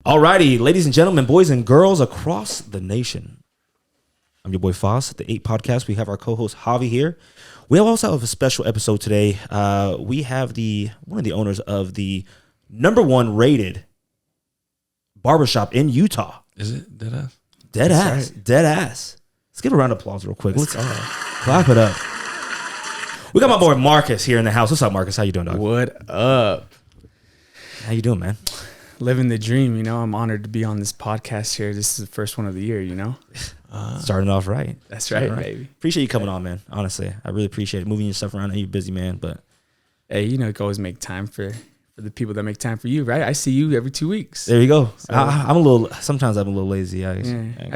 Alrighty, ladies and gentlemen, boys and girls across the nation. I'm your boy Foss at the 8 Podcast. We have our co-host Javi here. We also have a special episode today. We have one of the owners of the #1 rated barbershop in Utah. Is it dead ass? Dead ass. Right. Dead ass. Let's give a round of applause real quick. Let's clap it up. We got my boy Marcus here in the house. What's up, Marcus? How you doing, dog? What up? How you doing, man? Living the dream, I'm honored to be on this podcast here. This is the first one of the year, Starting off right. That's right, baby. Appreciate you coming on, man. Honestly, I really appreciate it. Moving your stuff around. I know you're busy, man, but hey, you can always make time for the people that make time for you, right? I see you every 2 weeks. There you go. So, sometimes I'm a little lazy. I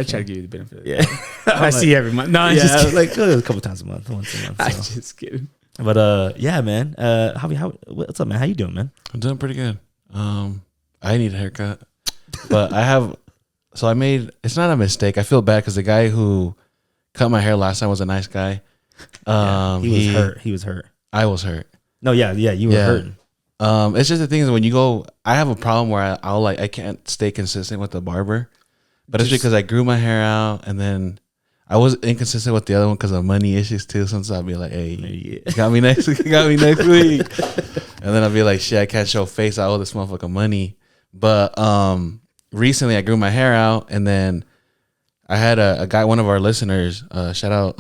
try to give you the benefit. Yeah. I see you every month. No, I'm just kidding. Like a couple times a month, once a month. So. I'm just kidding. But yeah, man. Javi, what's up, man? How you doing, man? I'm doing pretty good. I need a haircut, but I made, it's not a mistake. I feel bad because the guy who cut my hair last time was a nice guy. He was hurt. I was hurt. No, yeah, you were hurting. It's just the thing is when you go, I have a problem where I can't stay consistent with the barber, but it's because I grew my hair out and then I was inconsistent with the other one because of money issues too. Sometimes I'll be like, hey, got me next week. And then I'll be like, shit, I can't show face. I owe this motherfucker money. But recently I grew my hair out and then I had a guy, one of our listeners, shout out.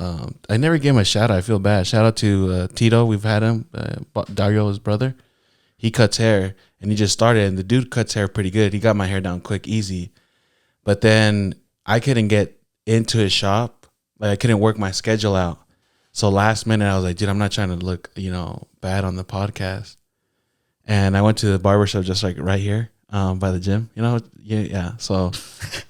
I never gave him a shout out. I feel bad. Shout out to Tito. We've had him, Dario's brother. He cuts hair and he just started and the dude cuts hair pretty good. He got my hair down quick, easy. But then I couldn't get into his shop. Like I couldn't work my schedule out. So last minute I was like, dude, I'm not trying to look, bad on the podcast. And I went to the barbershop just like right here. By the gym, yeah. So,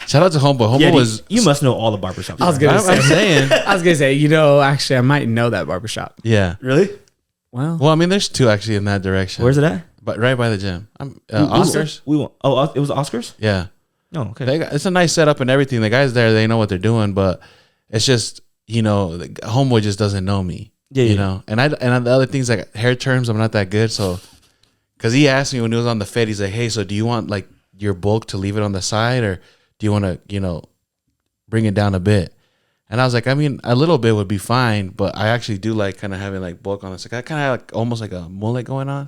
shout out to Homeboy. Homeboy you must know all the barbershops. I was gonna say, actually, I might know that barbershop. Yeah, really? Well, I mean, there's two actually in that direction. Where's it at? But right by the gym. Oscars. It was Oscars. Yeah. Oh, okay. It's a nice setup and everything. The guys there, they know what they're doing, but it's just Homeboy just doesn't know me. Yeah. And the other things like hair terms, I'm not that good, so. Because he asked me when he was on the Fed, he's like, hey, so do you want like your bulk to leave it on the side or do you want to, bring it down a bit? And I was like, I mean, a little bit would be fine, but I actually do like kind of having like bulk on the side. I kind of have like almost like a mullet going on.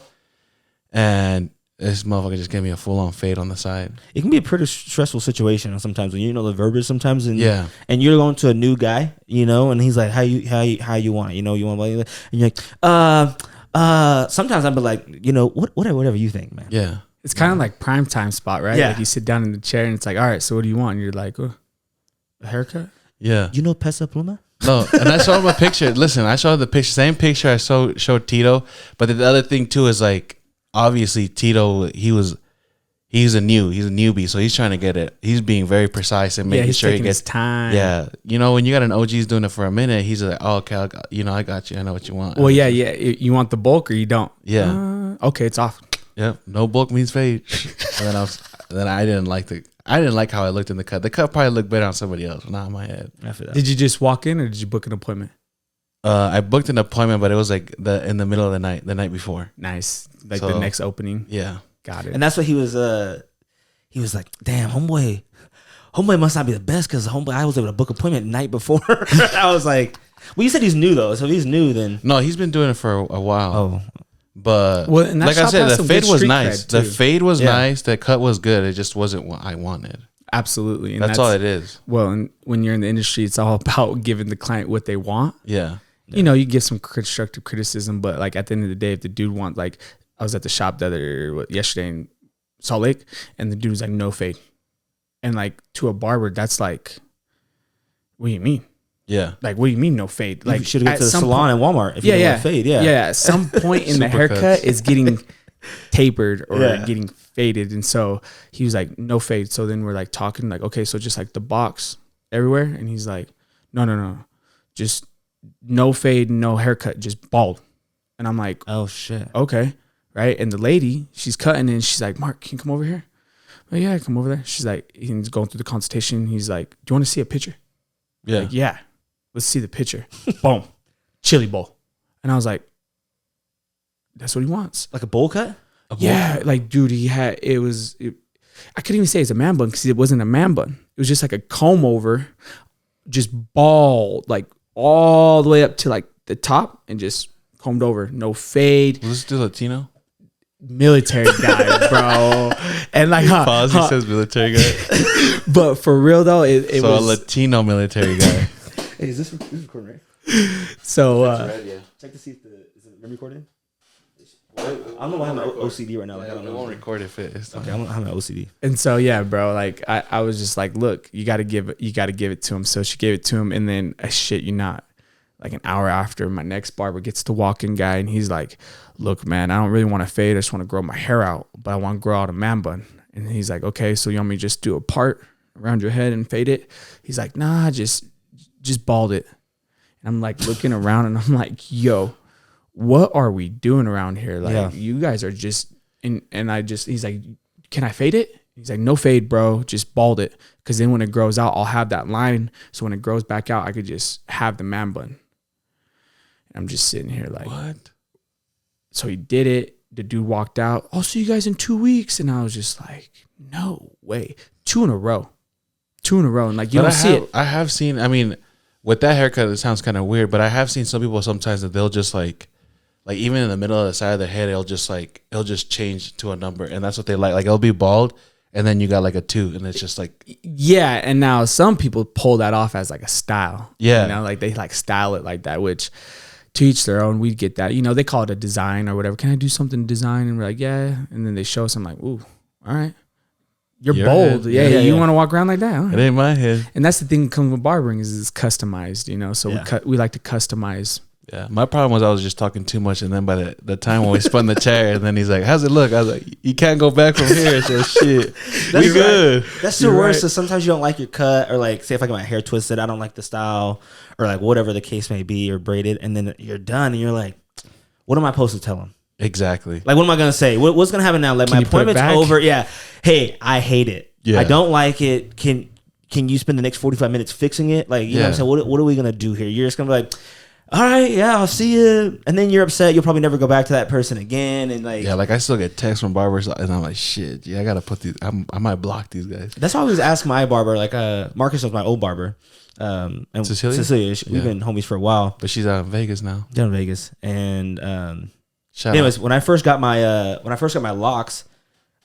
And this motherfucker just gave me a full-on fade on the side. It can be a pretty stressful situation sometimes when you know the verbiage sometimes. And you're going to a new guy, and he's like, how you want it? You want and you're like, sometimes I'd be like, whatever you think, man. Yeah. It's kind of like prime time spot, right? Yeah. Like you sit down in the chair and it's like, all right, so what do you want? And you're like, a haircut? Yeah. You know Pesa Pluma? No. And I showed him a picture. Listen, I showed the picture, same picture I showed Tito. But the other thing too is like, obviously Tito, he's a newbie, so he's trying to get it. He's being very precise and making sure he gets his time. Yeah, when you got an OG's doing it for a minute, he's like, "Oh, okay, I got you. I know what you want." Well, yeah. You want the bulk or you don't? Yeah. Okay, it's off. Yeah, no bulk means fade. And then I didn't like how I looked in the cut. The cut probably looked better on somebody else, not on my head. After that. Did you just walk in or did you book an appointment? I booked an appointment, but it was like in the middle of the night before. Nice, like the next opening. Yeah. Got it. And that's what he was like, damn, homeboy must not be the best because I was able to book appointment the night before. I was like, well, you said he's new though. So if he's new, then. No, he's been doing it for a while. Oh. But and like I said, the fade was nice. The fade was nice. The cut was good. It just wasn't what I wanted. Absolutely. And that's all it is. Well, and when you're in the industry, it's all about giving the client what they want. Yeah. You give some constructive criticism, but like at the end of the day, if the dude wants, like I was at the shop yesterday in Salt Lake, and the dude was like, no fade. And like to a barber, that's like, what do you mean? Yeah. Like, what do you mean no fade? Like, you should have got to the salon in Walmart if you want fade. Yeah. Yeah. At some point in the haircut, it's getting tapered or getting faded. And so he was like, no fade. So then we're like talking like, okay, so just like the box everywhere. And he's like, no. Just no fade, no haircut, just bald. And I'm like, oh shit. Okay. Right. And the lady, she's cutting and she's like, Mark, can you come over here? Oh, yeah, come over there. She's like, he's going through the consultation. He's like, do you want to see a picture? Yeah. Like, yeah. Let's see the picture. Boom. Chili bowl. And I was like, that's what he wants. Like a bowl cut? Yeah. Like, dude, I couldn't even say it's a man bun because it wasn't a man bun. It was just like a comb over, just bald, like all the way up to like the top and just combed over. No fade. Was this still Latino? Military guy, bro. And like, He says military guy. But for real though, it so was a Latino military guy. Hey, is this recording right? So Check to see if is it recording? I don't know why I'm OCD right now. Like, I don't know. It won't record if it is. Okay, I'm an OCD. And so yeah, bro, like I was just like, look, you gotta give it to him. So she gave it to him, and then I shit you not, like an hour after, my next barber gets the walk-in guy, and he's like, look, man, I don't really want to fade. I just want to grow my hair out, but I want to grow out a man bun. And he's like, okay, so you want me to just do a part around your head and fade it? He's like, nah, just bald it. And I'm like looking around, and I'm like, yo, what are we doing around here? Like, you guys are just, and he's like, can I fade it? He's like, no fade, bro. Just bald it. Because then when it grows out, I'll have that line. So when it grows back out, I could just have the man bun. And I'm just sitting here like, what? So he did it. The dude walked out. I'll see you guys in 2 weeks. And I was just like, no way. 2 in a row. And like, you don't see it. I have seen, I mean, with that haircut, it sounds kind of weird, but I have seen some people sometimes that they'll just like even in the middle of the side of their head, it'll just change to a number, and that's what they like. Like it'll be bald, and then you got like a 2, and it's just like, yeah. And now some people pull that off as like a style. Yeah, you know, like they like style it like that, which to each their own. We get that, you know, they call it a design or whatever. Can I do something design? And we're like, yeah. And then they show us. I'm like, ooh, all right. You're bold. Yeah, you want to walk around like that? Huh? It ain't my head. And that's the thing that comes with barbering is it's customized, you know. So we like to customize. Yeah, my problem was I was just talking too much, and then by the time when we spun the chair, and then he's like, "How's it look?" I was like, "You can't go back from here." So shit, we good. That's the worst. So sometimes you don't like your cut, or like, say if I get my hair twisted, I don't like the style, or like whatever the case may be, or braided, and then you're done, and you're like, "What am I supposed to tell him?" Exactly. Like, what am I gonna say? What's gonna happen now? Like, my appointment's over. Yeah. Hey, I hate it. Yeah. I don't like it. Can you spend the next 45 minutes fixing it? Like, you know what I'm saying? What are we gonna do here? You're just gonna be like, all right, yeah, I'll see you. And then you're upset. You'll probably never go back to that person again. And like, yeah, like I still get texts from barbers, and I'm like, shit, yeah, I gotta put these. I might block these guys. That's why I always ask my barber. Like, Marcus was my old barber. And Cecilia, we've been homies for a while, but she's out in Vegas now. Down in Vegas, and anyways, when I first got my locks,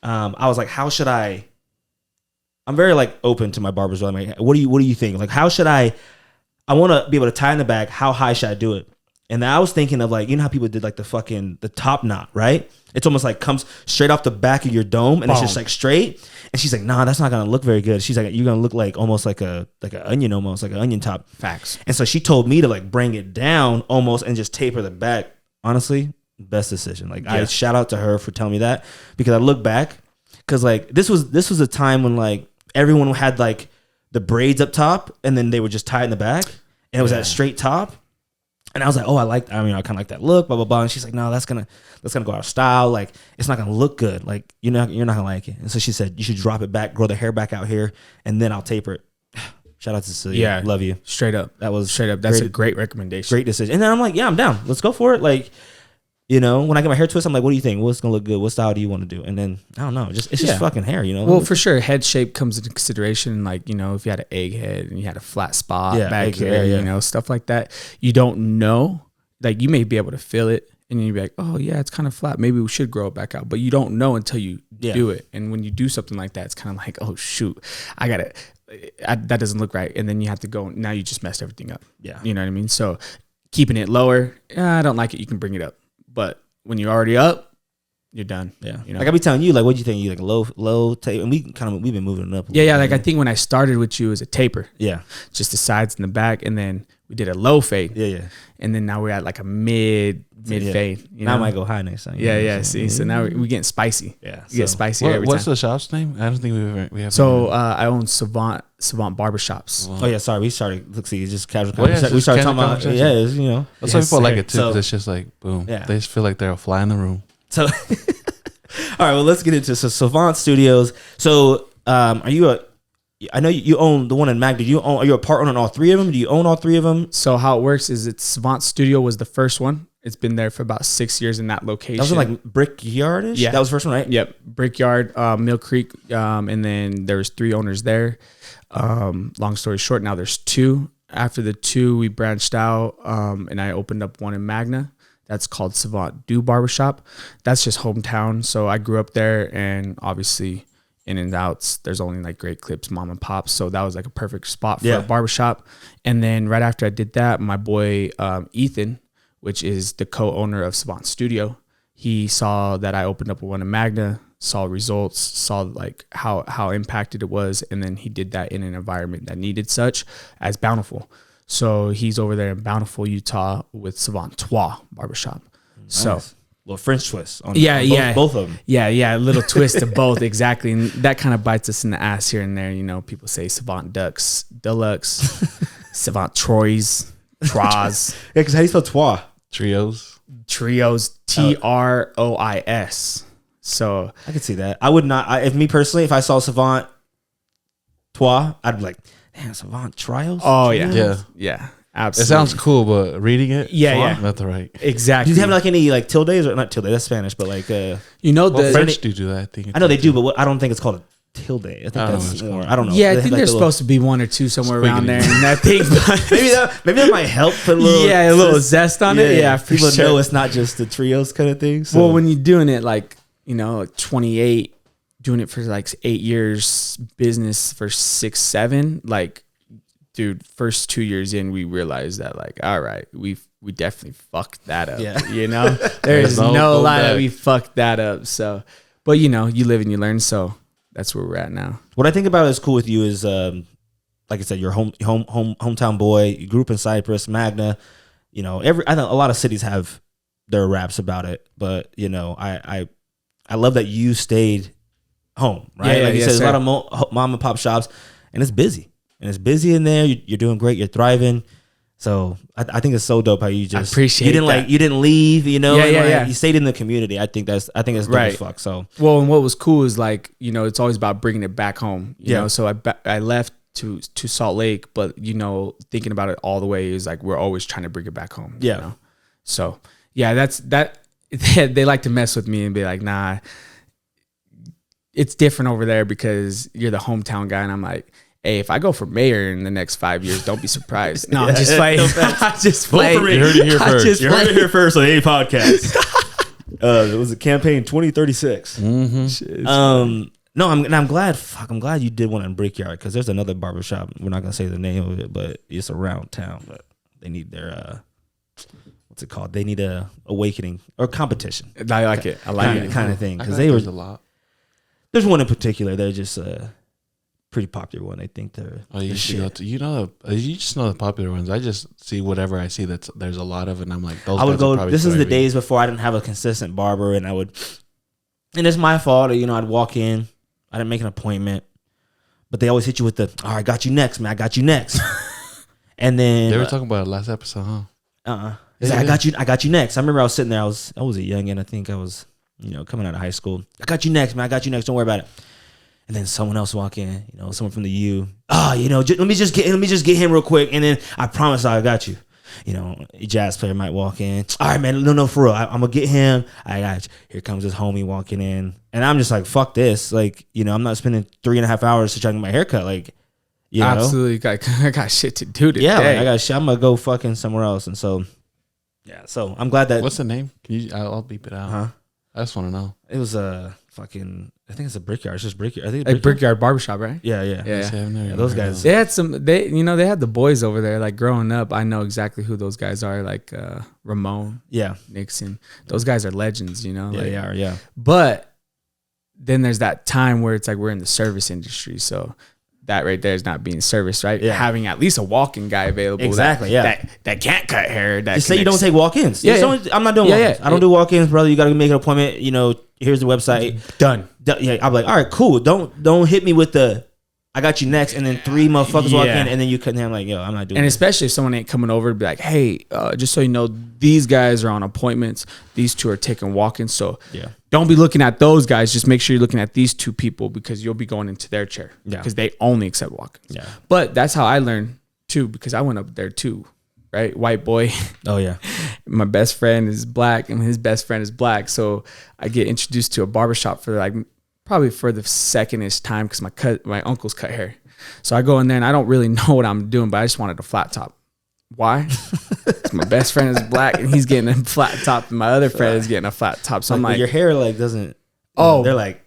I was like, how should I? I'm very like open to my barbers. I'm like, what do you think? Like, how should I want to be able to tie in the back. How high should I do it? And then I was thinking of like, you know how people did like the top knot, right? It's almost like comes straight off the back of your dome, and it's just like straight. And she's like, nah, that's not gonna look very good. She's like, you're gonna look like almost like an onion, almost like an onion top. Facts. And so she told me to like bring it down almost and just taper the back. Honestly, best decision. Like, I shout out to her for telling me that, because I look back, because like this was a time when like everyone had like the braids up top, and then they were just tied in the back, and it was that straight top. And I was like, oh, I kind of like that look, blah, blah, blah. And she's like, no, that's gonna go out of style. Like, it's not gonna look good. Like, you're not gonna like it. And so she said, you should drop it back, grow the hair back out here, and then I'll taper it. Shout out to Cecilia. Yeah. Love you. Straight up. That's a great recommendation. Great decision. And then I'm like, yeah, I'm down. Let's go for it. Like, you know, when I get my hair twisted, I'm like, what do you think? What's gonna look good? What style do you want to do? And then I don't know. It's just fucking hair, you know. Well, for sure, head shape comes into consideration. Like, you know, if you had an egg head and you had a flat spot back here, you know, stuff like that. You don't know. Like, you may be able to feel it, and you'd be like, oh yeah, it's kind of flat. Maybe we should grow it back out. But you don't know until you do it. And when you do something like that, it's kind of like, oh shoot, that doesn't look right. And then you have to go. Now you just messed everything up. Yeah, you know what I mean. So keeping it lower, I don't like it. You can bring it up. But when you're already up, you're done. Yeah. You know? Like I be telling you, like, what do you think? You like low tape, and we've been moving it up. Yeah. Like I think when I started with you as a taper. Yeah. Just the sides and the back, and then we did a low fade. Yeah. And then now we're at like a mid fade. You know? Now I might go high next time. Yeah. See, so now we're getting spicy. Yeah. We get spicier every time. What's the shop's name? I don't think we have. So I own Savant Barbershops. Oh yeah, sorry. We started. Look, see, it's just casual conversation. We started talking about it's, you know. That's why people like it too, because it's just like boom. Yeah. They just feel like they're a fly in the room. So, all right. Well, let's get into it. So Savant Studios. So, are you I know you own the one in Mag. Are you a part owner on all three of them? Do you own all three of them? So how it works is Savant Studio was the first one, It's been there for about 6 years in that location. That was in like Brickyardish? Yeah. That was the first one, right? Yep. Brickyard, Mill Creek. And then there was 3 owners there. Long story short, now there's 2. After the 2, we branched out, and I opened up one in Magna. That's called Savant Studio Barbershop. That's just hometown. So I grew up there, and obviously in and outs, there's only like great clips, mom and pops. So that was like a perfect spot for a barbershop. And then right after I did that, my boy Ethan, which is the co-owner of Savant Studio, he saw that I opened up one in Magna, saw results, saw like how impacted it was, and then he did that in an environment that needed such as Bountiful. So he's over there in Bountiful, Utah with Savant Barbershop. Nice. So little French twist on both of them. Yeah, a little twist to both, exactly. And that kind of bites us in the ass here and there. You know, people say Savant Ducks Deluxe, Savant Troyes, Tros. Yeah, because how do you spell Trois? Trios, Trois. So I could see that. I would not. If me personally, if I saw Savant Trois, I'd be like, damn, Savant Trios. Oh yeah. Absolutely. It sounds cool, but reading it, not the right. Exactly. Do you have like any like tildes or not tilde? That's Spanish, but like the French do that. I think. I know they do, but I don't think it's called a tilde. I think that's more. I don't know. Yeah, I think there's supposed to be 1 or 2 somewhere around there, and I think maybe that might help put a little zest on it. Yeah, for people sure. know it's not just the trios kind of thing. So. Well, when you're doing it like 28, doing it for like 8 years, business for 6, 7, like. Dude, first 2 years in, we realized that like, all right, we definitely fucked that up. Yeah. There's no lie that we fucked that up. So, but you live and you learn. So that's where we're at now. What I think about is cool with you is, like I said, you're hometown boy. You grew up in Cypress, Magna. I know a lot of cities have their raps about it, but I love that you stayed home, right? Yeah, like you said, there's a lot of mom and pop shops, and it's busy. And it's busy in there. You're doing great. You're thriving. So I think it's so dope how you just appreciate you didn't leave. Yeah. You stayed in the community. I think it's dope as fuck. So and what was cool is like it's always about bringing it back home. You know, so I left to Salt Lake, but thinking about it all the way is like we're always trying to bring it back home. Yeah. So that's that. They like to mess with me and be like, nah, it's different over there because you're the hometown guy, and I'm like. Hey, if I go for mayor in the next 5 years, don't be surprised. No, I'm just playing. I'm just playing. You heard it here first. You heard it here first on A Podcast. It was a campaign 2036. Mm-hmm. No, I'm glad. I'm glad you did one in Brickyard because there's another barbershop. We're not gonna say the name of it, but it's around town. But they need their what's it called? They need a awakening or competition. I like it. I like it kind of thing because there's a lot. There's one in particular. They're just pretty popular one. I think they're. Oh, you should go to. You just know the popular ones. I just see whatever I see that there's a lot of, and I'm like, those. I would go. This is the days before I didn't have a consistent barber, and I would. And it's my fault. I'd walk in. I didn't make an appointment, but they always hit you with the, "All right, I got you next, man. I got you next." And then they were talking about it last episode, huh? Yeah. I got you next. I remember I was sitting there. I was a youngin'. I think I was, coming out of high school. I got you next, man. I got you next. Don't worry about it. And then someone else walk in, someone from the U. Let me just get him real quick, and then I promise I got you. A jazz player might walk in. All right, man. No, for real. I'm gonna get him. I got you. Here comes this homie walking in, and I'm just like, fuck this. Like, I'm not spending 3.5 hours to try to get my haircut. Like, absolutely. I got shit to do today. Yeah, like, I got shit. I'm gonna go fucking somewhere else. And so, yeah. So I'm glad that. What's the name? I'll beep it out. Huh? I just want to know. It was a fucking. I think it's a Brickyard. It's just Brickyard. I think it's Brickyard Barbershop, right? Yeah. Those guys. They had they had the boys over there. Like growing up, I know exactly who those guys are. Like Ramon, Nixon. Those guys are legends. Yeah, they are. Yeah. But then there's that time where it's like we're in the service industry, so that right there is not being serviced, right? Yeah. Having at least a walk-in guy available. Exactly. That can't cut hair. That say you don't take walk-ins. Yeah. I'm not doing walk-ins. I don't do walk-ins, brother. You got to make an appointment. Here's the website. Done. Yeah. I'm like, all right, cool. Don't hit me with the, I got you next, and then 3 motherfuckers walk in, and then you couldn't. I'm like, yo, I'm not doing. And especially if someone ain't coming over to be like, hey, just so you know, these guys are on appointments. These 2 are taking walk-ins, so don't be looking at those guys. Just make sure you're looking at these 2 people because you'll be going into their chair because they only accept walk-ins. Yeah. But that's how I learned too, because I went up there too right? White boy. Oh yeah. My best friend is black and his best friend is black. So I get introduced to a barbershop for like probably for the second-ish time because my uncle's cut hair. So I go in there and I don't really know what I'm doing, but I just wanted a flat top. Why? My best friend is black and he's getting a flat top and my other friend is getting a flat top. So I'm like, your hair like doesn't. Oh, they're like,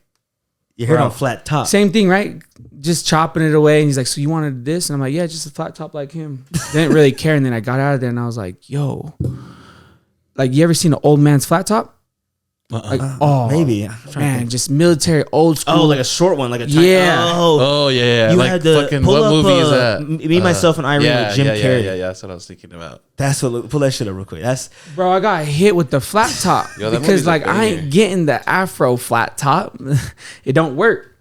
your hair bro, on flat top. Same thing, right? Just chopping it away. And he's like, so you wanted this? And I'm like, yeah, just a flat top like him. Didn't really care. And then I got out of there and I was like, yo, like you ever seen an old man's flat top? Like, oh, maybe. Man, just military old school. Oh, like a short one, like a yeah. Oh yeah. You like had to fucking pull what up, movie is that? Me, Myself, and Irene with Jim Carrey. Yeah. That's what I was thinking about. That's what. Pull that shit up real quick. That's bro. I got hit with the flat top Yo, that because movie's like a I ain't getting the Afro flat top. It don't work,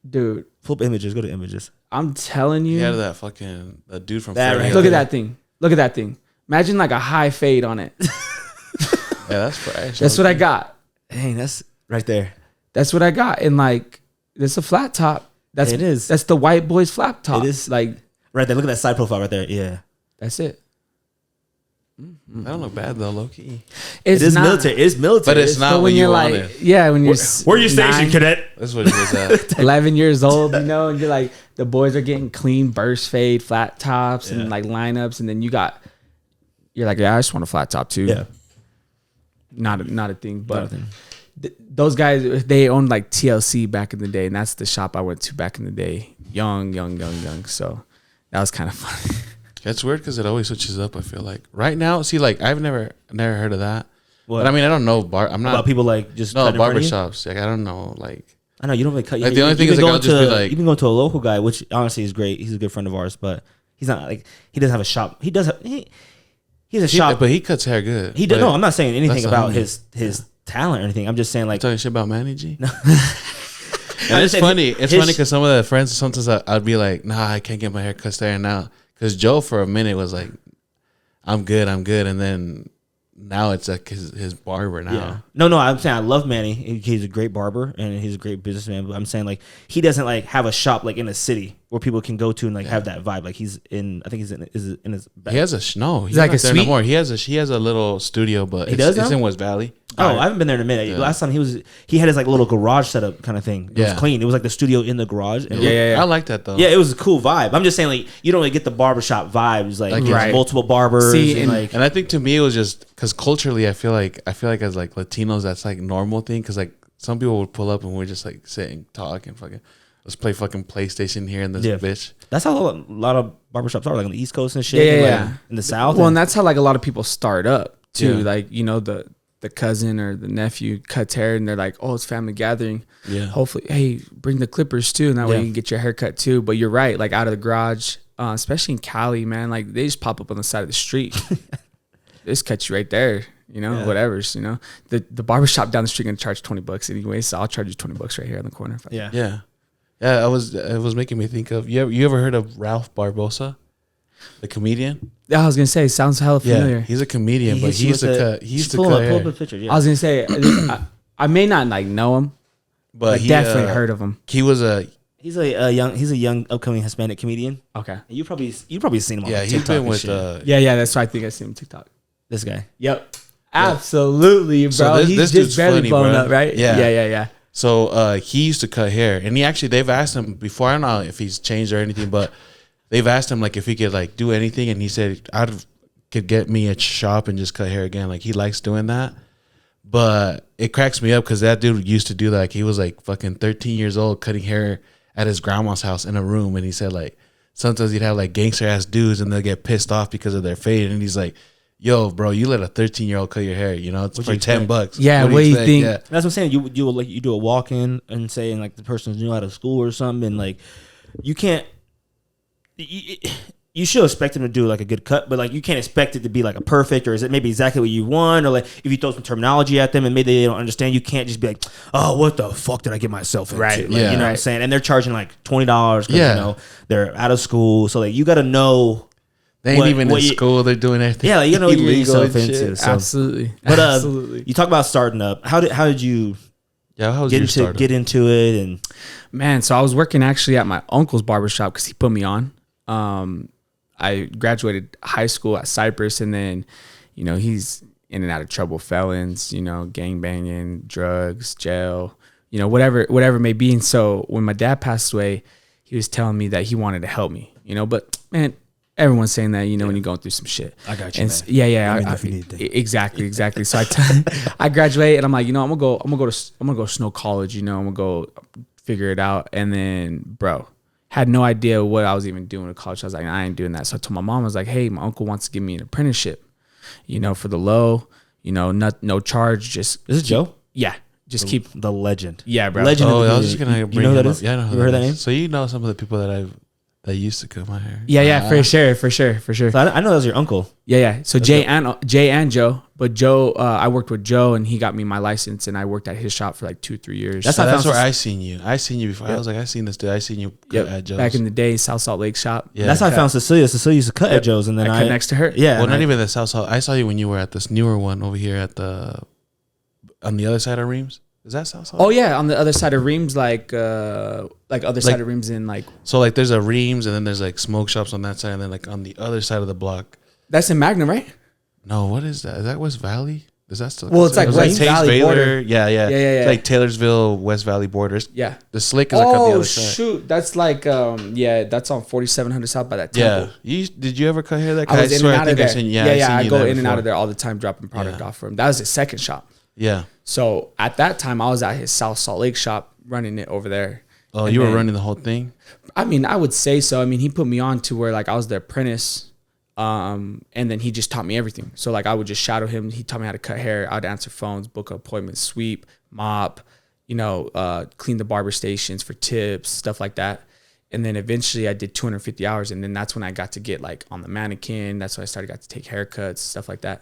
dude. flip images. Go to images. I'm telling you. He had that fucking the dude from That Fairly right Look Odd. at that thing. Look at that thing. Imagine like a high fade on it. Yeah, that's fresh. That's what I got. Dang, that's right there. That's what I got. And like, it's a flat top. That's It is. That's the white boy's flat top. It is. Like, Right there. Look at that side profile right there. Yeah. that's it. I don't look bad though, low key. It's It is not, military. It is military. But it's not But when you like, want it. yeah, when you're Where you stationed, 9, cadet? That's what it was at. 11 years old, you know, and you're like, the boys are getting clean burst fade flat tops and like lineups, and then you're like, yeah, I just want a flat top too. Yeah. Not a thing, but those guys, they owned like TLC back in the day, and that's the shop I went to back in the day. Young. So that was kind of fun. That's weird because it always switches up. I feel like right now, see, like I've never heard of that. What? But I mean, I don't know. I'm not About people like just no cutting in front of you? barbershops. Like I don't know. Like I know you don't really cut. Like, the only thing is, like, I'll just be like- you've been going to a local guy, which honestly is great. He's a good friend of ours, but he's not like he doesn't have a shop. He does have he has a shop, but he cuts hair good. he does. No, I'm not saying anything that's about the homie. his talent or anything. I'm just saying like talking shit about Manny G. No. And I'm it's saying funny. It's his- funny because some of the friends sometimes I'd be like, nah, I can't get my hair cut there and now. Because Joe for a minute was like, I'm good, and then now it's like his barber now. Yeah. No, I'm saying I love Manny. He's a great barber and he's a great businessman. But I'm saying like he doesn't like have a shop like in a city where people can go to and like have that vibe. Like he's in, I think he's in his. He has a no. He's like not a there no suite? more. He has a little studio, but He it's, does it's now? in West Valley. Oh, I haven't been there in a minute. Yeah. Last time he had his like little garage setup kind of thing. It was Yeah. clean. It was like the studio in the garage. And I like that though. Yeah, it was a cool vibe. I'm just saying, like, you don't really get the barbershop vibes, like there's Right. multiple barbers. See, and and- like, And I think to me it was just because culturally I feel like as like Latinos that's like normal thing because like some people would pull up and we're just like sit and talk and fucking let's play fucking PlayStation here in this Yeah. bitch. that's how a lot of barbershops are, like on the East Coast and shit. Yeah, and, yeah, like, yeah. in the South. Well, and that's how like a lot of people start up too. Yeah. Like, you know, the cousin or the nephew cuts hair and they're like, oh, it's family gathering. Yeah. Hopefully, hey, bring the clippers too, and that way Yeah. you can get your hair cut too. But you're right, like out of the garage, especially in Cali, man, like they just pop up on the side of the street. They just cut you right there, you know, Yeah. whatever's, you know. The barbershop down the street gonna charge $20 anyway, so I'll charge you $20 right here on the corner. yeah. Yeah. Yeah, it was making me think of you ever heard of Ralph Barbosa? The comedian? I was gonna say, sounds hella familiar. Yeah, he's a comedian, but he used to pull cut up hair. a picture. Yeah. I was gonna say, I may not like know him, but he definitely heard of him. He was a he's a young upcoming Hispanic comedian. Okay. You probably seen him on yeah, he's TikTok been and with shit. Yeah, that's why I think I see him on TikTok. This guy. Yep. Absolutely, bro. So this He's dude's just barely funny, blown bro. up, right? Yeah. Yeah. So he used to cut hair, and they've asked him before. I don't know if he's changed or anything, but they've asked him like if he could like do anything, and he said could get me a shop and just cut hair again. Like he likes doing that, but it cracks me up because that dude used to do that. Like he was like fucking 13 years old cutting hair at his grandma's house in a room, and he said like sometimes he'd have like gangster ass dudes, and they'll get pissed off because of their fade, and he's like, yo, bro, you let a 13-year-old cut your hair, you know, it's What for you expect? $10. Yeah, what do you think? Yeah. That's what I'm saying. You do a walk in and saying like the person's new out of school or something, and like you can't. You should expect them to do like a good cut, but like you can't expect it to be like a perfect, or is it maybe exactly what you want, or like if you throw some terminology at them and maybe they don't understand, you can't just be like, oh, what the fuck did I get myself into? Right. Like, Yeah. you know what I'm saying? And they're charging like $20 because Yeah. you know they're out of school, so like you got to know. They ain't What- even what in you- school. They're doing everything. Yeah, like, you know what you're getting illegal yourself and shit. into. So. Absolutely. But Absolutely. you talk about starting up. How did you Yeah, how was your startup? get into it? And Man, so I was working actually at my uncle's barbershop because he put me on. I graduated high school at Cypress, and then, you know, he's in and out of trouble, felons, you know, gang banging, drugs, jail, you know, whatever it may be. And so when my dad passed away, he was telling me that he wanted to help me, you know, but man, everyone's saying that, you know, when you're going through some shit. I got you, man. Yeah. Exactly. So I graduate, and I'm like, you know, I'm gonna go to Snow College, you know, I'm gonna go figure it out. And then, bro, had no idea what I was even doing in college. I was like, I ain't doing that. So I told my mom, I was like, hey, my uncle wants to give me an apprenticeship, you know, for the low, you know, no charge. Just is it Joe? Yeah. Just keep the legend. Yeah, bro. Legend. Oh, I was just gonna bring you know who him that up. is? Yeah, I know who you heard that is. name? So you know some of the people that used to cut my hair. Yeah, for sure. So I know that was your uncle. Yeah. So Jay and Joe, but Joe, I worked with Joe, and he got me my license, and I worked at his shop for like 2-3 years. That's where I seen you. I seen you before. Yep. I was like, I seen this dude. I seen you at Joe's back in the day, South Salt Lake shop. Yeah, that's how I found Cecilia. Cecilia used to cut at Joe's, and then I cut next to her. Yeah, well, not even the South Salt. I saw you when you were at this newer one over here on the other side of Reams. Is that South Salt? Oh yeah, on the other side of Reams, like other side of Reams in like. So like, there's a Reams, and then there's like smoke shops on that side, and then like on the other side of the block. That's in Magnum, right? No, what is that? Is that West Valley? Is that still? Well, it's like West Valley border. Yeah. It's like Taylorsville, West Valley borders. Yeah. The Slick is like on the other side. Oh shoot, that's like that's on 4700 South by that temple. Yeah. Did you ever cut hair that? I was in and out of there. I go in and out of there. there all the time, dropping product off for him. That was his second shop. Yeah. So at that time, I was at his South Salt Lake shop running it over there. Oh, you were running the whole thing? I mean, I would say so. I mean, he put me on to where like I was the apprentice, and then he just taught me everything. So like I would just shadow him. He taught me how to cut hair. I'd answer phones, book appointments, sweep, mop, you know, clean the barber stations for tips, stuff like that. And then eventually I did 250 hours, and then that's when I got to get like on the mannequin. That's when I got to take haircuts, stuff like that.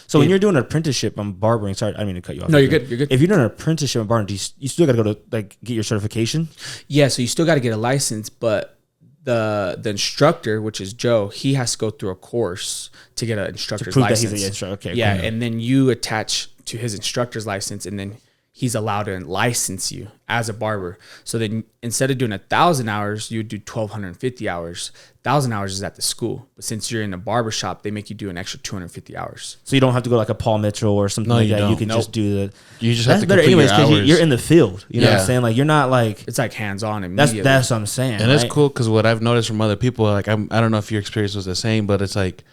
So when you're doing an apprenticeship on barbering, sorry, I didn't mean to cut you off. No, you're good. You're good. If you're doing an apprenticeship on barbering, you still got to go to like get your certification? Yeah, so you still got to get a license, but the instructor, which is Joe, he has to go through a course to get an instructor's license. That he's an instructor. Okay, yeah, cool. And then you attach to his instructor's license, and then he's allowed to license you as a barber. So then instead of doing 1,000 hours, you would do 1,250 hours. 1,000 hours is at the school. But since you're in a barbershop, they make you do an extra 250 hours. So you don't have to go like a Paul Mitchell or something like that. Don't. You can just do the... You just have to better complete anyways, your hours. You're in the field. You know what I'm saying? Like, you're not like... It's like hands-on immediately. That's what I'm saying. And it's cool because what I've noticed from other people, like I don't know if your experience was the same, but it's like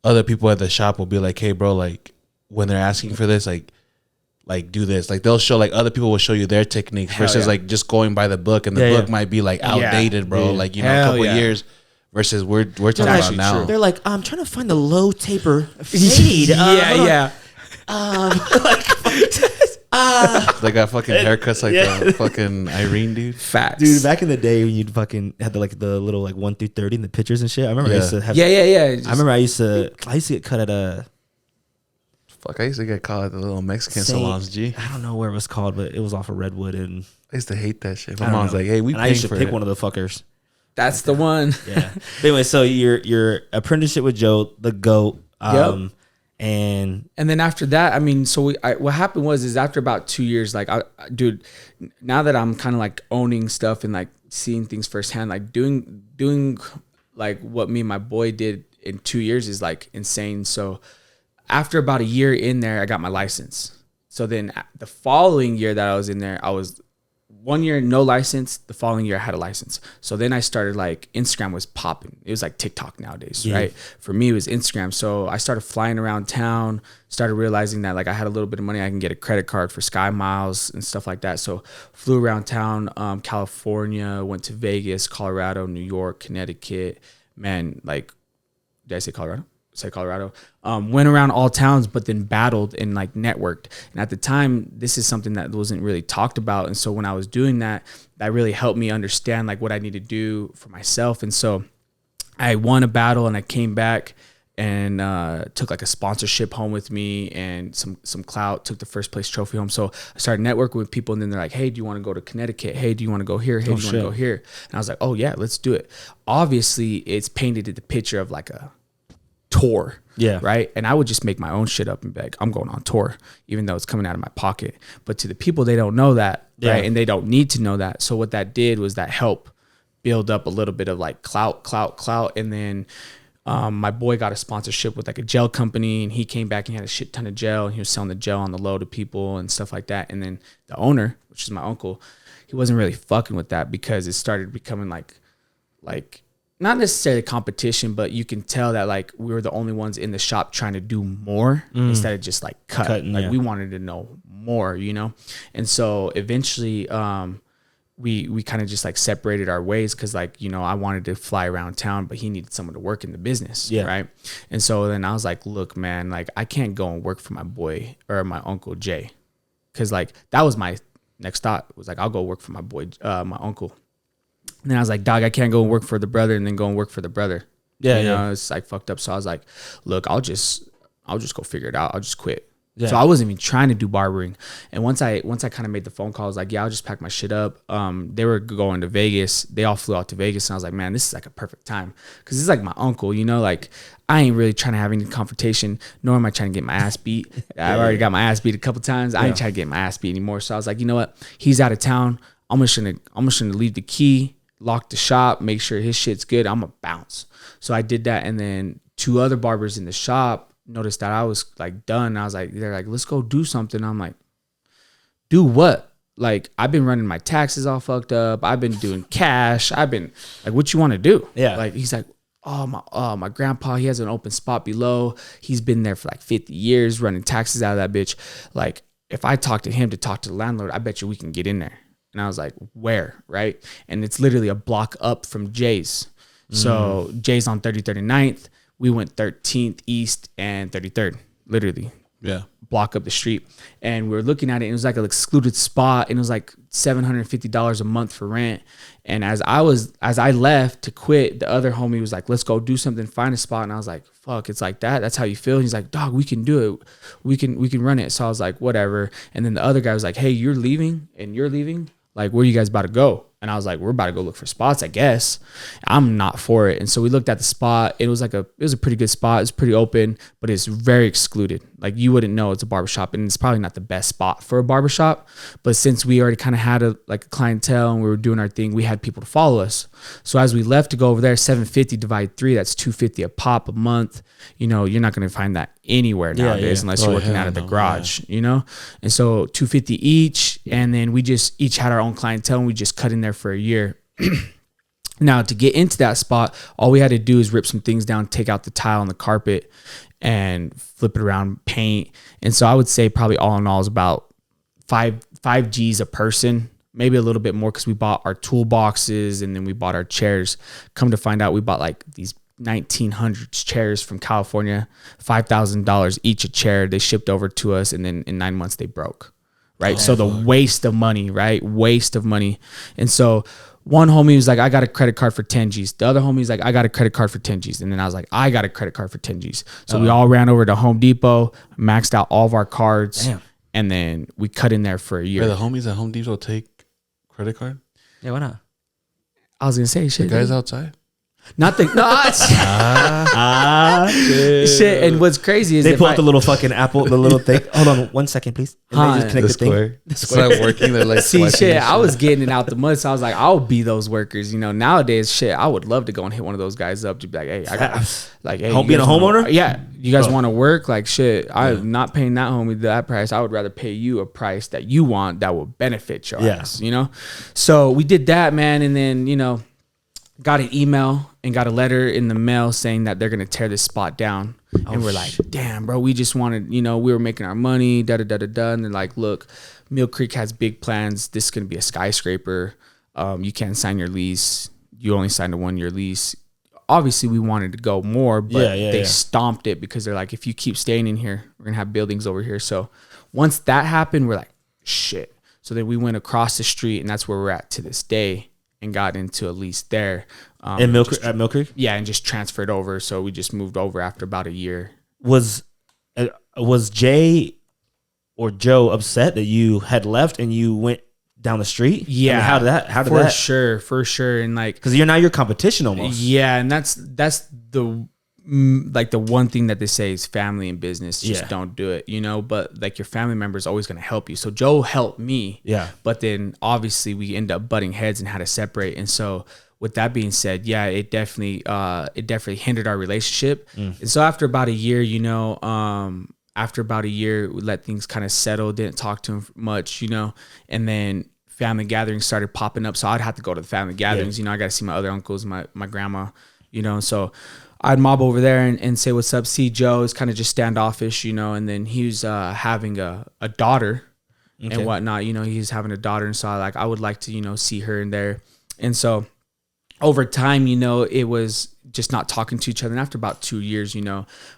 other people at the shop will be like, hey, bro, like when they're asking for this, like do this. Like they'll show, like other people will show you their techniques versus like just going by the book, and the book might be like outdated, bro. Like, you know, a couple years versus we're talking about now. True. They're like, I'm trying to find the low taper fade. Yeah. They got fucking haircuts like the fucking Irene dude. Facts. Dude, back in the day when you'd fucking had the little like 1 through 30 in the pictures and shit. I remember I used to have. Yeah. I remember I used to get cut at a. Fuck, I used to get caught at the little Mexican salons, G. I don't know where it was called, but it was off of Redwood, and I used to hate that shit. My mom's like, hey, I used to pick one of the fuckers. That's the one. Yeah. But anyway, so your apprenticeship with Joe, the GOAT. And then after that, I mean, so what happened is after about 2 years, like, dude, now that I'm kind of like owning stuff and like seeing things firsthand, like doing like what me and my boy did in 2 years is like insane. So after about a year in there, I got my license. So then the following year that I was in there, I was 1 year no license. The following year I had a license. So then I started, like, Instagram was popping. It was like TikTok nowadays, right? For me, it was Instagram. So I started flying around town, started realizing that like I had a little bit of money. I can get a credit card for Sky Miles and stuff like that. So flew around town, California, went to Vegas, Colorado, New York, Connecticut. Man, like, did I say Colorado? Colorado. Went around all towns, but then battled and like networked. And at the time, this is something that wasn't really talked about. And so when I was doing that, that really helped me understand like what I need to do for myself. And so I won a battle, and I came back and took like a sponsorship home with me and some clout, took the first place trophy home. So I started networking with people, and then they're like, hey, do you want to go to Connecticut? Hey, do you want to go here? Hey, do you want to go here? And I was like, oh yeah, let's do it. Obviously, it's painted the picture of like a tour, right? And I would just make my own shit up and be like, I'm going on tour, even though it's coming out of my pocket. But to the people, they don't know that, right? And they don't need to know that. So what that did was that helped build up a little bit of like clout. And then My boy got a sponsorship with like a gel company, and he came back and he had a shit ton of gel, and he was selling the gel on the low to people and stuff like that. And then the owner, which is my uncle, he wasn't really fucking with that because it started becoming like not necessarily competition, but you can tell that like we were the only ones in the shop trying to do more instead of just like cutting. Like we wanted to know more, you know? And so eventually we kind of just like separated our ways because like, you know, I wanted to fly around town, but he needed someone to work in the business. Yeah. Right. And so then I was like, look, man, like I can't go and work for my boy or my uncle Jay. Cause like that was my next thought was like, I'll go work for my boy, my uncle. And then I was like, dog, I can't go and work for the brother and then go and work for the brother. Yeah. You know, it's like fucked up. So I was like, look, I'll just go figure it out. I'll just quit. Yeah. So I wasn't even trying to do barbering. And once I kind of made the phone call, I was like, yeah, I'll just pack my shit up. They were going to Vegas. They all flew out to Vegas. And I was like, man, this is like a perfect time. Cause this is like my uncle, you know, like I ain't really trying to have any confrontation, nor am I trying to get my ass beat. I've already got my ass beat a couple times. I ain't trying to get my ass beat anymore. So I was like, you know what? He's out of town. I'm just gonna leave the key, lock the shop, make sure his shit's good. I'm gonna bounce. So I did that. And then 2 other barbers in the shop noticed that I was like done. I was like, they're like, let's go do something. I'm like, do what? Like, I've been running my taxes all fucked up. I've been doing cash. I've been like, what you want to do? Yeah. Like, he's like, my grandpa, he has an open spot below. He's been there for like 50 years running taxes out of that bitch. Like, if I talk to him to talk to the landlord, I bet you we can get in there. And I was like, where? Right. And it's literally a block up from Jay's. So Jay's on 39th. We went 13th East and 33rd, literally. Yeah. Block up the street. And we were looking at it. And it was like an excluded spot. And it was like $750 a month for rent. And as I left to quit, the other homie was like, let's go do something, find a spot. And I was like, fuck, it's like that. That's how you feel. And he's like, dog, we can do it. We can run it. So I was like, whatever. And then the other guy was like, hey, you're leaving and you're leaving. Like, where are you guys about to go? And I was like, we're about to go look for spots, I guess. I'm not for it. And so we looked at the spot. It was a pretty good spot. It's pretty open, but it's very excluded. Like, you wouldn't know it's a barbershop, and it's probably not the best spot for a barbershop. But since we already kind of had a clientele and we were doing our thing, we had people to follow us. So as we left to go over there, $750 divide 3, that's $250 a pop a month. You know, you're not going to find that anywhere nowadays unless you're working out of the garage, you know? And so $250 each. And then we just each had our own clientele, and we just cut in there for a year. Now, to get into that spot, all we had to do is rip some things down, take out the tile and the carpet, and flip it around, paint. And so I would say probably all in all is about five G's a person, maybe a little bit more, because we bought our toolboxes and then we bought our chairs. Come to find out, we bought like these 1900s chairs from California, $5,000 each a chair. They shipped over to us, and then in 9 months they broke. Right. So the waste of money, right? Waste of money. And so one homie was like, I got a credit card for 10 G's. The other homie was like, I got a credit card for 10 G's. And then I was like, I got a credit card for 10 G's. So we all ran over to Home Depot, maxed out all of our cards. Damn. And then we cut in there for a year. The homies at Home Depot take credit card? Yeah, why not? I was going to say shit. The guys outside? Nothing. No, shit. And what's crazy is they pull out the little fucking apple, the little thing. Hold on 1 second, please. And they just connect the thing. It's not working. They're like, see, shit. I was getting it out the mud, so I was like, I'll be those workers. You know, nowadays, shit, I would love to go and hit one of those guys up to be like, hey, I got like, hey, being a homeowner. Yeah, you guys want to work? Like, shit, I'm not paying that homie that price. I would rather pay you a price that you want that will benefit your ass. You know, so we did that, man, and then got an email and got a letter in the mail saying that they're going to tear this spot down. And we're like, damn, bro, we just wanted, we were making our money, da-da-da-da-da. And they're like, look, Mill Creek has big plans. This is going to be a skyscraper. You can't sign your lease. You only signed a 1-year lease. Obviously, we wanted to go more, but they stomped it because they're like, if you keep staying in here, we're going to have buildings over here. So once that happened, we're like, shit. So then we went across the street, and that's where we're at to this day, and got into a lease there. At Mill Creek? Yeah, and just transferred over. So we just moved over after about a year. Was Jay or Joe upset that you had left and you went down the street? Yeah. I mean, how did that? For sure. And like, because you're now your competition almost. Yeah, and that's the like the one thing that they say is family and business. Just don't do it, but like your family member is always going to help you. So Joe helped me. Yeah. But then obviously we end up butting heads and had to separate. And so with that being said, yeah, it definitely hindered our relationship. And so after about a year, we let things kind of settle, didn't talk to him much, and then family gatherings started popping up. So I'd have to go to the family gatherings. I got to see my other uncles, my grandma, so I'd mob over there and say, what's up? See Joe. It's kind of just standoffish, and then he was having a daughter and whatnot, he's having a daughter. And so I would like to, see her in there. And so over time, it was just not talking to each other. And after about 2 years,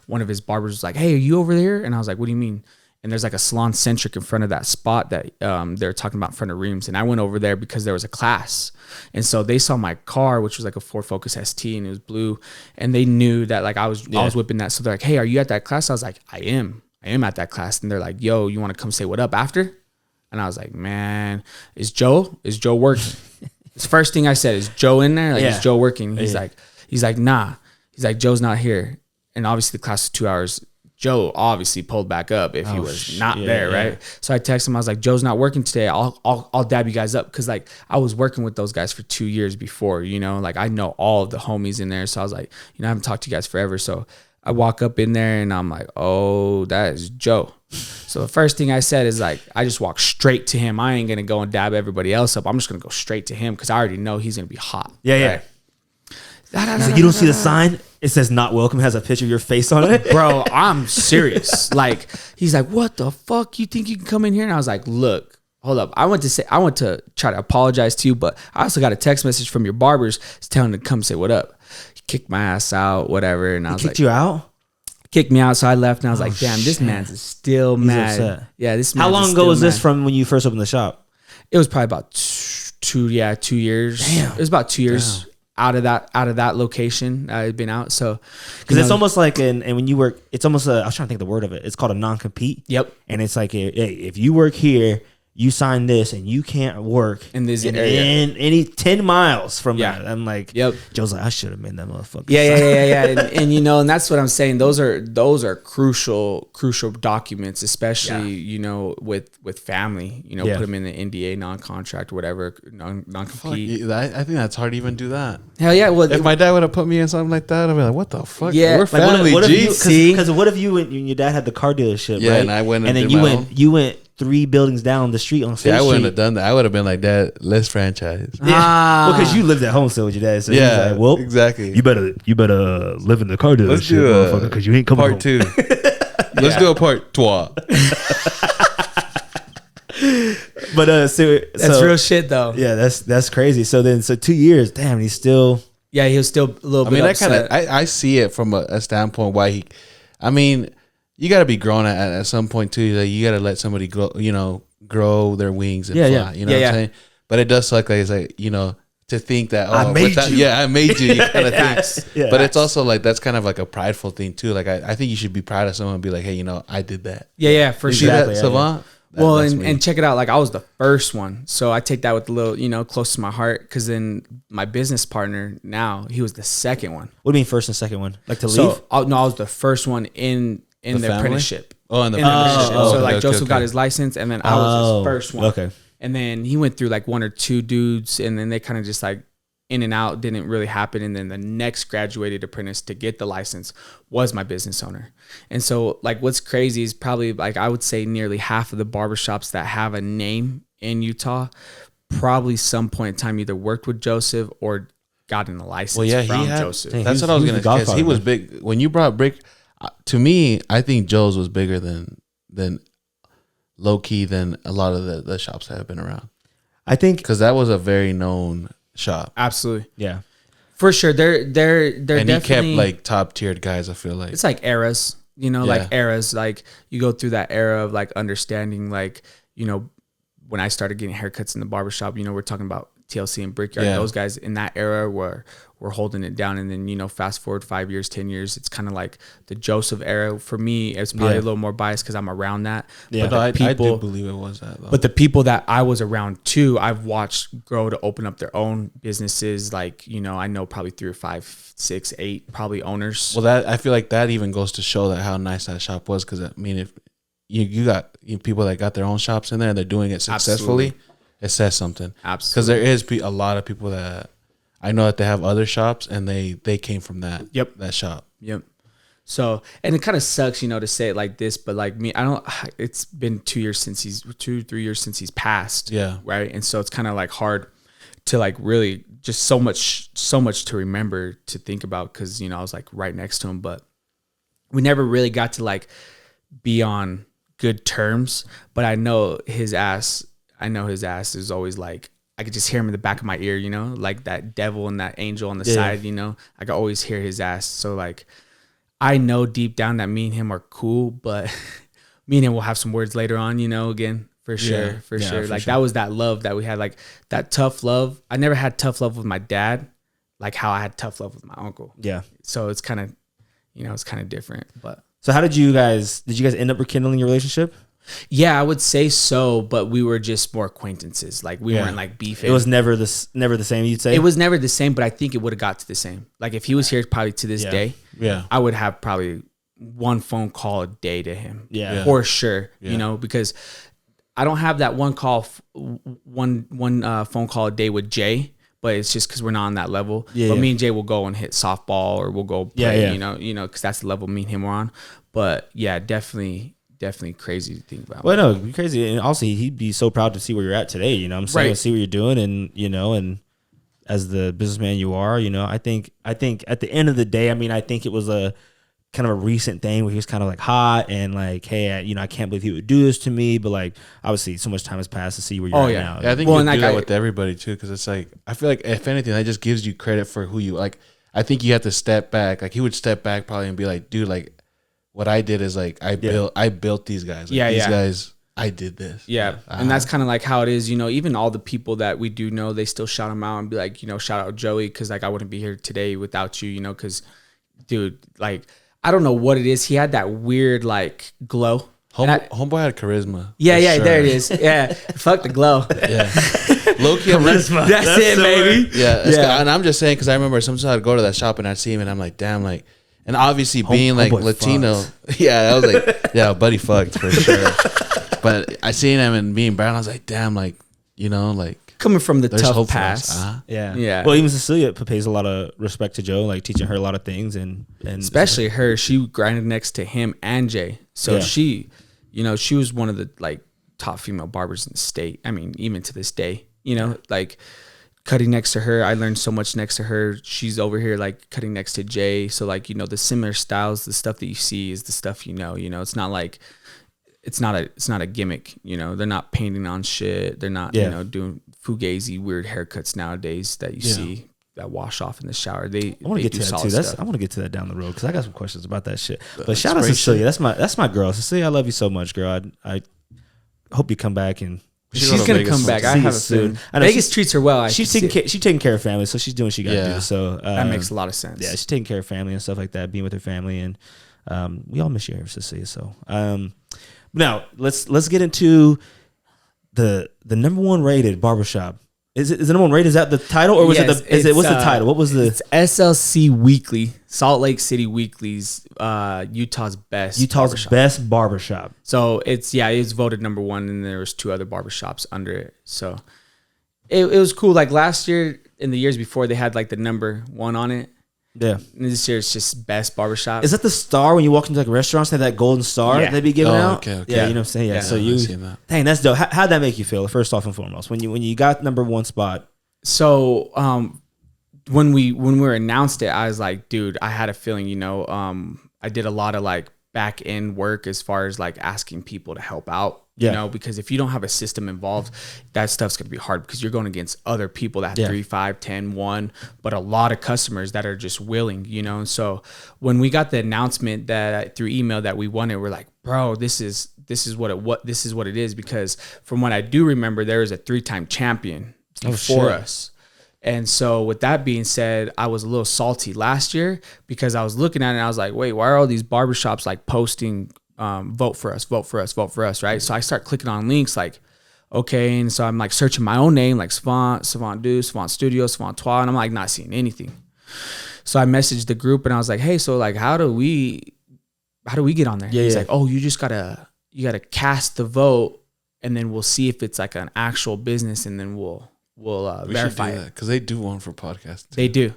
one of his barbers was like, hey, are you over there? And I was like, what do you mean? And there's like a salon centric in front of that spot that they're talking about in front of Reams. And I went over there because there was a class. And so they saw my car, which was like a Ford Focus ST, and it was blue. And they knew that I was whipping that. So they're like, hey, are you at that class? I was like, I am at that class. And they're like, yo, you want to come say what up after? And I was like, man, is Joe working? The first thing I said, is Joe in there? Is Joe working? He's like, nah. He's like, Joe's not here. And obviously the class was 2 hours. Joe obviously pulled back up if he was not there, right? So I texted him. I was like, Joe's not working today. I'll dab you guys up, because I was working with those guys for 2 years before. I know all of the homies in there. So I was like, I haven't talked to you guys forever. So I walk up in there and I'm like, oh, that is Joe. So the first thing I said is I just walked straight to him. I ain't gonna go and dab everybody else up. I'm just gonna go straight to him because I already know he's gonna be hot. Yeah. So you don't see the sign? It says not welcome. It has a picture of your face on it. Bro, I'm serious. He's like, what the fuck? You think you can come in here? And I was like, look, hold up. I went to try to apologize to you, but I also got a text message from your barbers telling him to come say what up. He kicked my ass out, whatever. And I was kicked you out? Kicked me out. So I left and I was like, damn, this man's still mad. Upset. Yeah, this How long ago was this from when you first opened the shop? It was probably about 2 years. Damn. It was about 2 years. Out of that location I had been out. So because it's almost like and when you work, it's almost I was trying to think of the word of it. It's called a non-compete. Yep. And it's like, hey, if you work here, you sign this and you can't work in this area any 10 miles from that. I'm like, yep. Joe's like, I should have made that motherfucker. Yeah. and and that's what I'm saying. Those are crucial documents, especially, with family, put them in the NDA, non-contract, whatever, non-compete. I think that's hard to even do that. Hell yeah. Well, if my dad would have put me in something like that, I'd be like, what the fuck? Yeah. We're family, Because what if you went, your dad had the car dealership, right? And I went and then you went 3 buildings down the street on State I wouldn't Street. have done that. I would have been like, Dad, let's franchise. Yeah, because you lived at home still with your dad. So yeah, like, well, exactly. You better live in the car dealership, motherfucker, because you ain't coming part home. 2. Let's do a part 2. But that's real shit though. Yeah, that's crazy. So 2 years, damn, he's still. Yeah, he was still a little bit upset. I see it from a standpoint why he. I mean, you got to be grown at some point too. Like, you got to let somebody grow their wings and fly. You know what I'm saying? But it does suck. Like, it's like, to think that I made you. Yeah, I made you. Kind of thing. Yeah. But it's also like that's kind of like a prideful thing too. Like I think you should be proud of someone and be like, hey, I did that. Yeah, for you sure. See that, Savant? Well, and check it out. Like, I was the first one, so I take that with a little, close to my heart. Because then my business partner now, he was the second one. What do you mean first and second one? Like to leave? I was the first one in the apprenticeship. Oh, in the apprenticeship. So like Joseph got his license, and then I was his first one. Okay. And then he went through like 1 or 2 dudes, and then they kind of just like in and out, didn't really happen. And then the next graduated apprentice to get the license was my business owner. And so like what's crazy is probably like I would say nearly half of the barbershops that have a name in Utah probably some point in time either worked with Joseph or gotten a license from Joseph. That's what I was going to say. He was big. When you brought Brick, to me, I think Joe's was bigger than low key than a lot of the shops that have been around. I think because that was a very known shop. Absolutely. Yeah. For sure. They're and definitely, he kept like top tiered guys, I feel like. It's like eras, like eras. Like you go through that era of like understanding, like, when I started getting haircuts in the barbershop, we're talking about TLC and Brickyard. Those guys in that era were holding it down. And then, fast forward 5 years, 10 years, it's kind of like the Joseph era. For me, it's probably a little more biased because I'm around that. Yeah, but I do believe it was that, though. But the people that I was around too, I've watched grow to open up their own businesses. Like, I know probably 3 or 5, 6, 8 probably owners. Well, that I feel like that even goes to show that how nice that shop was. Because, I mean, if you got people that got their own shops in there and they're doing it successfully, it says something. Absolutely. Because there is a lot of people that I know that they have other shops, and they came from that. Yep. That shop. Yep. So, and it kind of sucks, to say it like this, but like me, it's been 2 years since 3 years since he's passed. Yeah. Right. And so it's kind of like hard to like really just so much to remember, to think about. Cause I was like right next to him, but we never really got to like be on good terms. But I know his ass is always like, I could just hear him in the back of my ear, like that devil and that angel on the side, I could always hear his ass. So like, I know deep down that me and him are cool, but me and him will have some words later on, again, for sure. Like that was that love that we had, like that tough love. I never had tough love with my dad, like how I had tough love with my uncle. Yeah. So it's kind of, it's kind of different, but. So how did you guys end up rekindling your relationship? Yeah, I would say so, but we were just more acquaintances. Like we weren't like beefing. It was never the same, you'd say? It was never the same, but I think it would have got to the same. Like if he was here probably to this day, I would have probably one phone call a day to him. Yeah. For sure. Because I don't have that one phone call a day with Jay, but it's just because we're not on that level. But me and Jay will go and hit softball, or we'll go play, because that's the level me and him are on. But yeah, definitely crazy to think about. Well, no, it'd be crazy. And also, he'd be so proud to see where you're at today. You know what I'm saying? Right. See what you're doing, and and as the businessman you are, I think at the end of the day, I think it was a kind of a recent thing where he was kind of like hot and like, hey, I can't believe he would do this to me. But like, obviously, so much time has passed to see where you're at now. Yeah, I think you do that with everybody too, because it's like, I feel like if anything, that just gives you credit for who you like. I think you have to step back. Like he would step back probably and be like, dude, like, what I did is like I built these guys. Like, these guys, I did this. Yeah. And that's kind of like how it is, even all the people that we do know, they still shout them out and be like, shout out Joey, because like I wouldn't be here today without you, because dude, like I don't know what it is. He had that weird like glow. Homeboy had charisma. Yeah, sure. There it is. Yeah. Fuck the glow. Yeah. Low key charisma. That's it, baby. Yeah. And I'm just saying, because I remember sometimes I'd go to that shop and I'd see him and I'm like, damn, like, and obviously being like Latino, fucked. I was like, yeah, buddy fucked for sure. But I seen him and being brown, I was like, damn, like, like coming from the tough past. Yeah. Well, even Cecilia pays a lot of respect to Joe, like teaching her a lot of things, and especially her. She grinded next to him and Jay, so she, she was one of the like top female barbers in the state. I mean, even to this day, like. Cutting next to her, I learned so much next to her. She's over here like cutting next to Jay. So like, the similar styles, the stuff that you see is the stuff it's not like it's not a gimmick, They're not painting on shit. They're not, doing fugazi weird haircuts nowadays that you see that wash off in the shower. I want to get to that too. I want to get to that down the road because I got some questions about that shit. But shout out to Cecilia. That's my girl. Cecilia, I love you so much, girl. I hope you come back and she's gonna come back. I have a soon. Vegas treats her well. She's taking care of family, so she's doing what she got to do. So that makes a lot of sense. Yeah, she's taking care of family and stuff like that, being with her family, and we all miss you here, Cecilia. So now let's get into the number one rated barbershop. Is it the number one rated? Is that the title, or was what's the title? What was the? It's SLC Weekly, Salt Lake City Weekly's Utah's best barbershop. So it's voted number one, and there was 2 other barbershops under it. So it was cool. Like last year and the years before, they had like the number 1 on it. Yeah. And this year it's just best barbershop. Is that the star when you walk into like restaurants? They have that golden star they be giving out. Okay. Yeah, you know what I'm saying. Yeah. So dang, that's dope. How'd that make you feel? First off and foremost, when you got number 1 spot. So when we were announced it, I was like, dude, I had a feeling. I did a lot of like back end work as far as like asking people to help out. Because if you don't have a system involved, that stuff's going to be hard because you're going against other people that have 3, 5, 10, 1, but a lot of customers that are just willing, And so when we got the announcement that through email that we won it, we're like, bro, this is what it is. Because from what I do remember, there was a 3-time champion before us. And so with that being said, I was a little salty last year because I was looking at it and I was like, wait, why are all these barbershops like posting vote for us, right? So I start clicking on links like, okay, and so I'm like searching my own name like Savant Studio, Savant Trois, and I'm like not seeing anything. So I messaged the group and I was like, hey, so like how do we get on there? He's like, oh, you gotta cast the vote and then we'll see if it's like an actual business and then we'll verify it. Because they do one for podcasts. They do.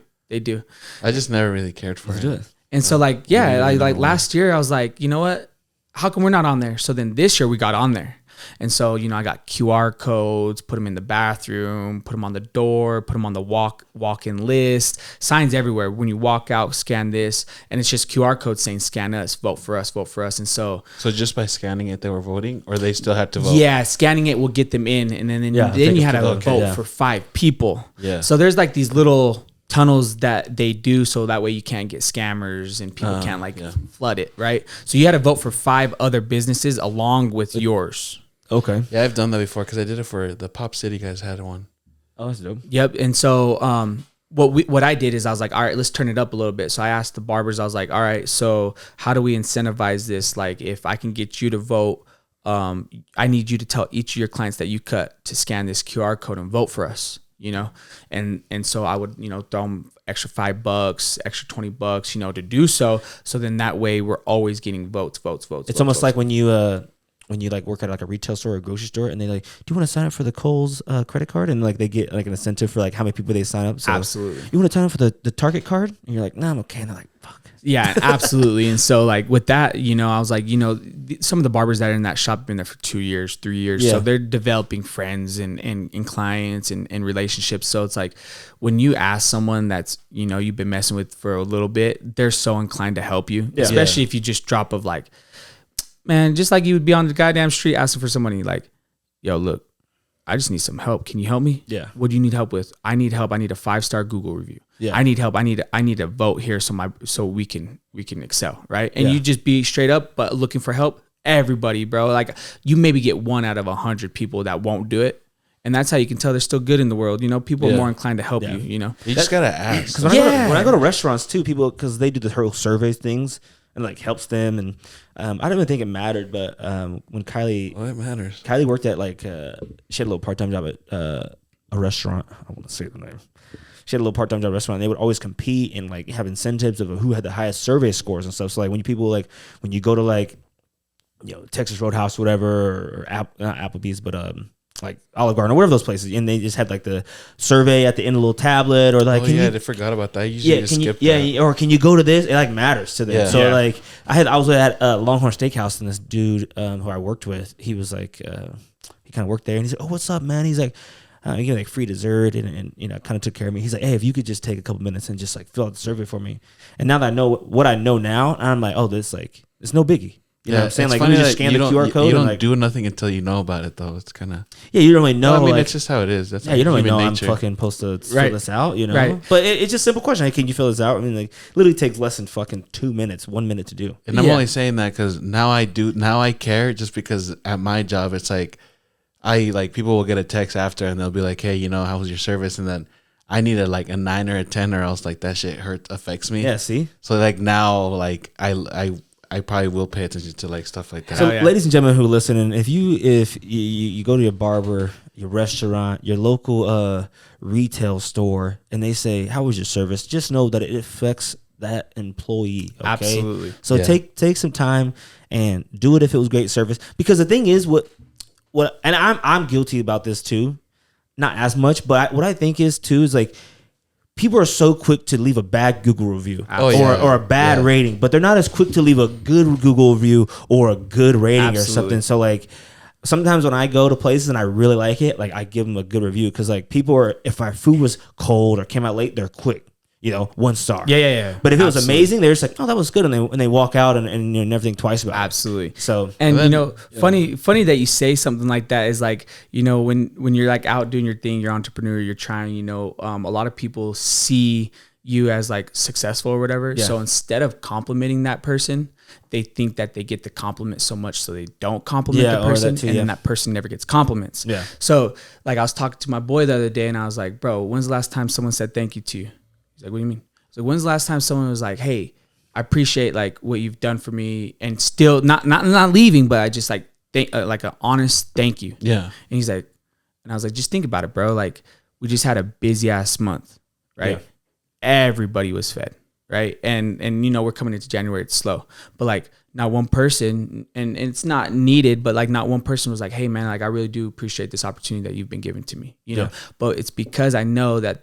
I just never really cared for it. And so like, like last year I was like, you know what? How come we're not on there? So then this year we got on there. And so, I got QR codes, put them in the bathroom, put them on the door, put them on the walk-in list, signs everywhere. When you walk out, scan this. And it's just QR codes saying, scan us, vote for us, vote for us. And so just by scanning it, they were voting, or they still had to vote? Yeah, scanning it will get them in. And then you had to vote for 5 people. Yeah. So there's like these little tunnels that they do so that way you can't get scammers and people can't flood it, right? So you had to vote for 5 other businesses along with yours. Okay. Yeah, I've done that before because I did it for the Pop City guys had one. Oh, that's dope. Yep. And so what I did is I was like, all right, let's turn it up a little bit. So I asked the barbers, I was like, all right, so how do we incentivize this? Like if I can get you to vote, I need you to tell each of your clients that you cut to scan this QR code and vote for us. And so I would, throw them extra $5, extra $20, to do so. So then that way we're always getting votes. It's almost like when you like work at like a retail store or a grocery store and they like, do you want to sign up for the Kohl's credit card? And like they get like an incentive for like how many people they sign up. So absolutely. You want to sign up for the Target card? And you're like, no, I'm okay. And they're like, fuck. Yeah, absolutely. And so like with that, I was like, some of the barbers that are in that shop have been there for 2 years, 3 years. Yeah. So they're developing friends and clients and relationships. So it's like when you ask someone that's, you've been messing with for a little bit, they're so inclined to help you, especially if you just drop of like, man, just like you would be on the goddamn street asking for somebody like, yo, look, I just need some help. Can you help me? Yeah. What do you need help with? I need help. I need a 5-star Google review. Yeah. I need help. I need a vote here so we can excel, right? And you just be straight up, but looking for help. Everybody, bro. Like you maybe get 1 out of 100 people that won't do it. And that's how you can tell they're still good in the world. People are more inclined to help you, You just got to ask. Because when I go to restaurants too, people, because they do the whole survey things and like helps them. And I don't even think it mattered, but when it matters. Kylie worked at like, she had a little part-time job at a restaurant. I want to say the name. She had a little part-time job at a restaurant. And they would always compete and like have incentives of who had the highest survey scores and stuff. So like when you go to like, Texas Roadhouse, whatever, or not Applebee's, but like Olive Garden or whatever those places, and they just had like the survey at the end of a little tablet, or like, I forgot about that. I usually just skip that. Or can you go to this? It like matters to them. Yeah. So like I was at Longhorn Steakhouse, and this dude who I worked with, he was like, he kind of worked there, and he's like, oh, what's up, man? He's like, you get like free dessert, and kind of took care of me. He's like, hey, if you could just take a couple minutes and just like fill out the survey for me. And now that I know what I know now, I'm like, oh, this like it's no biggie. You know what I'm saying? Like, you just scan the QR code. You don't like, do nothing until you know about it, though. It's kind of... Yeah, you don't really know. Well, I mean, like, it's just how it is. That's you don't really know nature. I'm fucking supposed to fill this out, Right. But it's just a simple question. Like, can you fill this out? I mean, like, literally takes less than fucking 2 minutes, 1 minute to do. And I'm only saying that because now I care, just because at my job, it's like, people will get a text after and they'll be like, hey, how was your service? And then I need a 9 or a 10, or else like that shit affects me. Yeah, see? So like now, like I probably will pay attention to like stuff like that. So, ladies and gentlemen who are listening, if you go to your barber, your restaurant, your local retail store, and they say, "How was your service?" Just know that it affects that employee. Okay? Absolutely. So take some time and do it if it was great service. Because the thing is, what, and I'm guilty about this too, not as much, but what I think is too is like, people are so quick to leave a bad Google review or a bad rating, but they're not as quick to leave a good Google review or a good rating or something. So like sometimes when I go to places and I really like it, like I give them a good review, because like people are, if our food was cold or came out late, they're quick. 1 star. Yeah. But if it was amazing, they're just like, oh, that was good, and they walk out and never think twice about it. Absolutely. So funny that you say something like that is like, when you're like out doing your thing, you're an entrepreneur, you're trying, a lot of people see you as like successful or whatever. Yeah. So instead of complimenting that person, they think that they get the compliment so much, so they don't compliment the person, and then that person never gets compliments. Yeah. So like I was talking to my boy the other day, and I was like, bro, when's the last time someone said thank you to you? He's like, what do you mean? So when's the last time someone was like, hey, I appreciate like what you've done for me, and still not leaving, but I just like like an honest thank you. Yeah. And he's like, and I was like, just think about it, bro. Like we just had a busy ass month, right? Yeah. Everybody was fed. right? And you know, we're coming into January, it's slow, but like not one person, and it's not needed, but like not one person was like, hey man, like I really do appreciate this opportunity that you've been giving to me, you know. But it's because I know that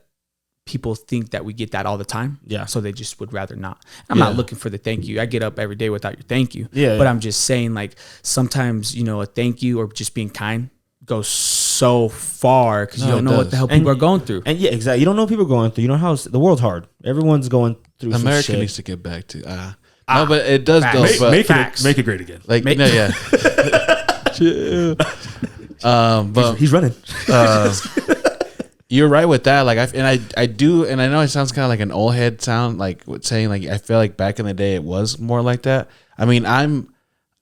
people think that we get that all the time, so they just would rather not. I'm not looking for the thank you. I get up every day without your thank you, but I'm just saying, like, sometimes, you know, a thank you or just being kind goes so far, because you don't know what the hell people are going through. And exactly, you don't know what people are going through. You know how the world's hard. Everyone's going through America some shit. needs to get back to no, but it does go. Make it great again. Like no, yeah. But he's running. You're right with that. Like I do, and I know it sounds kind of like an old head sound, like saying like I feel like back in the day it was more like that. I mean,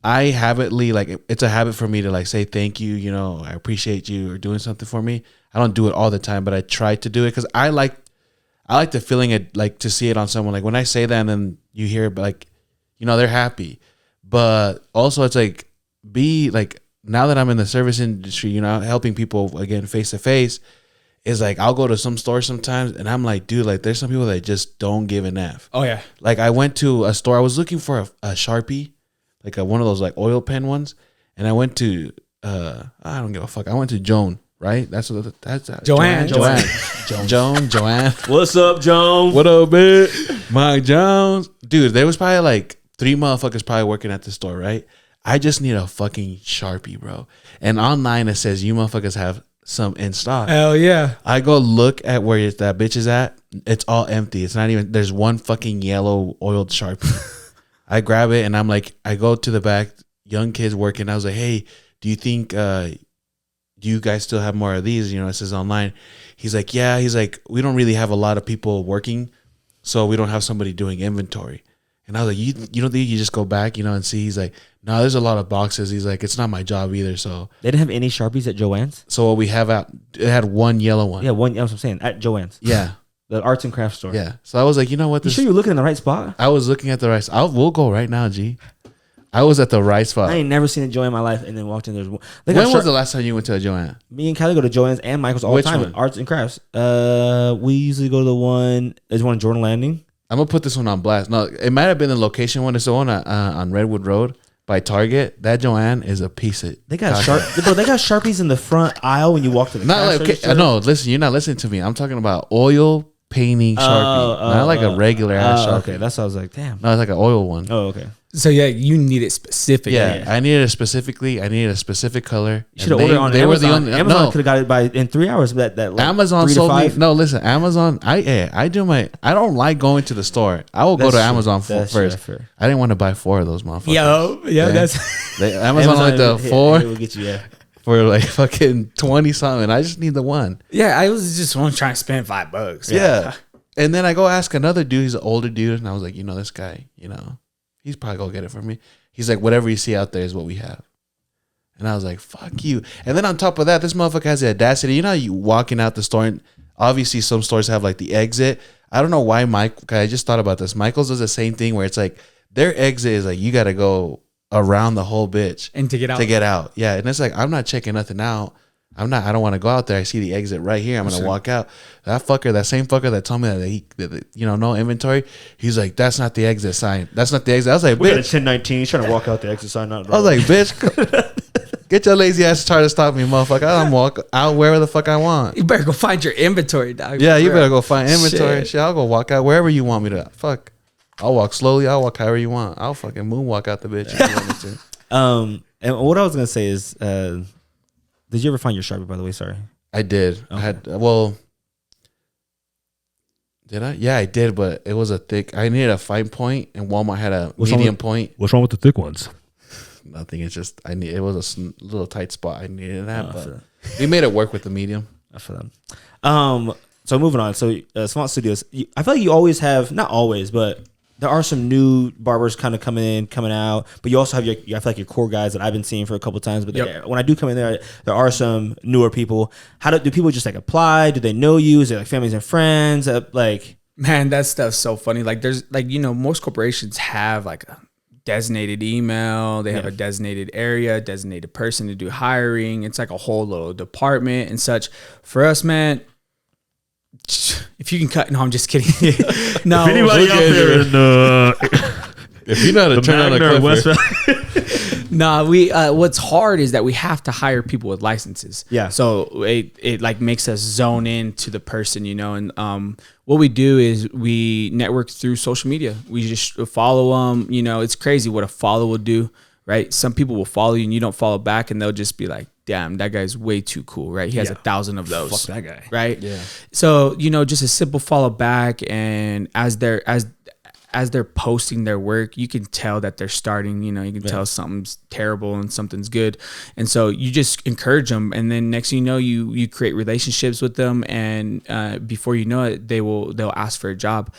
I habitually, like, it's a habit for me to like say thank you, you know, I appreciate you or doing something for me. I don't do it all the time, but I try to do it because I like the feeling it, like, to see it on someone. Like when I say that and then you hear it, like, you know, they're happy. But also it's like, be like, now that I'm in the service industry, you know, helping people again face to face, is like I'll go to some stores sometimes and I'm like, dude, like there's some people that just don't give an F. Oh yeah. Like I went to a store, I was looking for a Sharpie, like one of those like oil pen ones, and I went to I don't give a fuck. I went to Joan, right? That's Joanne. Joanne. What's up, Joan? What up, bitch? Mike Jones. Dude, there was probably like 3 motherfuckers probably working at the store, right? I just need a fucking Sharpie, bro. And online it says you motherfuckers have some in stock. Hell yeah. I go look at where that bitch is at. It's all empty. It's not even, there's one fucking yellow oiled Sharpie. I grab it and I'm like, I go to the back, young kids working. I was like, hey, do you think, do you guys still have more of these? You know, it says online. He's like, yeah. He's like, we don't really have a lot of people working, so we don't have somebody doing inventory. And I was like, you don't think you just go back, you know, and see? He's like, no, there's a lot of boxes. He's like, it's not my job either. So They didn't have any Sharpies at Joann's? So what we have out, it had one yellow one. Yeah, one. That's what I'm saying. At Joann's. Yeah. The arts and crafts store. Yeah. So I was like, you know what? You sure you're looking in the right spot? I was looking at the right spot. We'll go right now, G. I was at the right spot. I ain't never seen a Joann in my life, and then walked in. There's one. When was the last time you went to a Joann? Me and Kylie go to Joann's and Michael's all the time. With arts and crafts. We usually go to the one. There's one in Jordan Landing. I'm gonna put this one on blast. No, it might have been the location one. It's the one on Redwood Road by Target. That Joann is a piece of. They got bro. They got Sharpies in the front aisle when you walk to the. Not like okay, no. Listen, you're not listening to me. I'm talking about oil painting Sharpie, not like a regular ass Sharpie. Okay, that's what I was like. Damn. No, it's like an oil one. Oh, okay. So yeah, you need it specifically. Yeah, I needed it specifically. I needed a specific color. You should have ordered on Amazon. Amazon could have got it in 3 hours. That like Amazon sold me. No, listen, Amazon. I don't like going to the store. I will go to Amazon first. I didn't want to buy 4 of those motherfuckers. That's Amazon like the 4. Will get you, for like fucking 20 something. I just need the one. Yeah, I was just trying to spend $5. Yeah. And then I go ask another dude. He's an older dude, and I was like, you know, this guy, you know, he's probably gonna get it for me. He's like, whatever you see out there is what we have. And I was like, fuck you. And then on top of that, this motherfucker has the audacity. You know, you walking out the store, and obviously some stores have like the exit. I don't know why I just thought about this. Michael's does the same thing where it's like their exit is like you got to go around the whole bitch and to get out. Yeah. And it's like, I'm not checking nothing out. I don't want to go out there. I see the exit right here. I'm going to walk out. That same fucker that told me that you know, no inventory. He's like, that's not the exit sign. That's not the exit. I was like, we got a 1019. He's trying to walk out the exit sign. I was like, bitch, get your lazy ass to try to stop me, motherfucker. I'm walk out wherever the fuck I want. You better go find your inventory, dog. Yeah, you better go find inventory. Shit, I'll go walk out wherever you want me to. Fuck. I'll walk slowly. I'll walk however you want. I'll fucking moonwalk out the bitch if you want me to. And what I was going to say is, did you ever find your Sharpie, by the way? Sorry. I did. Okay. Did I? Yeah, I did, but it was a thick. I needed a fine point, and Walmart had a medium point. What's wrong with the thick ones? Nothing. It's just it was a little tight spot. I needed that, but we made it work with the medium. I feel that. So moving on. So Savant Studios. I feel like you always have, not always, but there are some new barbers kind of coming out, but you also have I feel like your core guys that I've been seeing for a couple of times. But when I do come in there are some newer people. How do people just like apply? Do they know you? Is it like families and friends? Man, that stuff's so funny. Like there's like, you know, most corporations have like a designated email. They have a designated area, designated person to do hiring. It's like a whole little department and such. For us, man, If you can cut, no, I'm just kidding. No, If anybody out there in if you know how to turn on a Magna or clipper, nah, we what's hard is that we have to hire people with licenses. Yeah. So it like makes us zone in to the person, you know, and what we do is we network through social media. We just follow them. You know, it's crazy what a follow will do, right? Some people will follow you and you don't follow back, and they'll just be like, damn, that guy's way too cool, right? He has 1,000 of those. Fuck that guy. Right? Yeah. So, you know, just a simple follow back, and as they're posting their work, you can tell that they're starting, you know, you can tell something's terrible and something's good. And so you just encourage them. And then next thing you know, you create relationships with them. And before you know it, they'll ask for a job.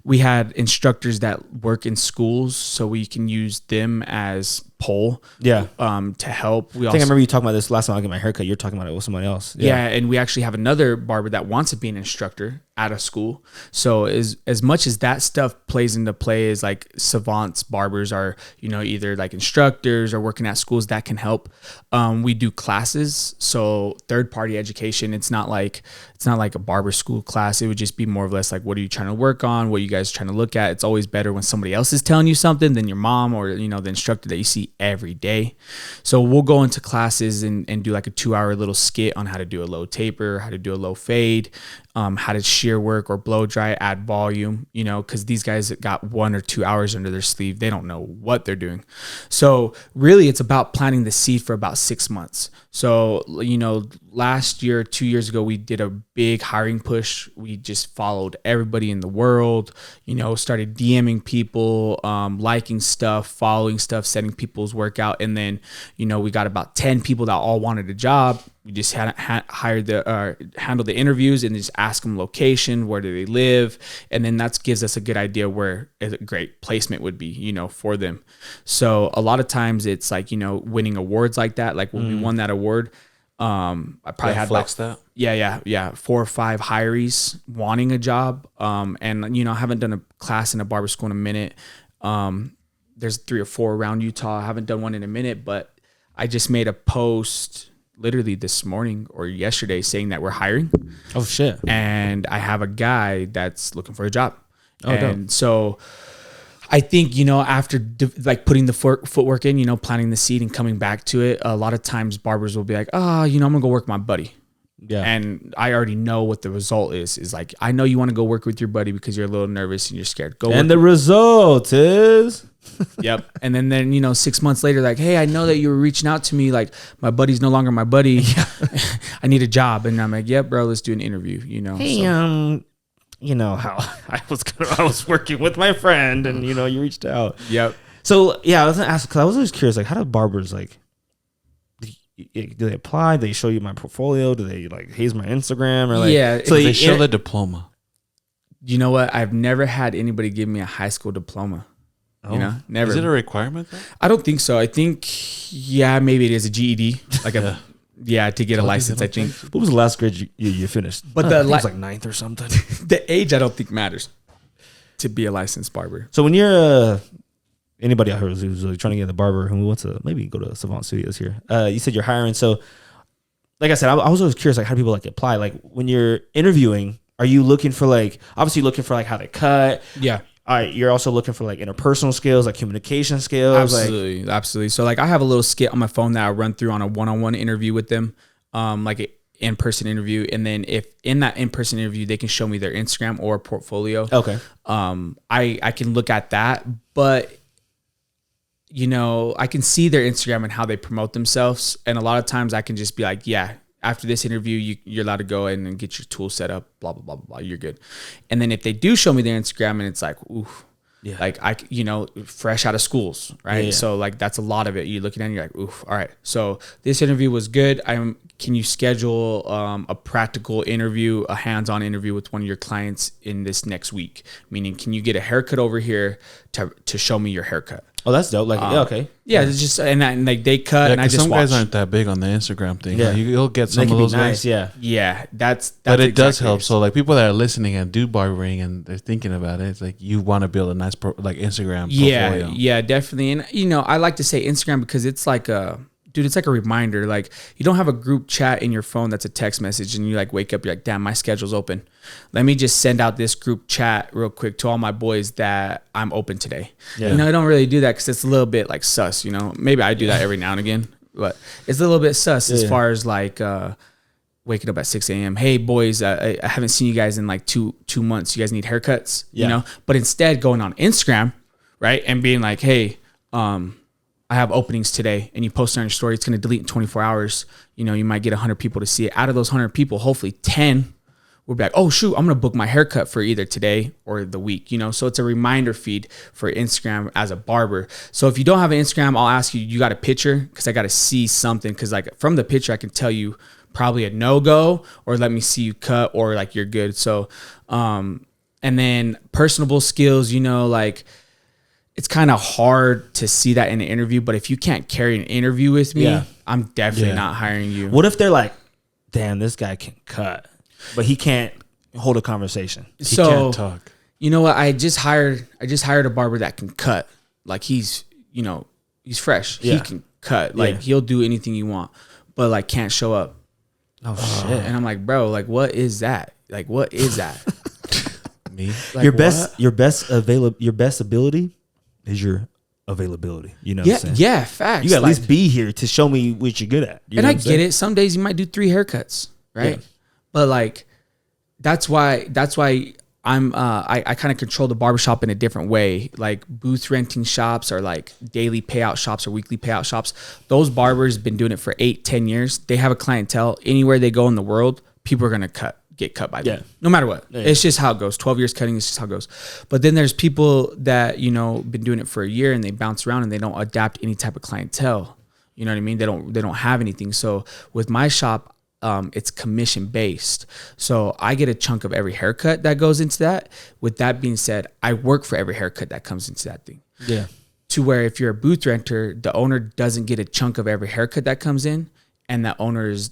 We had instructors that work in schools, so we can use them as poll. Yeah. To help. I think I remember you talking about this last time I got my haircut. You're talking about it with somebody else. Yeah, and we actually have another barber that wants to be an instructor at a school. So as much as that stuff plays into play, is like Savant's barbers are, you know, either like instructors or working at schools that can help. We do classes, so third party education. It's not like a barber school class. It would just be more or less like, what are you trying to work on? What are you guys trying to look at? It's always better when somebody else is telling you something than your mom or, you know, the instructor that you see every day. So we'll go into classes and do like a 2-hour little skit on how to do a low taper, how to do a low fade, how to shear work or blow dry, add volume, you know, because these guys got 1 or 2 hours under their sleeve. They don't know what they're doing. So really it's about planting the seed for about 6 months. So, you know, last year, 2 years ago, we did a big hiring push. We just followed everybody in the world, you know, started DMing people, liking stuff, following stuff, sending people's work out. And then, you know, we got about 10 people that all wanted a job. We just handled the interviews and just ask them location, where do they live, and then that gives us a good idea where a great placement would be, you know, for them. So a lot of times it's like, you know, winning awards like that. Like when we won that award, I probably had flex that. 4 or 5 hirees wanting a job, and you know, I haven't done a class in a barber school in a minute. There's 3 or 4 around Utah. I haven't done one in a minute, but I just made a post literally this morning or yesterday saying that we're hiring. Oh shit. And I have a guy that's looking for a job. Oh, and dope. So I think, you know, after like putting the footwork in, you know, planting the seed and coming back to it, a lot of times barbers will be like, oh, you know, I'm gonna go work with my buddy. Yeah. And I already know what the result is like, I know you want to go work with your buddy because you're a little nervous and you're scared. And the result is Yep. And then, you know, 6 months later, like, hey, I know that you were reaching out to me. Like, my buddy's no longer my buddy. I need a job. And I'm like, yep, bro, let's do an interview, you know. hey, you know how I was working with my friend and, you know, you reached out. Yep. So, yeah, I was going to ask, because I was always curious, like, how do barbers, like, do they apply? Do they show you my portfolio? Do they, like, here's my Instagram? Or, like, Yeah. So they show the diploma. You know what? I've never had anybody give me a high school diploma. Oh. You know, never. Is it a requirement though? I don't think so. I think, yeah, maybe it is a GED, like to get a license. I think. What was the last grade you finished? But it was like 9th or something. The age I don't think matters to be a licensed barber. So when you're anybody out here who's really trying to get a barber who wants to maybe go to Savant Studios here, you said you're hiring. So, like I said, I was always curious, like, how do people like apply? Like when you're interviewing, are you looking for like how they cut? Yeah. All right, you're also looking for like interpersonal skills, like communication skills. Absolutely, absolutely. So like I have a little skit on my phone that I run through on a one-on-one interview with them, like an in-person interview. And then if in that in-person interview, they can show me their Instagram or portfolio. Okay. I can look at that, but you know, I can see their Instagram and how they promote themselves. And a lot of times I can just be like, yeah, after this interview, you're allowed to go in and get your tool set up, blah, blah, blah, blah, blah. You're good. And then if they do show me their Instagram and it's like, ooh, yeah, like fresh out of schools, right? Yeah. So like, that's a lot of it. You're looking at it and you're like, oof, all right. So this interview was good. Can you schedule a practical interview, a hands-on interview with one of your clients in this next week? Meaning, can you get a haircut over here to show me your haircut? Oh, that's dope. Like, yeah, okay. Yeah, it's just and like they cut and I just some watch. guys aren't that big on the Instagram thing. Yeah. Like, you'll get They some can of be those nice, guys. yeah. Yeah, that's But it does exactly help. it. So like people that are listening and do barbering and they're thinking about it, it's like you want to build a nice like Instagram portfolio. Yeah, definitely. And you know, I like to say Instagram because it's like dude, it's like a reminder. Like, you don't have a group chat in your phone that's a text message and you like wake up, you're like, damn, my schedule's open. Let me just send out this group chat real quick to all my boys that I'm open today. Yeah. You know, I don't really do that because it's a little bit like sus, you know. Maybe I do that every now and again, but it's a little bit sus as far as like waking up at 6 a.m. Hey, boys, I haven't seen you guys in like two months. You guys need haircuts, you know? But instead going on Instagram, right, and being like, hey, I have openings today, and you post it on your story, it's going to delete in 24 hours. You know, you might get 100 people to see it. Out of those 100 people, hopefully 10 will be like, oh, shoot, I'm going to book my haircut for either today or the week, you know? So it's a reminder feed for Instagram as a barber. So if you don't have an Instagram, I'll ask you got a picture? Because I got to see something, because like from the picture, I can tell you probably a no-go, or let me see you cut, or like you're good. So, and then personable skills, you know, like, it's kind of hard to see that in an interview, but if you can't carry an interview with me, I'm definitely not hiring you. What if they're like, damn, this guy can cut, but he can't hold a conversation. He can't talk. You know what? I just hired a barber that can cut. Like, he's, you know, he's fresh. He can cut. Like, he'll do anything you want, but like can't show up. Oh shit. And I'm like, bro, like, what is that? Like, what is that? Me? Like, your best ability is your availability. You know what I'm saying? Yeah, facts. You got to at least be here to show me what you're good at. You and know I get it. Some days you might do 3 haircuts, right? Yeah. But like, that's why I'm I kind of control the barbershop in a different way. Like, booth renting shops or like daily payout shops or weekly payout shops. Those barbers been doing it for 8-10 years. They have a clientele. Anywhere they go in the world, people are gonna get cut by them, no matter what. It's just how it goes. 12 years cutting is just how it goes. But then there's people that, you know, been doing it for a year and they bounce around and they don't adapt any type of clientele. You know what I mean? They don't have anything. So with my shop, it's commission based. So I get a chunk of every haircut that goes into that. With that being said, I work for every haircut that comes into that thing. Yeah. To where if you're a booth renter, the owner doesn't get a chunk of every haircut that comes in. And that owner's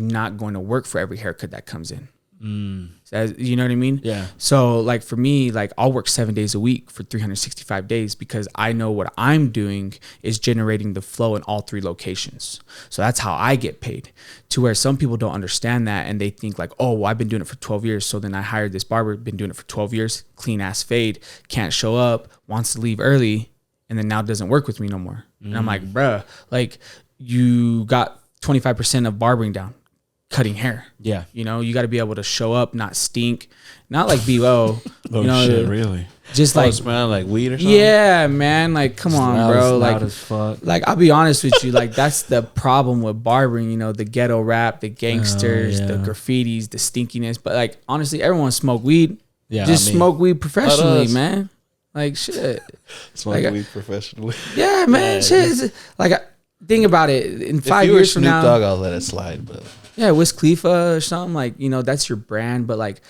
not going to work for every haircut that comes in. So, you know what I mean? Yeah. So like for me, like I'll work 7 days a week for 365 days because I know what I'm doing is generating the flow in all 3 locations. So that's how I get paid. To where some people don't understand that and they think like, oh, well, I've been doing it for 12 years. So then I hired this barber, been doing it for 12 years, clean ass fade, can't show up, wants to leave early, and then now doesn't work with me no more. And I'm like, bruh, like you got 25% of barbering down, cutting hair. Yeah. You know, you got to be able to show up, not stink, not like be low. Oh, you know, shit, really? Just like smell like weed or something? Yeah, man. Like, come on, bro. Loud as fuck. Like, I'll be honest with you. Like, that's the problem with barbering, you know, the ghetto rap, the gangsters, the graffitis, the stinkiness. But like, honestly, everyone smoke weed. Yeah. Just smoke weed professionally, man. Like, shit. Smoke weed professionally. Yeah, man. Shit. Like, think about it. In 5 years from now, Snoop Dogg, I'll let it slide. But yeah, Wiz Khalifa or something, like, you know, that's your brand. But like,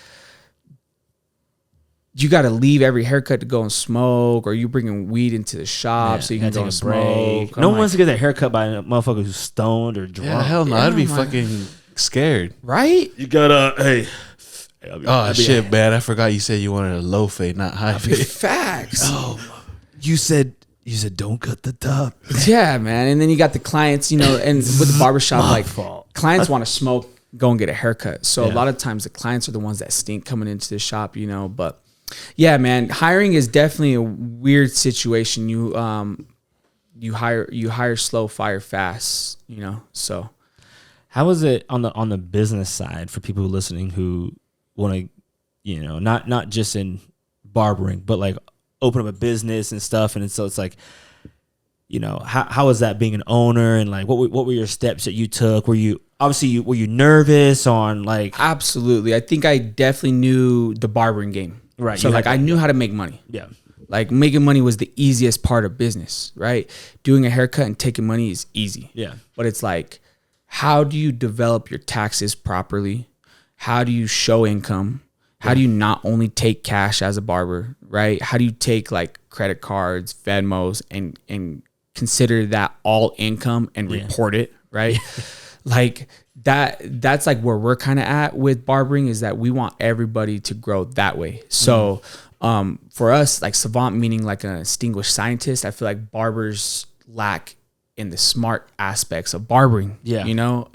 you got to leave every haircut to go and smoke, or you bringing weed into the shop so you can go and smoke. No one wants to get their haircut by a motherfucker who's stoned or drunk. Yeah, hell no, I'd be fucking scared, right? You gotta shit, man! I forgot you said you wanted a low fade, not high fade. Facts. Oh, you said don't cut the top. Yeah, man. And then you got the clients, you know, and with the barbershop, like clients want to smoke, go and get a haircut. So a lot of times the clients are the ones that stink coming into the shop, you know. But yeah, man, hiring is definitely a weird situation. You hire slow, fire fast, you know. So how is it on the business side for people listening who want to, you know, not just in barbering, but like open up a business and stuff, and so it's like, you know, how is that being an owner, and like what were your steps that you took? Were you nervous on like? Absolutely, I think I definitely knew the barbering game, right? So like I knew how to make money. Yeah, like making money was the easiest part of business, right? Doing a haircut and taking money is easy. Yeah, but it's like, how do you develop your taxes properly? How do you show income? How do you not only take cash as a barber, right? How do you take like credit cards, Venmos, and consider that all income and report it, right? Like that's like where we're kind of at with barbering, is that we want everybody to grow that way. So for us, like Savant, meaning like an distinguished scientist, I feel like barbers lack in the smart aspects of barbering. Yeah. You know?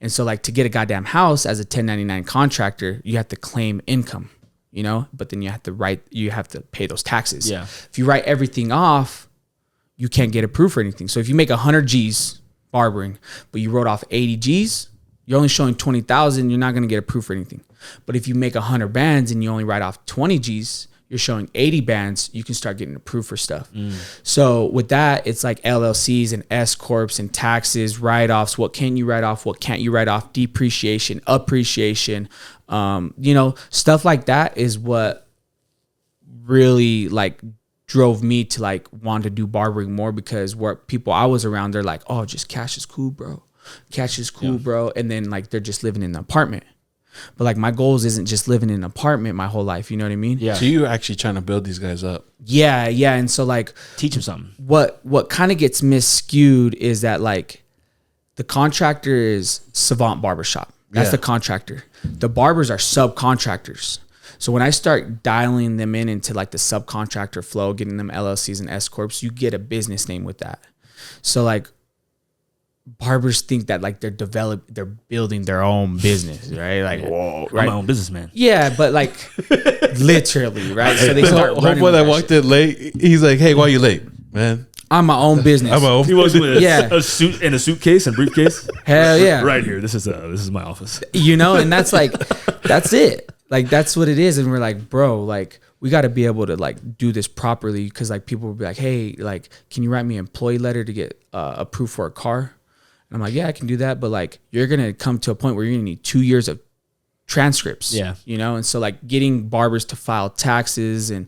And so like to get a goddamn house as a 1099 contractor, you have to claim income, you know, but then you have to pay those taxes. Yeah. If you write everything off, you can't get approved for anything. So if you make 100 G's barbering, but you wrote off 80 G's, you're only showing 20,000, you're not going to get approved for anything. But if you make 100 bands and you only write off 20 G's, you're showing 80 bands, you can start getting approved for stuff. So with that, it's like LLCs and S corps and taxes, write-offs. What can you write off? What can't you write off? Depreciation, appreciation, you know, stuff like that is what really like drove me to like want to do barbering more, because where people I was around, they're like, oh, just cash is cool, bro. Cash is cool, bro. And then like they're just living in an apartment. But like my goals isn't just living in an apartment my whole life. You know what I mean? Yeah. So you're actually trying to build these guys up. Yeah. And so like Teach them something. what kind of gets misskewed is that like the contractor is Savant Barbershop. That's the contractor. The barbers are subcontractors. So when I start dialing them into like the subcontractor flow, getting them LLCs and S corps, you get a business name with that. So like barbers think that like they're building their own business, right? Like, whoa, right? I'm my own businessman. Yeah, but like literally, right? So they start running. Homeboy that walked in late, he's like, "Hey, why are you late, man?" I'm my own business. I'm my own. He was with Yeah. a suit and a suitcase and briefcase. Hell yeah. Right here. This is my office. You know, and that's like, that's it. Like, that's what it is. And we're like, bro, like, we got to be able to like do this properly, because like people will be like, hey, like, can you write me an employee letter to get approved for a car? And I'm like, yeah, I can do that. But like, you're going to come to a point where you're going to need 2 years of transcripts. Yeah. You know? And so like getting barbers to file taxes and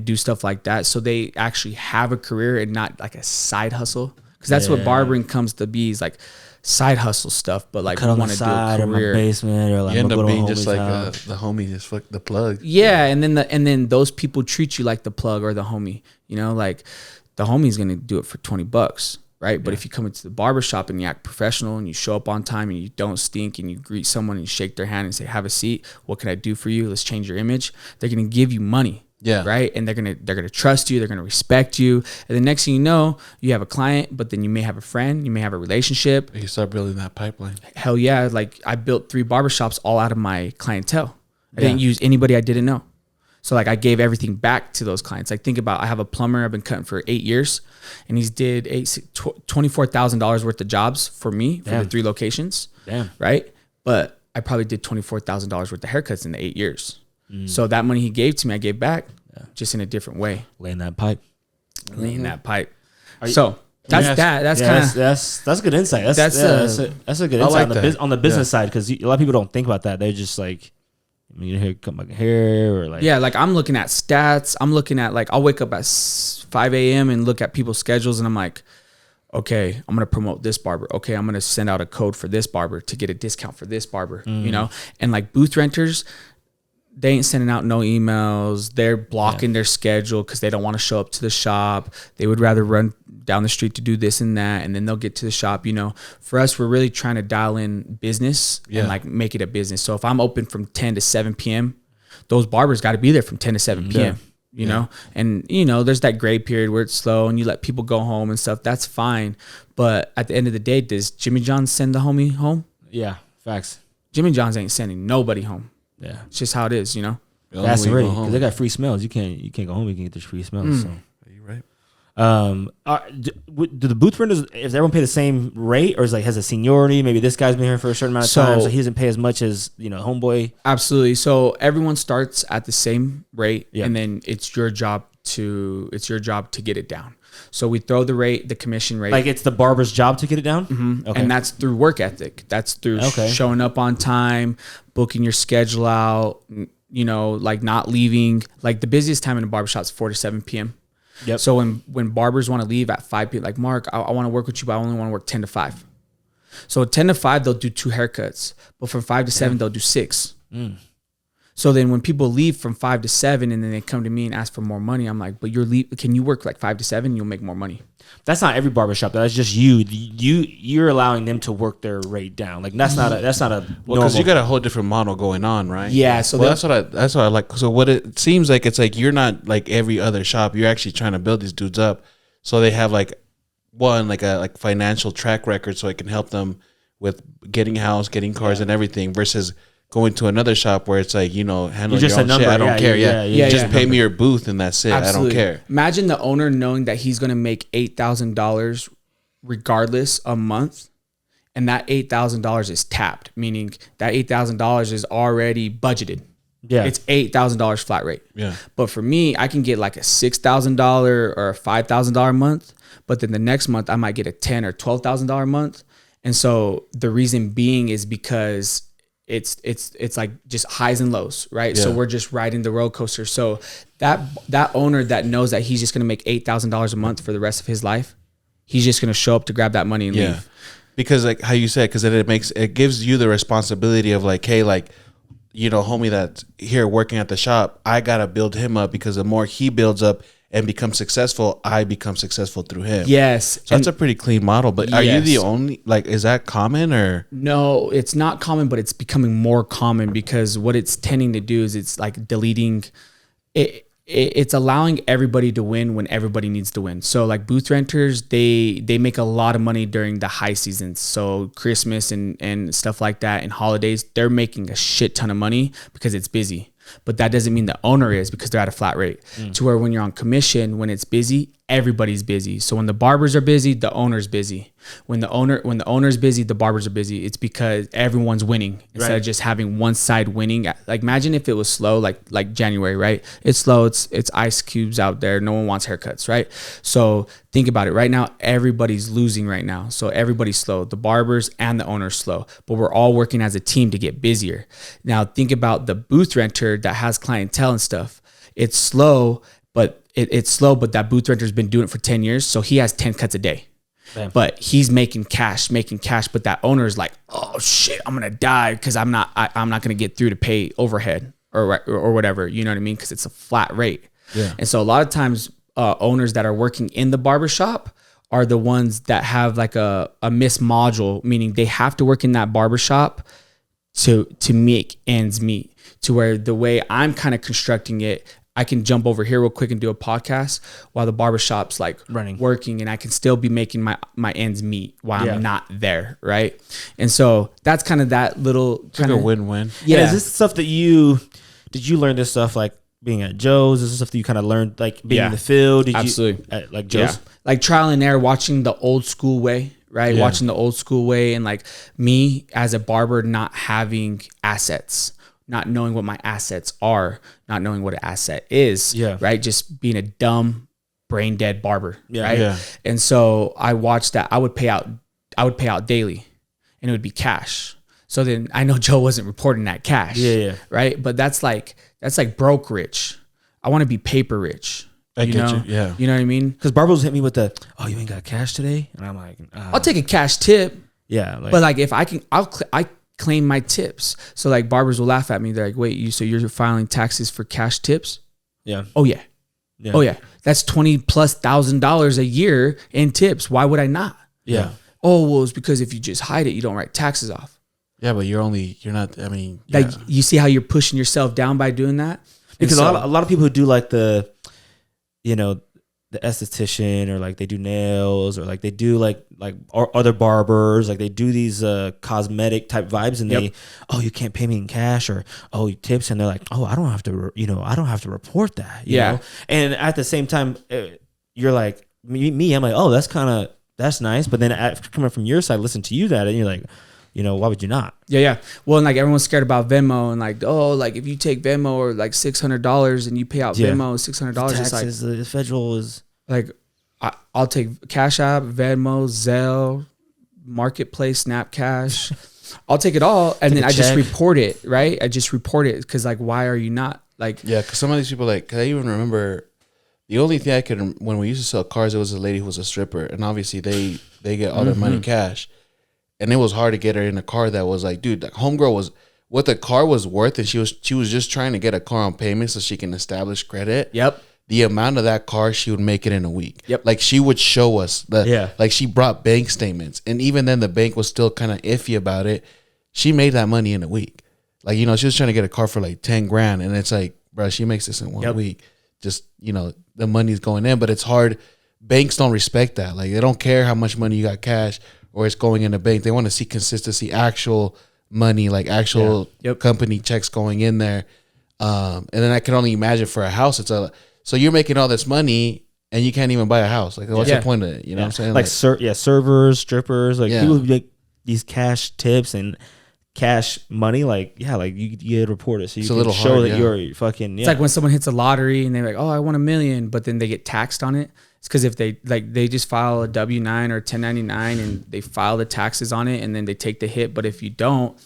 do stuff like that, so they actually have a career and not like a side hustle. Because that's what barbering comes to be, is like side hustle stuff. But like, Cut we on want the to do a side or my career. basement, or like You end I'm up gonna being go to just homie's like house. the homie, just fuck the plug. Yeah, and then those people treat you like the plug or the homie. You know, like the homie's gonna do it for $20, right? But if you come into the barbershop and you act professional and you show up on time and you don't stink and you greet someone and you shake their hand and say, "Have a seat. What can I do for you? Let's change your image." They're gonna give you money. Yeah. Right. And they're gonna trust you. They're gonna respect you. And the next thing you know, you have a client, but then you may have a friend. You may have a relationship. You start building that pipeline. Hell yeah! Like I built 3 barbershops all out of my clientele. I didn't use anybody I didn't know. So like I gave everything back to those clients. Like think about, I have a plumber I've been cutting for 8 years, and he's did $24,000 worth of jobs for me for the 3 locations. Damn. Right. But I probably did $24,000 worth of haircuts in the 8 years. So that money he gave to me, I gave back, just in a different way. Laying that pipe. Laying that pipe. You- So that's that. That's kind of that's good insight. That's a good I insight like on the business side, because a lot of people don't think about that. They're just like, I mean, here come my hair, or like, yeah. Like I'm looking at stats. I'm looking at like, I'll wake up at 5 a.m. and look at people's schedules, and I'm like, okay, I'm gonna promote this barber. Okay, I'm gonna send out a code for this barber to get a discount for this barber. You know, and like booth renters, they ain't sending out no emails. They're blocking their schedule because they don't want to show up to the shop. They would rather run down the street to do this and that, and then they'll get to the shop. You know, for us, we're really trying to dial in business and like make it a business. So if I'm open from 10 to 7 p.m., those barbers got to be there from 10 to 7 p.m. You know, and you know, there's that gray period where it's slow and you let people go home and stuff. That's fine. But at the end of the day, does Jimmy John's send the homie home? yeah, facts. Jimmy John's ain't sending nobody home. Yeah, It's just how it is, you know? that's already, because they got free smells. You can't go home. You can get those free smells. So. You're right. Do the booth renters, does everyone pay the same rate, or is like, has a seniority? Maybe this guy's been here for a certain amount of time, so he doesn't pay as much as, you know, homeboy. Absolutely. So everyone starts at the same rate, Yeah. and then it's your job to get it down. So we throw the commission rate. Like it's the barber's job to get it down. Okay. And that's through work ethic. That's through showing up on time, booking your schedule out, you know, like not leaving. Like the busiest time in a barbershop is 4 to 7 p.m. Yep. So when barbers want to leave at 5 p.m., like, Mark, I want to work with you, but I only want to work 10 to 5. So 10 to 5, they'll do 2 haircuts. But from 5 to 7, they'll do 6. So then when people leave from 5 to 7 and then they come to me and ask for more money, I'm like, but can you work like 5 to 7? You'll make more money. That's not every barbershop. That's just you're allowing them to work their rate down. Like that's not a Well, because you got a whole different model going on, right? Yeah. So that's what I like. So what it seems like, it's like you're not like every other shop. You're actually trying to build these dudes up, so they have like one like a financial track record, so I can help them with getting house, getting cars, and everything, versus going to another shop where it's like, handle your own shit. I don't care. Just pay me your booth and that's it. Absolutely. I don't care. Imagine the owner knowing that he's going to make $8,000 regardless a month, and that $8,000 is tapped, meaning that $8,000 is already budgeted. Yeah, it's $8,000 flat rate. Yeah, but for me, I can get like a $6,000 or a $5,000 month, but then the next month I might get a $10,000 or $12,000 month. And so the reason being is because it's like just highs and lows, right? Yeah. So we're just riding the roller coaster. So that owner that knows that he's just going to make $8,000 a month for the rest of his life, he's just going to show up to grab that money and leave. Because like how you said, because it gives you the responsibility of like, hey, like, homie that's here working at the shop, I got to build him up, because the more he builds up and becomes successful, I become successful through him. Yes. So that's a pretty clean model. But are you the only, like, is that common or? No, it's not common, but it's becoming more common, because what it's tending to do is it's like deleting it. It's allowing everybody to win when everybody needs to win. So like booth renters, they make a lot of money during the high seasons. So Christmas and stuff like that, and holidays, they're making a shit ton of money because it's busy. But that doesn't mean the owner is, because they're at a flat rate. To where when you're on commission, when it's busy, everybody's busy. So when the barbers are busy, the owner's busy. When the owner's busy, the barbers are busy. It's because everyone's winning instead of just having one side winning. Like imagine if it was slow, like January, right? It's slow. It's ice cubes out there. No one wants haircuts, right? So think about it. Right now, everybody's losing right now. So everybody's slow. The barbers and the owner's slow. But we're all working as a team to get busier. Now think about the booth renter that has clientele and stuff. It's slow, but it's slow, but that booth renter's been doing it for 10 years. So he has 10 cuts a day. Damn. But he's making cash. But that owner is like, oh shit, I'm going to die because I'm not going to get through to pay overhead or whatever. You know what I mean? Because it's a flat rate. Yeah. And so a lot of times owners that are working in the barbershop are the ones that have like a missed module, meaning they have to work in that barbershop to make ends meet. To where the way I'm kind of constructing it, I can jump over here real quick and do a podcast while the barbershop's like working, and I can still be making my ends meet while I'm not there, right? And so that's kind of that little kind of win-win. Yeah. Is this stuff that did you learn this stuff like being at Joe's? Is this stuff that you kind of learned like being in the field? Absolutely. At like Joe's? Yeah. Like trial and error, watching the old school way, right? Yeah. Watching the old school way, and like me as a barber not having assets. Not knowing what my assets are, not knowing what an asset is, right? Just being a dumb, brain dead barber, right? Yeah. And so I watched that. I would pay out daily, and it would be cash. So then I know Joe wasn't reporting that cash, right? But that's like broke rich. I want to be paper rich. I get you, yeah. You know what I mean? Because barbers hit me with the, oh, you ain't got cash today, and I'm like, I'll take a cash tip. Yeah, but like if I can, I claim my tips. So like barbers will laugh at me. They're like, wait, so you're filing taxes for cash tips? Yeah. Oh yeah. Oh yeah. That's $20,000+ a year in tips. Why would I not? Yeah. Oh, well, it's because if you just hide it, you don't write taxes off. Yeah, but you're not, I mean. Like you see how you're pushing yourself down by doing that? Because a lot of people who do like the esthetician, or like they do nails, or like they do like or other barbers, like they do these cosmetic type vibes, and you can't pay me in cash, or you tips, and they're like, oh, I don't have to report that, you know? And at the same time, you're like me, I'm like, oh, that's nice, but then coming from your side, listen to you that, and you're like, why would you not? Yeah. Well, and like everyone's scared about Venmo, and like, oh, like if you take Venmo or like $600 and you pay out Venmo $600, it's like the federal is like, I'll take Cash App, Venmo, Zelle, Marketplace, Snap Cash. I'll take it all, and then I just report it, right? I just report it because like, why are you not like? Yeah, because some of these people, like, cause I even remember the only thing I could, when we used to sell cars, it was a lady who was a stripper, and obviously they get all their money cash. And it was hard to get her in a car that was like, dude, like homegirl was what the car was worth, and she was just trying to get a car on payment so she can establish credit. Yep. The amount of that car, she would make it in a week. Yep. Like she would show us like she brought bank statements, and even then the bank was still kind of iffy about it. She made that money in a week. Like, she was trying to get a car for like 10 grand, and it's like, bro, she makes this in 1 week. Just, the money's going in, but it's hard banks don't respect that. Like they don't care how much money you got cash or it's going in the bank. They want to see consistency, actual money, like actual company checks going in there. And then I can only imagine for a house, so you're making all this money and you can't even buy a house. Like what's the point of it? You know what I'm saying? Like servers, strippers, like people like these cash tips and cash money, like you get reported so you can show that you're fucking. It's like when someone hits a lottery and they're like, oh, I won $1 million, but then they get taxed on it. It's because if they just file a W-9 or 1099 and they file the taxes on it and then they take the hit. But if you don't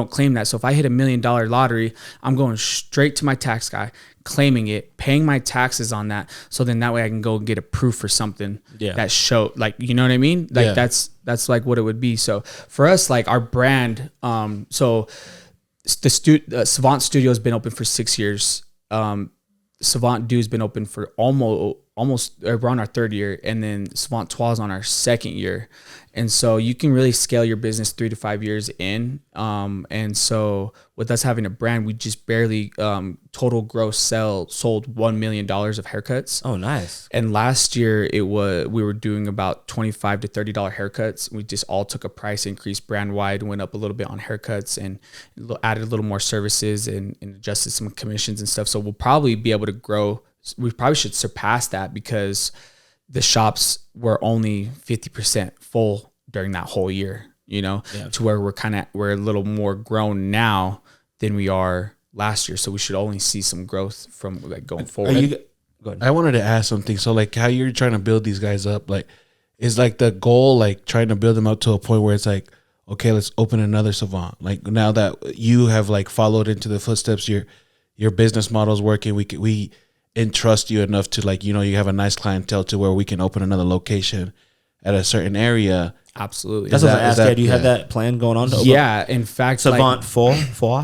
claim that. So if I hit $1 million lottery, I'm going straight to my tax guy, claiming it, paying my taxes on that. So then that way I can go get approved for something that show, like, you know what I mean? Like that's like what it would be. So for us, like our brand, so the Savant Studio has been open for 6 years. Savant Do has been open for almost we're on our 3rd year, and then Savant Trois is on our 2nd year. And so you can really scale your business 3 to 5 years in. And so with us having a brand, we just barely total gross sold $1 million of haircuts. Oh, nice. And last year we were doing about $25 to $30 haircuts. We just all took a price increase brand wide, went up a little bit on haircuts and added a little more services and adjusted some commissions and stuff. So we'll probably be able to grow. We probably should surpass that because the shops were only 50% full during that whole year, to where we're a little more grown now than we are last year. So we should only see some growth from like going forward. Go ahead. I wanted to ask something. So like how you're trying to build these guys up, like is like the goal, like trying to build them up to a point where it's like, okay, let's open another Savant. Like now that you have like followed into the footsteps, your business model is working. We entrust you enough to like, you have a nice clientele to where we can open another location at a certain area. Absolutely. That's what I was asking. Do you have that plan going on? In fact, Savant four.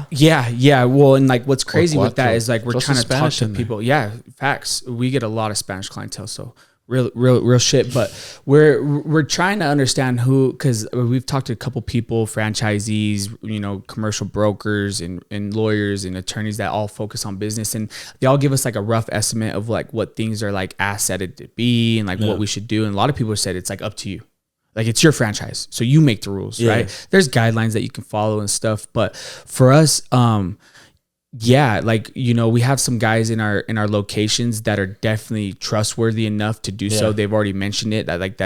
Yeah. Well, and like what's crazy with that is like we're trying to talk to people. There. Yeah, facts. We get a lot of Spanish clientele, so real shit. But we're trying to understand who, because we've talked to a couple people, franchisees, commercial brokers and lawyers and attorneys that all focus on business, and they all give us like a rough estimate of like what things are like assetted to be and like what we should do. And a lot of people said it's like up to you. Like it's your franchise, so you make the rules, right? There's guidelines that you can follow and stuff, but for us, we have some guys in our locations that are definitely trustworthy enough to do so. They've already mentioned it that like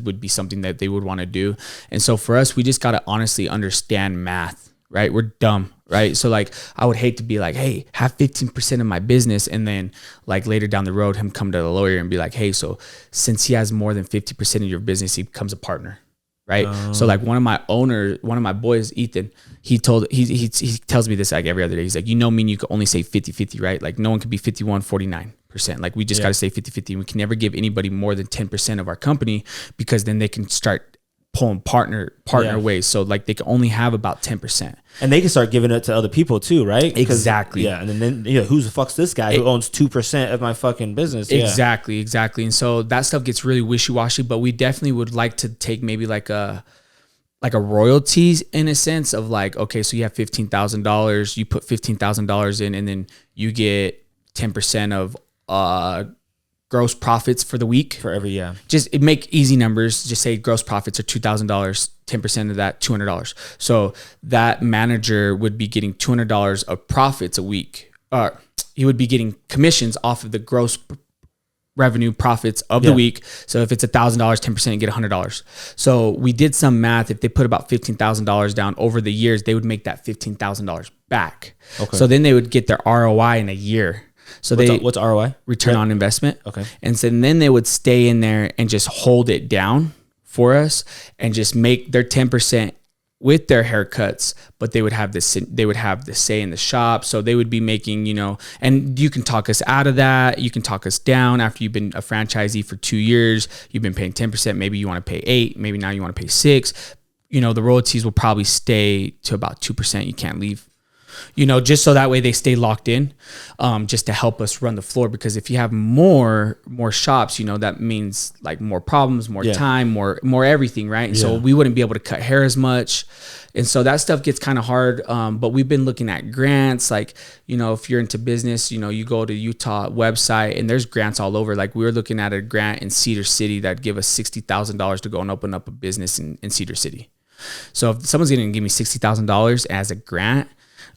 would be something that they would want to do, and so for us, we just got to honestly understand math, right? We're dumb, right? So like I would hate to be like, hey, have 15% of my business, and then like later down the road him come to the lawyer and be like, hey, so since he has more than 50% of your business, he becomes a partner, right? So like one of my boys, Ethan, he tells me this like every other day. He's like, me and you can only say 50-50, right? Like no one can be 51-49%. Like we just got to say 50-50. We can never give anybody more than 10% of our company, because then they can start pulling partner ways. So like they can only have about 10%. And they can start giving it to other people too, right? Exactly. Yeah. And then who the fuck's this guy who owns 2% of my fucking business? Exactly. And so that stuff gets really wishy-washy, but we definitely would like to take maybe like a royalties in a sense of like, okay, so you have $15,000, you put $15,000 in, and then you get 10% of gross profits for the week. For every, Just make easy numbers. Just say gross profits are $2,000, 10% of that, $200. So that manager would be getting $200 of profits a week. He would be getting commissions off of the gross revenue profits of the week. So if it's $1,000, 10%, you get $100. So we did some math. If they put about $15,000 down over the years, they would make that $15,000 back. Okay. So then they would get their ROI in a year. So what's ROI? Return on investment. Okay. And so then they would stay in there and just hold it down for us and just make their 10% with their haircuts, but they would have the say in the shop. So they would be making, and you can talk us out of that. You can talk us down after you've been a franchisee for 2 years. You've been paying 10%. Maybe you want to pay 8%. Maybe now you want to pay 6%. The royalties will probably stay to about 2%. You can't leave. you know, just so that way they stay locked in, just to help us run the floor. Because if you have more shops, you know, that means like more problems, more time, more everything, right? And so we wouldn't be able to cut hair as much. And so that stuff gets kind of hard. But we've been looking at grants. Like, you know, if you're into business, you know, you go to Utah website and there's grants all over. Like we were looking at a grant in Cedar City that'd give us $60,000 to go and open up a business in Cedar City. So if someone's going to give me $60,000 as a grant,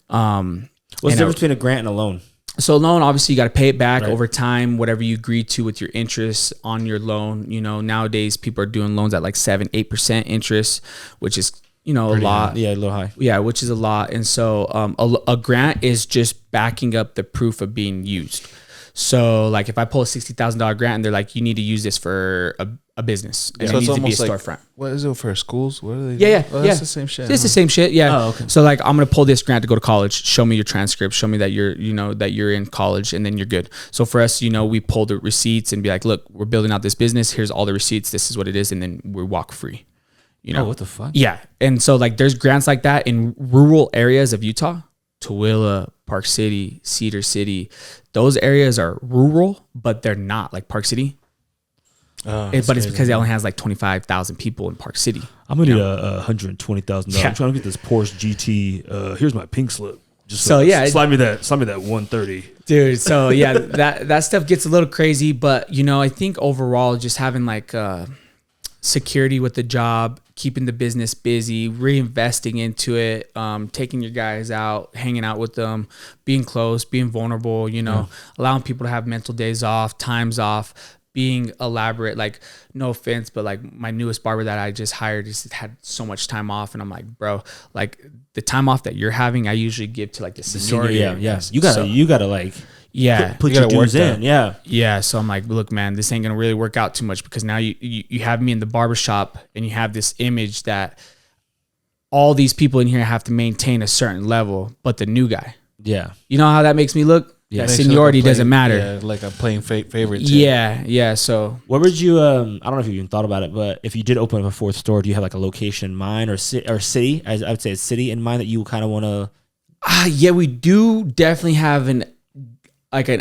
what's the difference between a grant and a loan? So a loan, obviously you got to pay it back over time, whatever you agree to with your interest on your loan. You know, nowadays people are doing loans at like 7-8% interest, which is, you know, Pretty a lot. High. Yeah, a little high. Yeah, which is a lot. And so a grant is just backing up the proof of being used. So like if I pull a $60,000 grant and they're like, you need to use this for a business. And So it it's needs to be a almost like, storefront. what is it for schools? What are they? Yeah. That's the same shit. It's the same shit. Yeah. Oh, okay. So like, I'm going to pull this grant to go to college. Show me your transcript. Show me that you're in college, and then you're good. So for us, you know, we pull the receipts and be like, look, we're building out this business. Here's all the receipts. This is what it is. And then we walk free. You know, what the fuck? Yeah. And so like there's grants like that in rural areas of Utah, Tooele, Park City, Cedar City. Those areas are rural, but they're not like Park City. But it's because it only has like 25,000 people in Park City. I'm gonna need $120,000. Yeah. I'm trying to get this Porsche GT. Here's my pink slip. Just slide me that 130, dude. So yeah, that stuff gets a little crazy, but you know, I think overall, just having like security with the job, keeping the business busy, reinvesting into it, taking your guys out, hanging out with them, being close, being vulnerable. You know, allowing people to have mental days off, times off. Being elaborate, like no offense, but like my newest barber that I just hired just had so much time off, and I'm like, bro, like the time off that you're having, I usually give to like the seniority. Yes, you gotta like put you your dues in. Yeah. So I'm like, look, man, this ain't gonna really work out too much, because now you have me in the barbershop and you have this image that all these people in here have to maintain a certain level, but the new guy, you know how that makes me look. Yeah, seniority doesn't matter. Yeah, like I'm playing favorite. Yeah. So what would you? I don't know if you even thought about it, but if you did open up a fourth store, do you have like a location in mind or city? As I would say, a city in mind that you kind of want to. Yeah, we do definitely have an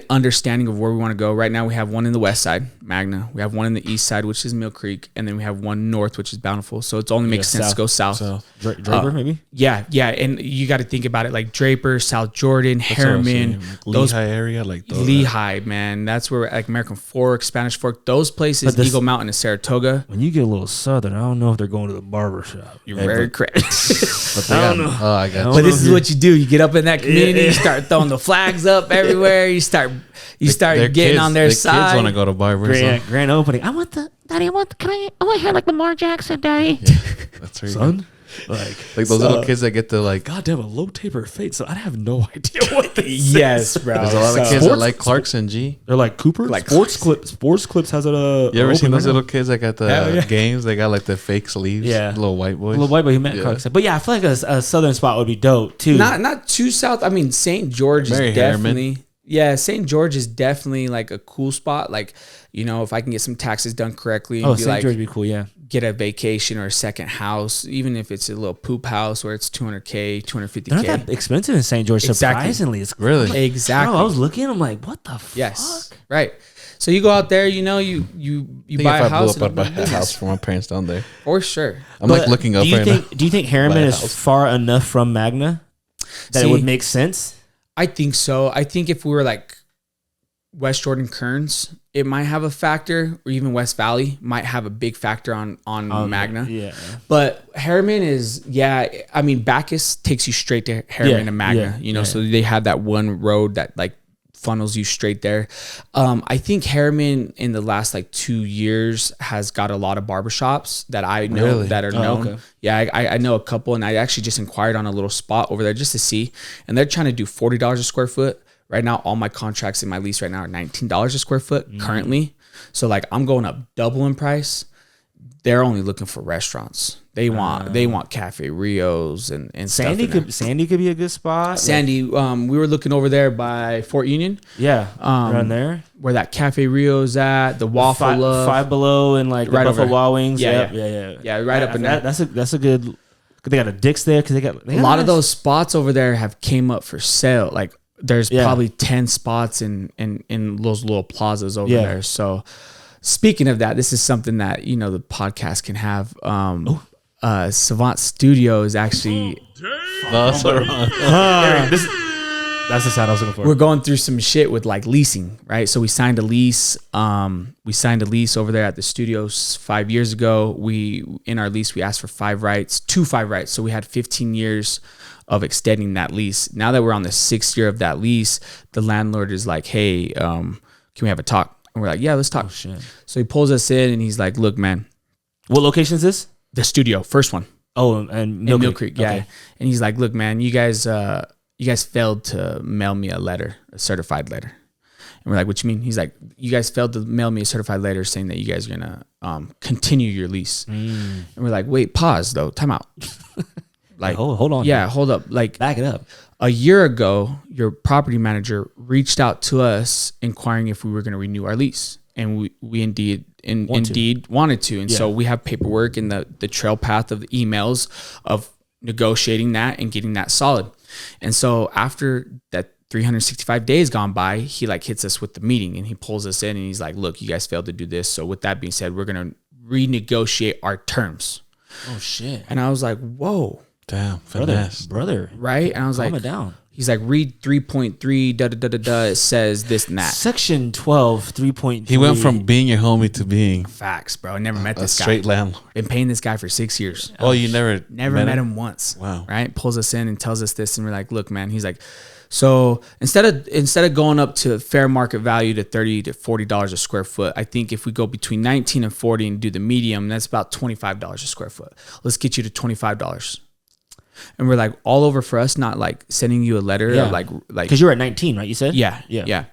understanding of where we want to go. Right now, we have one in the west side, Magna. We have one in the east side, which is Mill Creek, and then we have one north, which is Bountiful. So it only makes sense to go south. Draper, maybe. Yeah, and you got to think about it like Draper, South Jordan, Harriman, Lehigh area, like those. Lehigh, man. That's where like American Fork, Spanish Fork, those places, Eagle Mountain and Saratoga. When you get a little southern, I don't know if they're going to the barbershop. You're very correct. But I don't know. Oh, I got you. But this is what you do. You get up in that community, you start throwing the flags up everywhere. You start getting kids, on their side. Kids want to go to barbers. Grand opening. I want hair like Lamar Jackson, Daddy. Yeah, that's right. Son. Like those little kids that get the like, goddamn, a low taper fade. So I have no idea what this is. Yes, bro. There's a lot of kids that like Clarkson G. They're like Cooper. Like Sports Clips has it. You ever seen those little kids that got the games? They got like the fake sleeves. Yeah, little white boys. Little white boy who met Clarkson. But yeah, I feel like a southern spot would be dope too. Not too south. I mean, St. George is definitely. Yeah, St. George is definitely like a cool spot. Like, you know, if I can get some taxes done correctly, and St. George would be cool. Yeah, get a vacation or a second house, even if it's a little poop house where it's $200K, $250K. They're not that expensive in St. George. Surprisingly, it's really exactly. Bro, I was looking, I'm like, what the fuck? Yes, right. So you go out there, you know, you buy a house. I'd buy a house for my parents down there for sure. I'm like looking up right now. Do you think Harriman is far enough from Magna that it would make sense? I think so. I think if we were like West Jordan Kearns, it might have a factor, or even West Valley might have a big factor on Magna. Yeah. But Harriman is, I mean, Bacchus takes you straight to Harriman and Magna, you know, so they have that one road that like funnels you straight there. I think Harriman in the last like 2 years has got a lot of barbershops that I know that are known. Okay. Yeah, I know a couple, and I actually just inquired on a little spot over there just to see, and they're trying to do $40 a square foot. Right now, all my contracts in my lease right now are $19 a square foot currently. So like I'm going up double in price. They're only looking for restaurants. They want Cafe Rios and Sandy stuff. Sandy could be a good spot. Sandy, we were looking over there by Fort Union. Yeah, around there where that Cafe Rio's at, the Waffle Love, Five Below, and like right the Buffalo Wild Wings. Yeah, right up in there. That's a good. They got a Dick's there because they got a lot of those spots over there have came up for sale. Like there's probably 10 spots in those little plazas over there. So speaking of that, this is something that, you know, the podcast can have. Savant Studio is actually That's the sound I was looking for. We're going through some shit with like leasing, right? So we signed a lease. We signed a lease over there at the studios 5 years ago. In our lease, we asked for 5 rights. So we had 15 years of extending that lease. Now that we're on the 6th year of that lease, the landlord is like, hey, can we have a talk? And we're like, yeah, let's talk. Oh, shit. So he pulls us in and he's like, look, man. What location is this? The studio, first one. Oh, and Mill Creek. Yeah. Okay. And he's like, look, man, you guys failed to mail me a certified letter. And we're like, what you mean? He's like, you guys failed to mail me a certified letter saying that you guys are going to continue your lease. And we're like, wait, pause though. Time out. Like, hold on. Yeah, hold up. Like, back it up. A year ago, your property manager reached out to us inquiring if we were going to renew our lease. And we indeed wanted to. And so we have paperwork in the trail path of the emails of negotiating that and getting that solid. And so after that 365 days gone by, he like hits us with the meeting and he pulls us in and he's like, look, you guys failed to do this. So with that being said, we're going to renegotiate our terms. Oh shit. And I was like, whoa. Damn, brother. Right? And I was calm like, it down. He's like, read 3.3, it says this and that. Section 12, 3.3. He went from being your homie to being facts, bro. I never met this guy. Straight landlord. Been paying this guy for 6 years. Oh, you never met him once. Wow. Right? Pulls us in and tells us this, and we're like, look, man. He's like, so instead of going up to fair market value to $30 to $40 a square foot, I think if we go between 19 and 40 and do the medium, that's about $25 a square foot. Let's get you to $25. And we're like, all over for us, not like sending you a letter, or like because you were at 19, right? You said, yeah.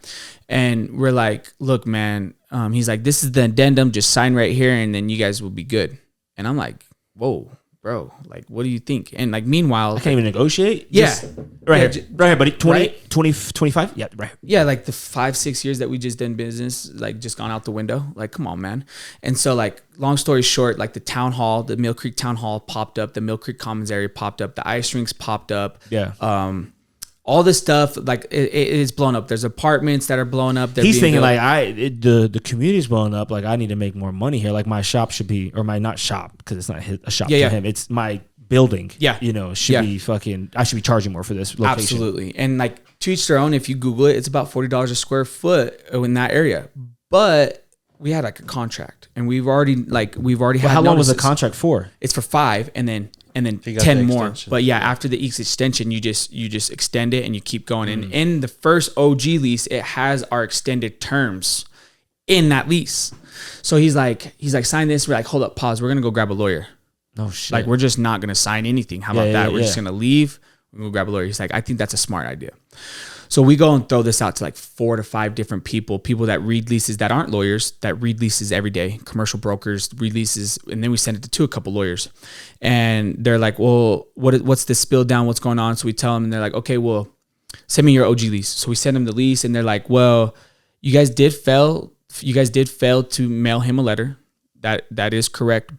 And we're like, look, man. He's like, this is the addendum. Just sign right here, and then you guys will be good. And I'm like, whoa, bro. Like, what do you think? And like, meanwhile, I can't even negotiate. Yeah, right here, buddy. 25. Yeah, right. Yeah, like the 5-6 years that we just did business, like just gone out the window. Like, come on, man. And so, like, long story short, like the town hall, the Mill Creek town hall popped up, the Mill Creek Commons area popped up, the ice rinks popped up. Yeah. All this stuff, like it is blown up. There's apartments that are blown up. He's thinking built. Like the community's blown up. Like I need to make more money here. Like my shop should be, or my not shop because it's not a shop to him. It's my building. Yeah, you know, should be fucking. I should be charging more for this location. Absolutely, and like to each their own. If you Google it, it's about $40 a square foot in that area. But we had like a contract, and we've already had. How long was the contract for? It's for 5, and then 10 more. But yeah, after the each extension, you just extend it and you keep going. And in the first OG lease, it has our extended terms in that lease. So he's like, sign this. We're like, hold up, pause. We're gonna go grab a lawyer. No shit. Like we're just not gonna sign anything. How about that? We're just gonna leave. We're gonna grab a lawyer. He's like, I think that's a smart idea. So we go and throw this out to like 4 to 5 different people that read leases that aren't lawyers, that read leases every day, commercial brokers, read leases. And then we send it to a couple lawyers and they're like, well, what's this spill down? What's going on? So we tell them and they're like, okay, well, send me your OG lease. So we send them the lease and they're like, well, you guys did fail to mail him a letter. That is correct.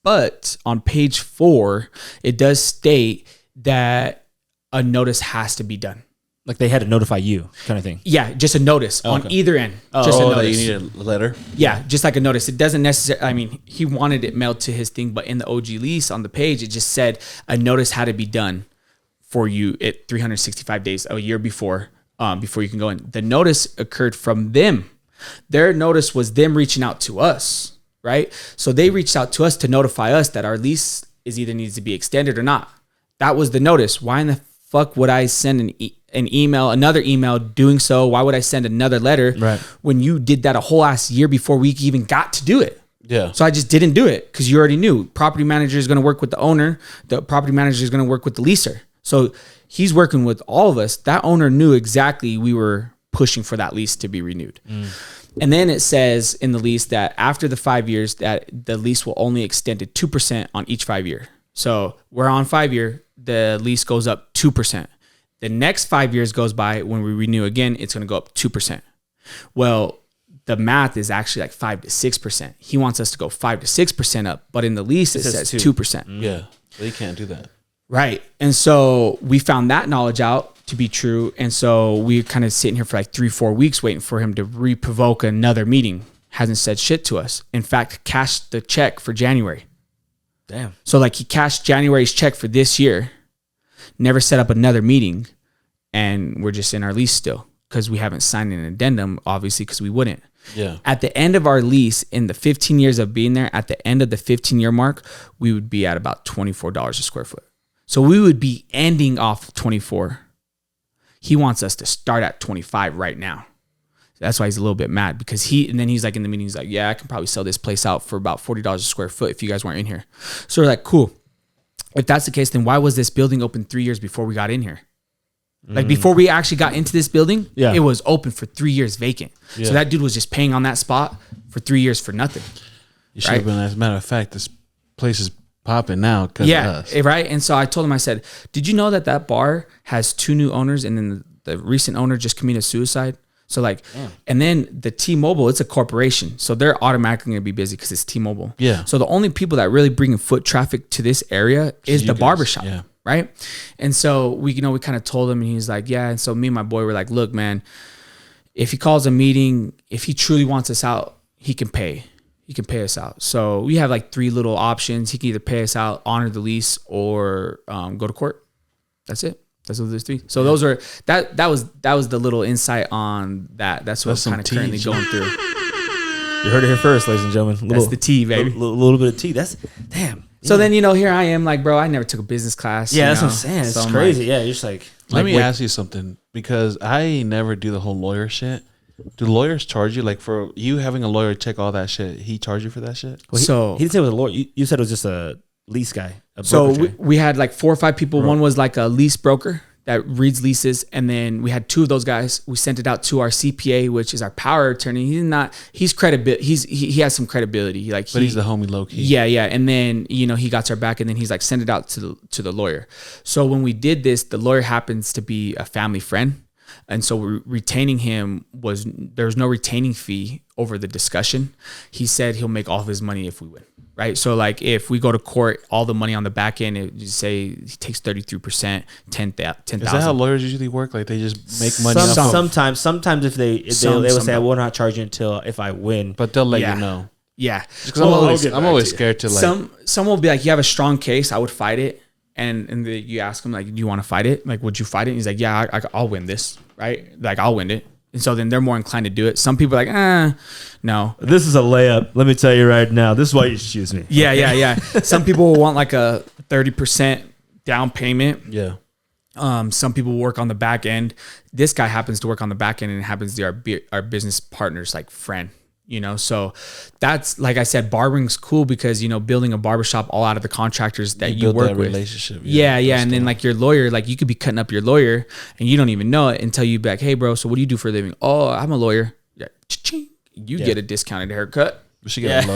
But on page 4, it does state that a notice has to be done. Like they had to notify you kind of thing. Yeah, just a notice on either end. Just a notice. You need a letter? Yeah, just like a notice. It doesn't necessarily, I mean, he wanted it mailed to his thing, but in the OG lease on the page, it just said a notice had to be done for you at 365 days, a year before you can go in. The notice occurred from them. Their notice was them reaching out to us, right? So they reached out to us to notify us that our lease either needs to be extended or not. That was the notice. Why in the fuck would I send another email doing so? Why would I send another letter when you did that a whole ass year before we even got to do it? Yeah. So I just didn't do it because you already knew property manager is going to work with the owner. The property manager is going to work with the leaser. So he's working with all of us. That owner knew exactly we were pushing for that lease to be renewed. And then it says in the lease that after the 5 years that the lease will only extend to 2% on each 5 year. So we're on 5 year, the lease goes up 2%. The next 5 years goes by, when we renew again, it's going to go up 2%. Well, the math is actually like 5 to 6%. He wants us to go 5 to 6% up, but in the lease it says 2%. Yeah, so you can't do that. Right. And so we found that knowledge out to be true. And so we kind of sitting here for like 3-4 weeks waiting for him to re-provoke another meeting. Hasn't said shit to us. In fact, cashed the check for January. Damn. So like he cashed January's check for this year, never set up another meeting, and we're just in our lease still because we haven't signed an addendum, obviously, because we wouldn't. Yeah. At the end of our lease, in the 15 years of being there, at the end of the 15-year mark, we would be at about $24 a square foot. So we would be ending off 24. He wants us to start at 25 right now. That's why he's a little bit mad because he's like in the meeting, he's like, yeah, I can probably sell this place out for about $40 a square foot if you guys weren't in here. So we're like, cool. If that's the case, then why was this building open 3 years before we got in here? Like before we actually got into this building, it was open for 3 years vacant. Yeah. So that dude was just paying on that spot for 3 years for nothing. You should have been, as a matter of fact, this place is popping now because of us. Right. And so I told him, I said, did you know that bar has 2 new owners and then the recent owner just committed suicide? So like, and then the T-Mobile, it's a corporation. So they're automatically going to be busy because it's T-Mobile. Yeah. So the only people that really bring in foot traffic to this area is the barbershop. Yeah. Right. And so we kind of told him and he's like, yeah. And so me and my boy were like, look, man, if he calls a meeting, if he truly wants us out, he can pay us out. So we have like 3 little options. He can either pay us out, honor the lease, or go to court. That's it. That's what there's 3. So those are that was the little insight on that. That's what I'm kind of currently going through. You heard it here first, ladies and gentlemen. That's the tea, baby. Little bit of tea. That's damn. So then, here I am like, bro, I never took a business class. Yeah, that's what I'm saying. It's so crazy. Like, you're just like. Let me ask you something, because I never do the whole lawyer shit. Do lawyers charge you, like, for you having a lawyer check all that shit? He charge you for that shit? Well, he didn't say it was a lawyer. You said it was just a lease guy. So we had like 4 or 5 people. One was like a lease broker that reads leases, and then we had 2 of those guys. We sent it out to our CPA, which is our power attorney. He's credibility. He has some credibility. But he's the homie low key. Yeah. And then he got our back, and then he's like, send it out to the lawyer. So when we did this, the lawyer happens to be a family friend. And so retaining him there was no retaining fee over the discussion. He said he'll make all of his money if we win. Right. So like if we go to court, all the money on the back end, you say he takes 33%, 10,000. Is that how lawyers usually work? Like they just make money? Sometimes if they will say, I will not charge you until if I win. But they'll let you know. Yeah. Because I'm always scared to like. Some will be like, you have a strong case, I would fight it. And you ask him like, do you want to fight it? Like, would you fight it? And he's like, yeah, I'll win this. Right. Like I'll win it. And so then they're more inclined to do it. Some people are like, no. This is a layup. Let me tell you right now. This is why you should choose me. Yeah. Some people will want like a 30% down payment. Yeah. Some people work on the back end. This guy happens to work on the back end, and it happens to be our business partner's like friend. So that's, like I said, barbering's cool because, building a barbershop all out of the contractors that you work with. Relationship. Yeah. And then like your lawyer, like you could be cutting up your lawyer and you don't even know it until you be like, hey bro, so what do you do for a living? Oh, I'm a lawyer. Yeah. You get a discounted haircut. We should get you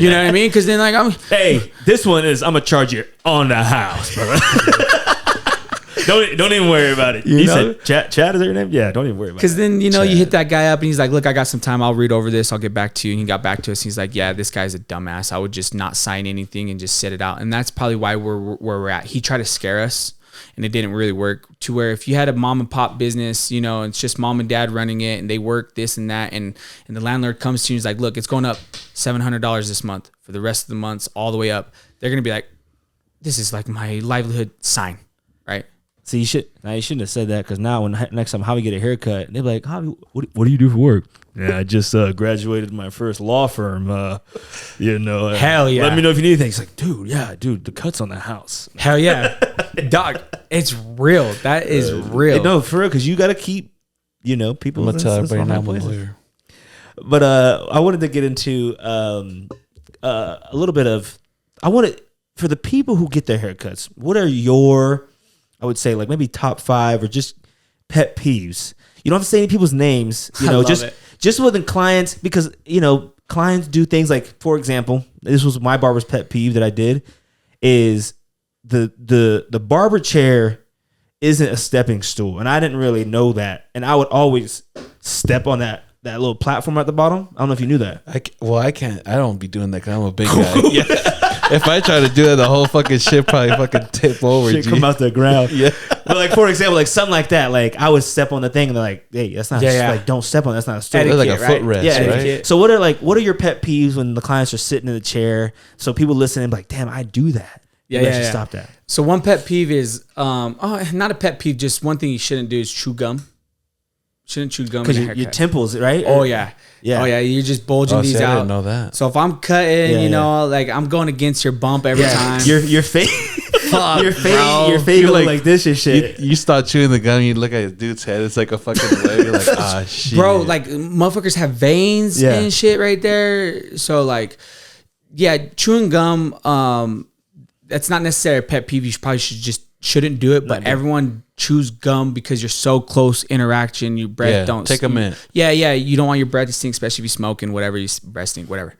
know what I mean? Because then like hey, this one is I'm gonna charge you on the house, brother. Don't even worry about it. He said, Chad is your name? Yeah, don't even worry about it. Because then, you hit that guy up and he's like, look, I got some time. I'll read over this. I'll get back to you. And he got back to us. He's like, yeah, this guy's a dumbass. I would just not sign anything and just sit it out. And that's probably why we're where we're at. He tried to scare us and it didn't really work, to where if you had a mom and pop business, it's just mom and dad running it and they work this and that. And the landlord comes to you and he's like, look, it's going up $700 this month for the rest of the months all the way up. They're going to be like, this is like my livelihood sign, right? See, you shouldn't have said that, because now when next time Javi get a haircut, they'll be like, Javi, what do you do for work? Yeah, I just graduated my first law firm. Hell yeah. Let me know if you need anything. It's like, dude, the cut's on the house. Hell yeah. Dog, it's real. That is real. No, for real, because you got to keep, people. I'm going to tell everybody now I'm a lawyer. But I wanted to get into a little bit of, for the people who get their haircuts, what are your, I would say, like maybe top 5 or just pet peeves? You don't have to say any people's names, just within clients, because, clients do things like, for example, this was my barber's pet peeve that I did, is the barber chair isn't a stepping stool. And I didn't really know that. And I would always step on that little platform at the bottom. I don't know if you knew that. I can't. I don't be doing that because I'm a big guy. If I try to do that, the whole fucking shit probably fucking tip over. Shit G. come out the ground. Yeah. But like for example, like something like that, like I would step on the thing and they're like, hey, that's not like don't step on it. That's not a stool. It's like a Etiquette, footrest, Yeah, right? etiquette. So what are your pet peeves when the clients are sitting in the chair? So people listening and be like, damn, I do that. Yeah, Maybe I yeah, should yeah. stop that. So one pet peeve is not a pet peeve, just one thing you shouldn't do is chew gum. Shouldn't chew gum in Because a your haircut. temples, right? Oh yeah. Yeah. Oh yeah, you're just bulging Oh, these see, I out. didn't know that. So if I'm cutting, Yeah, you know, like I'm going against your bump every time. Your face, Fuck, your face, bro. your face You're look like this and shit. You start chewing the gum, you look at the dude's head, it's like a fucking wave. You're like, ah, shit. Bro, like motherfuckers have veins Yeah. and shit right there. So like, yeah, chewing gum, that's not necessarily a pet peeve. You probably shouldn't do it, but everyone chews gum because you're so close interaction. Your breath don't take a minute. Yeah, you don't want your breath to stink, especially if you smoking, whatever, you breath stink, whatever.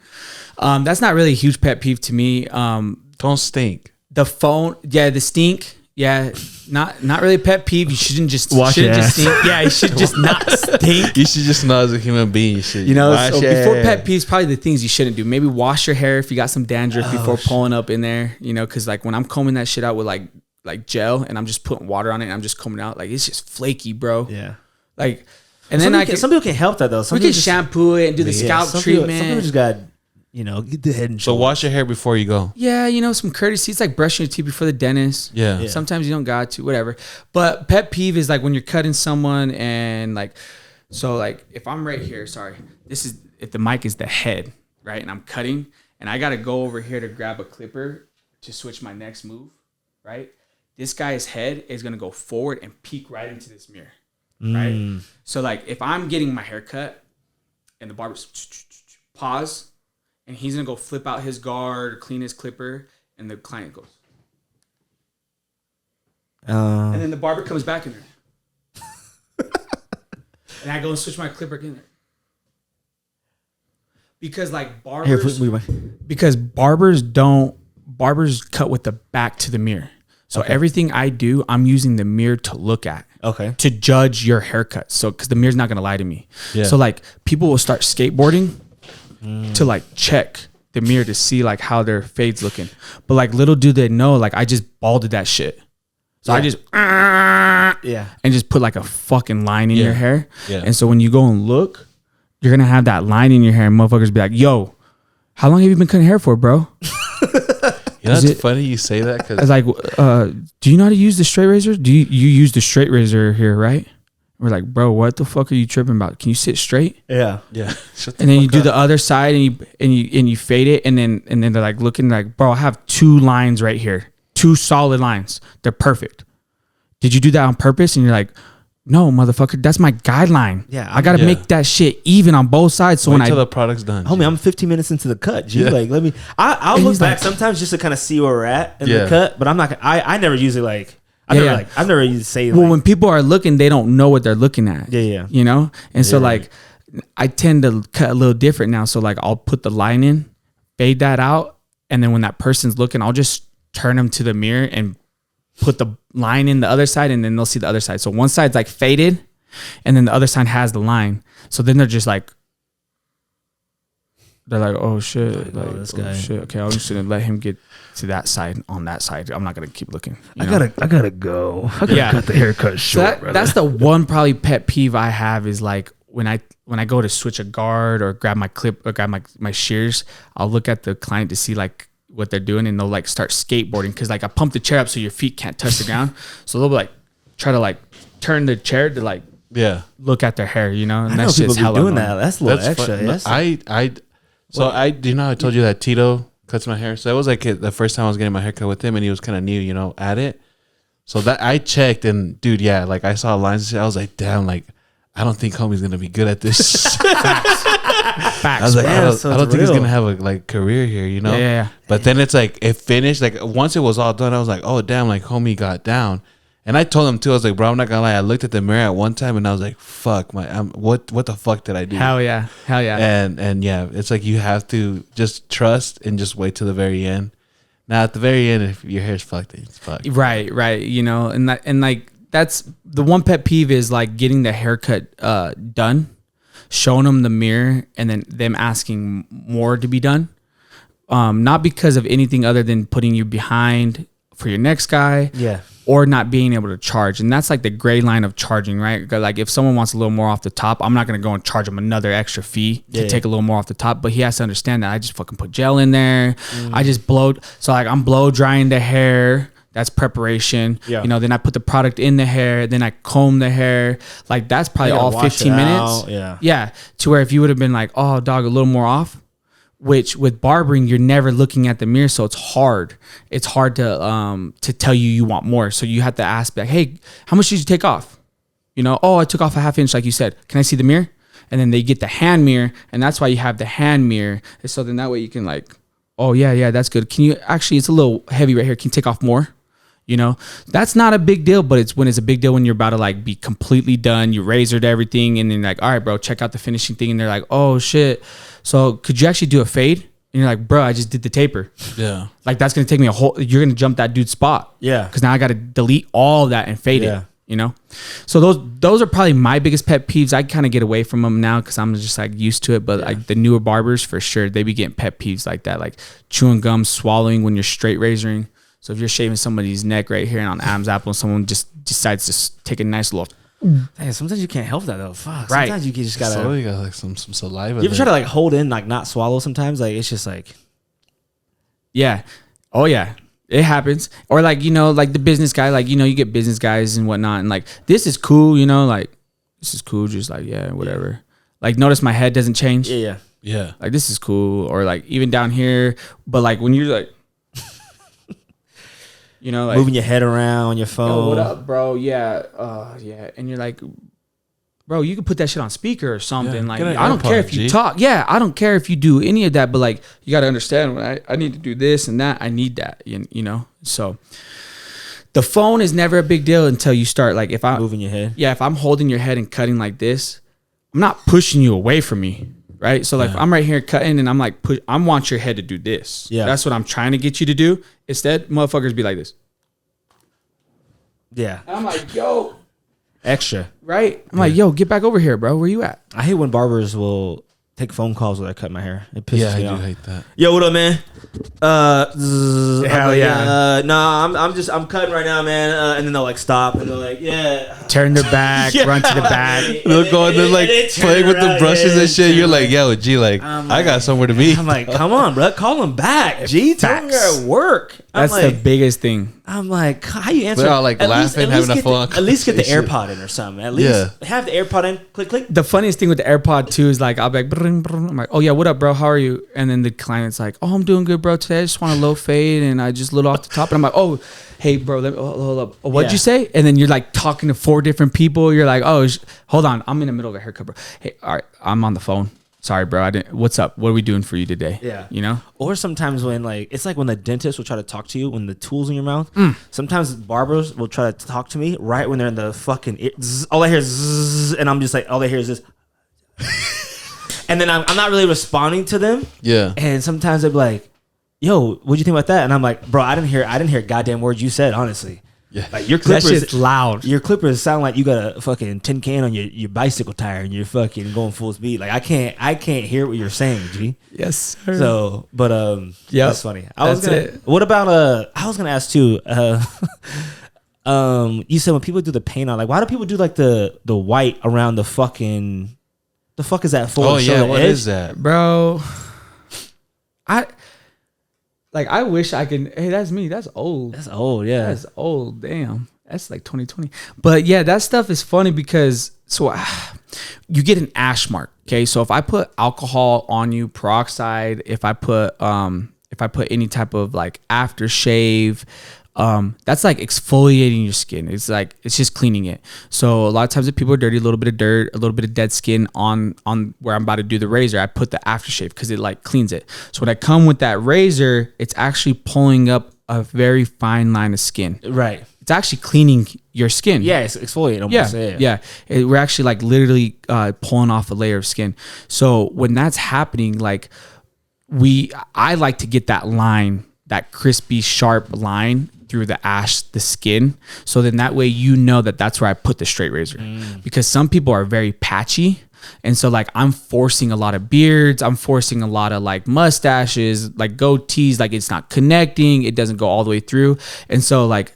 That's not really a huge pet peeve to me. Don't stink. The phone, the stink. Yeah, not really a pet peeve. You shouldn't just Wash your ass. stink. Yeah, you should just not stink. You should just know as a human being, you should. You know, wash so your before hair. pet peeves, probably the things you shouldn't do. Maybe wash your hair if you got some dandruff before pulling up in there. You know, because like when I'm combing that shit out with like gel and I'm just putting water on it and I'm just combing out, like it's just flaky, bro. Yeah. Like, and then Some people can help that though. Some we can people just- shampoo it and do the scalp some people- treatment. Some people just got, get the head and So shoulders. wash your hair before you go. Yeah, you know, some courtesy. It's like brushing your teeth before the dentist. Yeah. Sometimes you don't got to, whatever. But pet peeve is like when you're cutting someone and like, so like if I'm right here, sorry, this is, if the mic is the head, right? And I'm cutting and I got to go over here to grab a clipper to switch my next move, right? This guy's head is going to go forward and peek right into this mirror, right? So like if I'm getting my hair cut and the barber's pause, and he's gonna go flip out his guard, clean his clipper, and the client goes. And then the barber comes back in there. And I go and switch my clipper in there. Because like barbers, barbers cut with the back to the mirror. So everything I do, I'm using the mirror to look at. Okay. To judge your haircut. So, because the mirror's not gonna lie to me. Yeah. So like people will start skateboarding to like check the mirror to see like how their fade's looking. But like little do they know, like I just balded that shit. So I just and just put like a fucking line in your hair. Yeah. And so when you go and look, you're gonna have that line in your hair and motherfuckers be like, yo, how long have you been cutting hair for, bro? You know, it's funny you say that I was because like, do you know how to use the straight razor? Do you use the straight razor here, right? We're like, bro, what the fuck are you tripping about? Can you sit straight? Yeah. shut the And then you fuck do up. the other side and you fade it and then they're like looking like, bro, I have 2 lines right here. 2 solid lines. They're perfect. Did you do that on purpose? And you're like, no, motherfucker, that's my guideline. Yeah, I gotta make that shit even on both sides. So Wait when till I the product's done. Homie, I'm 15 minutes into the cut, G. Yeah. Like, let me. I'll And look he's back like- sometimes just to kind of see where we're at in Yeah. the cut, but I'm not. I never use it like. I've never used to say. well, like, when people are looking, they don't know what they're looking at. Yeah. You know? And so Yeah. like I tend to cut a little different now. So like I'll put the line in, fade that out, and then when that person's looking, I'll just turn them to the mirror and put the line in the other side, and then they'll see the other side. So one side's like faded, and then the other side has the line. So then they're just like, oh shit, like, this oh guy. shit. Okay, I'm just gonna let him get to that side on that side. I'm not gonna keep looking. you know? I gotta go. I gotta Yeah. cut the haircut So short, brother. that's the one probably pet peeve I have is like when I go to switch a guard or grab my clip or grab my shears, I'll look at the client to see like what they're doing, and they'll like start skateboarding because like I pump the chair up so your feet can't touch the ground. So they'll like try to like turn the chair to like Yeah. look at their hair, you know, and I know that's people just be hella doing annoying. that. That's a little That's extra. fun. Yes. Do you know I told you that Tito cuts my hair? So that was like the first time I was getting my hair cut with him, and he was kind of new, at it. So that I checked, and dude, yeah, like I saw lines and shit. I was like, damn, like I don't think homie's gonna be good at this. Facts, I was like, bro. I don't, so I don't it's think he's real. gonna have a like career here, Yeah. But then it's like it finished. Like once it was all done, I was like, oh damn, like homie got down. And I told him too. I was like, bro, I'm not gonna lie. I looked at the mirror at one time, and I was like, fuck, what the fuck did I do? Hell yeah. And yeah, it's like you have to just trust and just wait till the very end. Now at the very end, if your hair's fucked, it's fucked. Right, and like that's the one pet peeve is like getting the haircut done, showing them the mirror, and then them asking more to be done. not because of anything other than putting you behind for your next guy. Yeah. Or not being able to charge. And that's like the gray line of charging, right? Like if someone wants a little more off the top, I'm not going to go and charge them another extra fee to take a little more off the top. But he has to understand that I just fucking put gel in there. I just blow. So like I'm blow drying the hair. That's preparation. Yeah. You know, then I put the product in the hair. Then I comb the hair. Like that's probably all 15 minutes. Yeah. Yeah. To where if you would have been like, oh, dog, a little more off. Which with barbering, you're never looking at the mirror, so it's hard. It's hard to tell you want more. So you have to ask back, hey, how much did you take off? You know, oh, I took off a half inch, like you said. Can I see the mirror? And then they get the hand mirror, and that's why you have the hand mirror. So then that way you can like, oh yeah, that's good. Can you actually? It's a little heavy right here. Can you take off more? You know, that's not a big deal, but it's a big deal when you're about to like be completely done. You razored everything, and then like, all right, bro, check out the finishing thing, and they're like, oh shit. So could you actually do a fade? And you're like, bro, I just did the taper. Yeah. Like that's going to take me you're going to jump that dude's spot. Yeah. Because now I got to delete all that and fade it, you know? So those are probably my biggest pet peeves. I kind of get away from them now because I'm just like used to it. But like the newer barbers for sure, they be getting pet peeves like that. Like chewing gum, swallowing when you're straight razoring. So if you're shaving somebody's neck right here and on Adam's apple and someone just decides to take a nice little... Hey, sometimes you can't help that though. Fuck. Right. Sometimes you just gotta. So you got like some saliva. You ever try to like hold in, like not swallow? Sometimes, like it's just like. Yeah. Oh yeah. It happens. Or like like the business guy, like you get business guys and whatnot, and like this is cool, like this is cool, just like whatever. Like notice my head doesn't change. Yeah. Like this is cool, or like even down here, but like when you're like. Like moving your head around on your phone. Yo, what up, bro? Yeah. And you're like, bro, you can put that shit on speaker or something. Like, I don't care if you talk. Yeah, I don't care if you do any of that. But like, you got to understand when I need to do this and that, I need that. So the phone is never a big deal until you start like if I'm moving your head. Yeah, if I'm holding your head and cutting like this, I'm not pushing you away from me. Right. So like I'm right here cutting and I'm like, I want your head to do this. Yeah. That's what I'm trying to get you to do. Instead, motherfuckers be like this. Yeah. And I'm like, yo. Extra. Right. I'm like, yo, get back over here, bro. Where you at? I hate when barbers will take phone calls while I cut my hair. It pisses me off. I do hate that. Yo, what up, man? Hell yeah. I'm cutting right now, man. And then they'll like stop and they're like, turn their back, run to the back. They'll go and they're like playing with the brushes and shit. You're like, yo, G, like, I got somewhere to be. I'm like, come on, bro. Call them back. G, tell them you're at work. That's the biggest thing. I'm like, how you answer? They're all like laughing, having a phone. At least get the AirPod in or something. At least have the AirPod in. Click, click. The funniest thing with the AirPod too is like, I'll be like, I'm like, oh yeah, what up, bro? How are you? And then the client's like, oh, I'm doing good, bro. Today I just want a low fade and I just lit off the top. And I'm like, oh, hey, bro, hold up. What'd you say? And then you're like talking to 4 different people. You're like, oh, hold on. I'm in the middle of a haircut, bro. Hey, all right, I'm on the phone. Sorry, bro. What's up? What are we doing for you today? Yeah. Or sometimes when it's like when the dentist will try to talk to you when the tool's in your mouth. Sometimes barbers will try to talk to me right when they're in the fucking all I hear is zzz, and I'm just like, all I hear is this. And then I'm not really responding to them. Yeah. And sometimes they'll be like, yo, what'd you think about that? And I'm like, bro, I didn't hear a goddamn word you said, honestly. Yeah. Like your clippers, that shit's loud. Your clippers sound like you got a fucking tin can on your bicycle tire and you're fucking going full speed. Like I can't hear what you're saying, G. Yes, sir. So, but that's funny. What about I was gonna ask too. You said when people do the paint on, like, why do people do like the white around the fucking? The fuck is that for? Oh yeah, what is that, bro? I wish I could. Hey, that's me. That's old. That's old. Yeah. That's old. Damn. That's like 2020. But yeah, that stuff is funny because you get an ash mark. Okay. So if I put alcohol on you, peroxide, if I put any type of like aftershave, that's like exfoliating your skin. It's just cleaning it. So a lot of times if people are dirty, a little bit of dirt, a little bit of dead skin on where I'm about to do the razor, I put the aftershave because it like cleans it. So when I come with that razor, it's actually pulling up a very fine line of skin. Right. It's actually cleaning your skin. Yeah, it's exfoliating almost. Yeah. We're actually like literally pulling off a layer of skin. So when that's happening, like I like to get that line, that crispy, sharp line through the skin. So then that way that's where I put the straight razor. Because some people are very patchy. And so like I'm forcing a lot of beards, I'm forcing a lot of like mustaches, like goatees, like it's not connecting, it doesn't go all the way through. And so like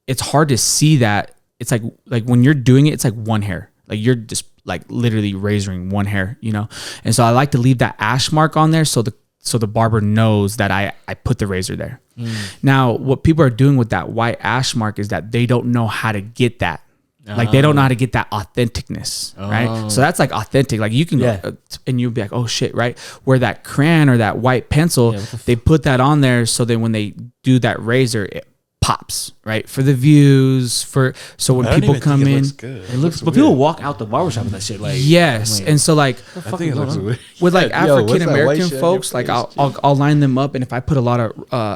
it's hard to see that. It's like when you're doing it, it's like one hair. Like you're just like literally razoring one hair, you know? And so I like to leave that ash mark on there so the barber knows that I put the razor there. Now, what people are doing with that white ash mark is that they don't know how to get that. Like they don't know how to get that authenticness, right? So that's like authentic. Like you can go and you'll be like, oh shit, right? Where that crayon or that white pencil, they put that on there so that when they do that razor, it pops, right? For the views, so when people come in, it looks but people walk out the barbershop with that shit. Like yes, and so like I think it looks weird. with like African American white shit folks, like I'll line them up, and if I put a lot of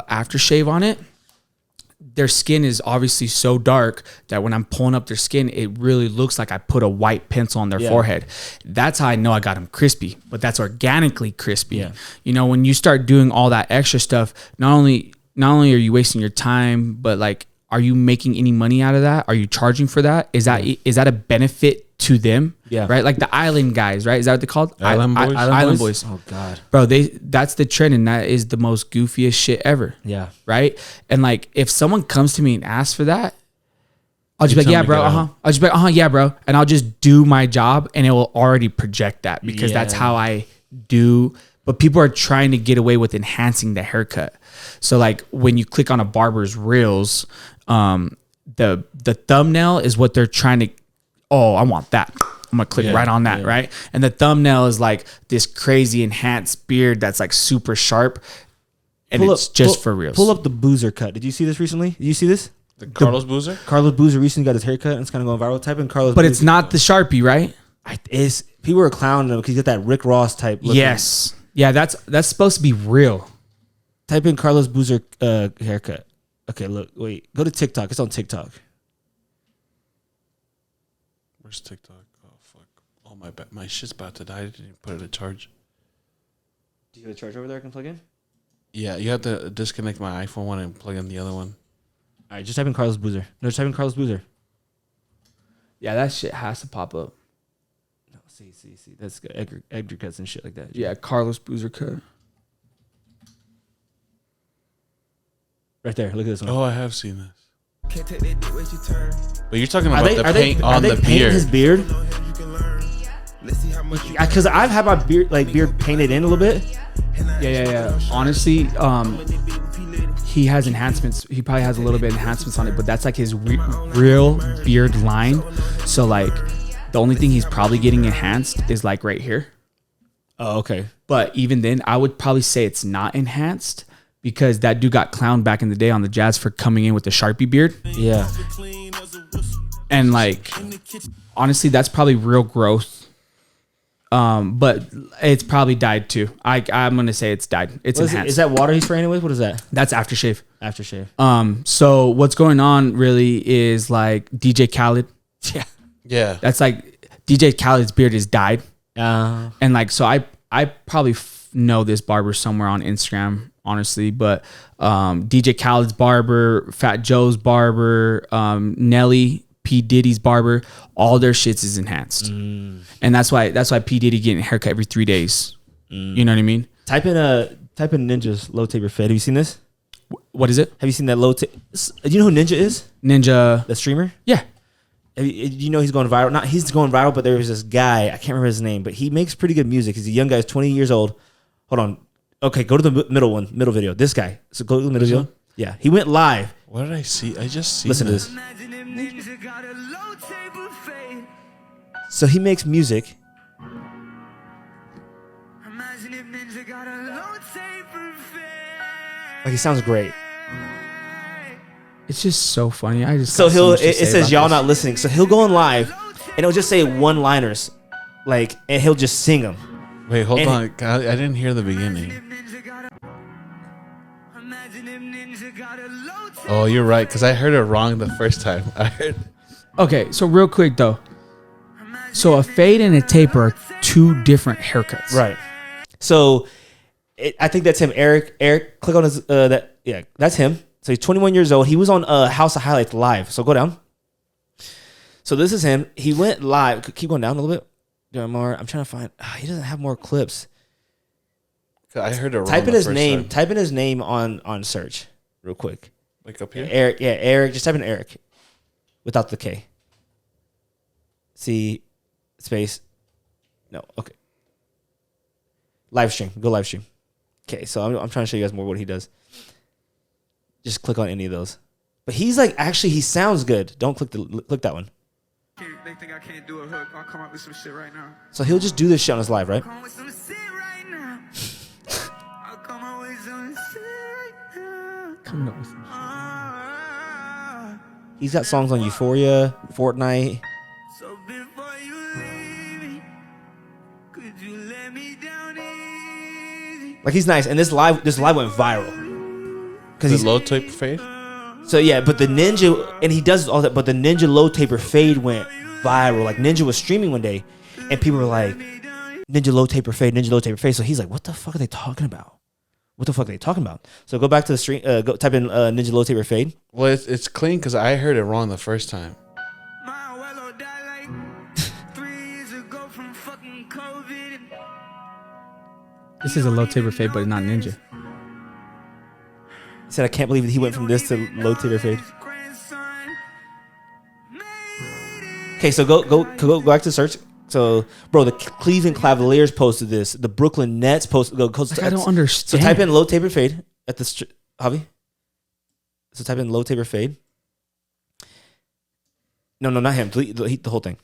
aftershave on it, their skin is obviously so dark that when I'm pulling up their skin, it really looks like I put a white pencil on their forehead. That's how I know I got them crispy, but that's organically crispy. Yeah. You know, when you start doing all that extra stuff, not only are you wasting your time, but like, are you making any money out of that? Are you charging for that? Is that a benefit to them? Yeah. Right. Like the island guys, right? Is that what they're called? Island boys. Oh God. Bro, that's the trend, and that is the most goofiest shit ever. Yeah. Right. And like, if someone comes to me and asks for that, I'll just be like, yeah, bro. I'll just be like, yeah, bro. And I'll just do my job, and it will already project that because that's how I do. But people are trying to get away with enhancing the haircut. So like when you click on a barber's reels, the thumbnail is what they're trying to. Oh, I want that. I'm gonna click right on that, right? And the thumbnail is like this crazy enhanced beard that's like super sharp, and for reals. Pull up the Boozer cut. Did you see this recently? Did you see this? Carlos Boozer? Carlos Boozer recently got his haircut, and it's kind of going viral. Type in Carlos. But Boozer. It's not the Sharpie, right? People are clowning him because he's got that Rick Ross type. Looking. Yes. Yeah, that's supposed to be real. Type in Carlos Boozer haircut. Okay, look, wait. Go to TikTok. It's on TikTok. Where's TikTok? Oh fuck! Oh my shit's about to die. I didn't even put it in charge. Do you have a charger over there I can plug in? Yeah, you have to disconnect my iPhone one and plug in the other one. All right, just type in Carlos Boozer. No, just type in Carlos Boozer. Yeah, that shit has to pop up. No, see. That's good. Edgar cuts and shit like that. Yeah, Carlos Boozer cut. Right there. Look at this one. Oh, I have seen this. But you're talking about the paint on the beard. His beard? Because I've had my beard painted in a little bit. Yeah. Honestly, he has enhancements. He probably has a little bit of enhancements on it, but that's like his real beard line. So like, the only thing he's probably getting enhanced is like right here. Oh, okay. But even then, I would probably say it's not enhanced. Because that dude got clowned back in the day on the Jazz for coming in with the Sharpie beard. Yeah. And like, honestly, that's probably real growth. But it's probably dyed too. I'm going to say it's dyed. It's enhanced. Is that water he's spraying it with? What is that? That's aftershave. Aftershave. So what's going on really is like DJ Khaled. Yeah. That's like DJ Khaled's beard is dyed. And like, so I probably know this barber somewhere on Instagram, honestly, but DJ Khaled's barber, Fat Joe's barber, Nelly, P Diddy's barber, all their shits is enhanced, and that's why P Diddy getting a haircut every 3 days. You know what I mean? Type in Ninja's low taper fade. Have you seen this? What is it? Have you seen that low taper? Do you know who Ninja is? Ninja, the streamer. Yeah. You know he's going viral. Not he's going viral, but there was this guy, I can't remember his name, but he makes pretty good music. He's a young guy, he's 20 years old. Hold on. Okay, go to the middle video. This guy. So go to the middle video. Yeah, he went live. What did I see? I just see. Listen to this. So he makes music. Like he sounds great. It's just so funny. It says y'all not listening. So he'll go on live, and it'll just say one-liners, like, and he'll just sing them. Wait, hold on. I didn't hear the beginning. Oh, you're right, because I heard it wrong the first time. Okay, so real quick though. So a fade and a taper are two different haircuts. Right. So I think that's him. Eric, click on his that's him. So he's 21 years old. He was on House of Highlights live. So go down. So this is him. He went live. Keep going down a little bit. more. I'm trying to find. He doesn't have more clips. I heard it wrong. Type in his name. Time. Type in his name on search real quick. Like up here? Eric. Yeah, Eric. Just type in Eric without the K. C space. No. Okay. Live stream. Go live stream. Okay. So I'm trying to show you guys more what he does. Just click on any of those. But he's like, actually, he sounds good. Don't click that one. They think I can't do a hook. I'll come up with some shit right now. So he'll just do this shit on his live, right? Come up with some shit right now. I'll come up with some shit right now. Coming up with some He's got songs on Euphoria, Fortnite. So before you leave me, could you let me down easy? Like he's nice, and this live went viral because The he's low taper fade? so yeah. But the Ninja, and he does all that. But the Ninja low taper fade went viral. Like Ninja was streaming one day, and people were like, "Ninja low taper fade, Ninja low taper fade." So he's like, "What the fuck are they talking about? What the fuck are they talking about?" So go back to the stream. Go type in Ninja low taper fade. Well, it's clean because I heard it wrong the first time. My abuelo died like 3 years ago from fucking COVID. This is a low taper fade, but not ninja. He said, "I can't believe that he went from this to low taper fade." Okay, so go back to search. So, bro, the Cleveland Cavaliers posted this. The Brooklyn Nets posted. I don't understand. So type in low taper fade at the Javi. So type in low taper fade. No, not him. Delete the whole thing.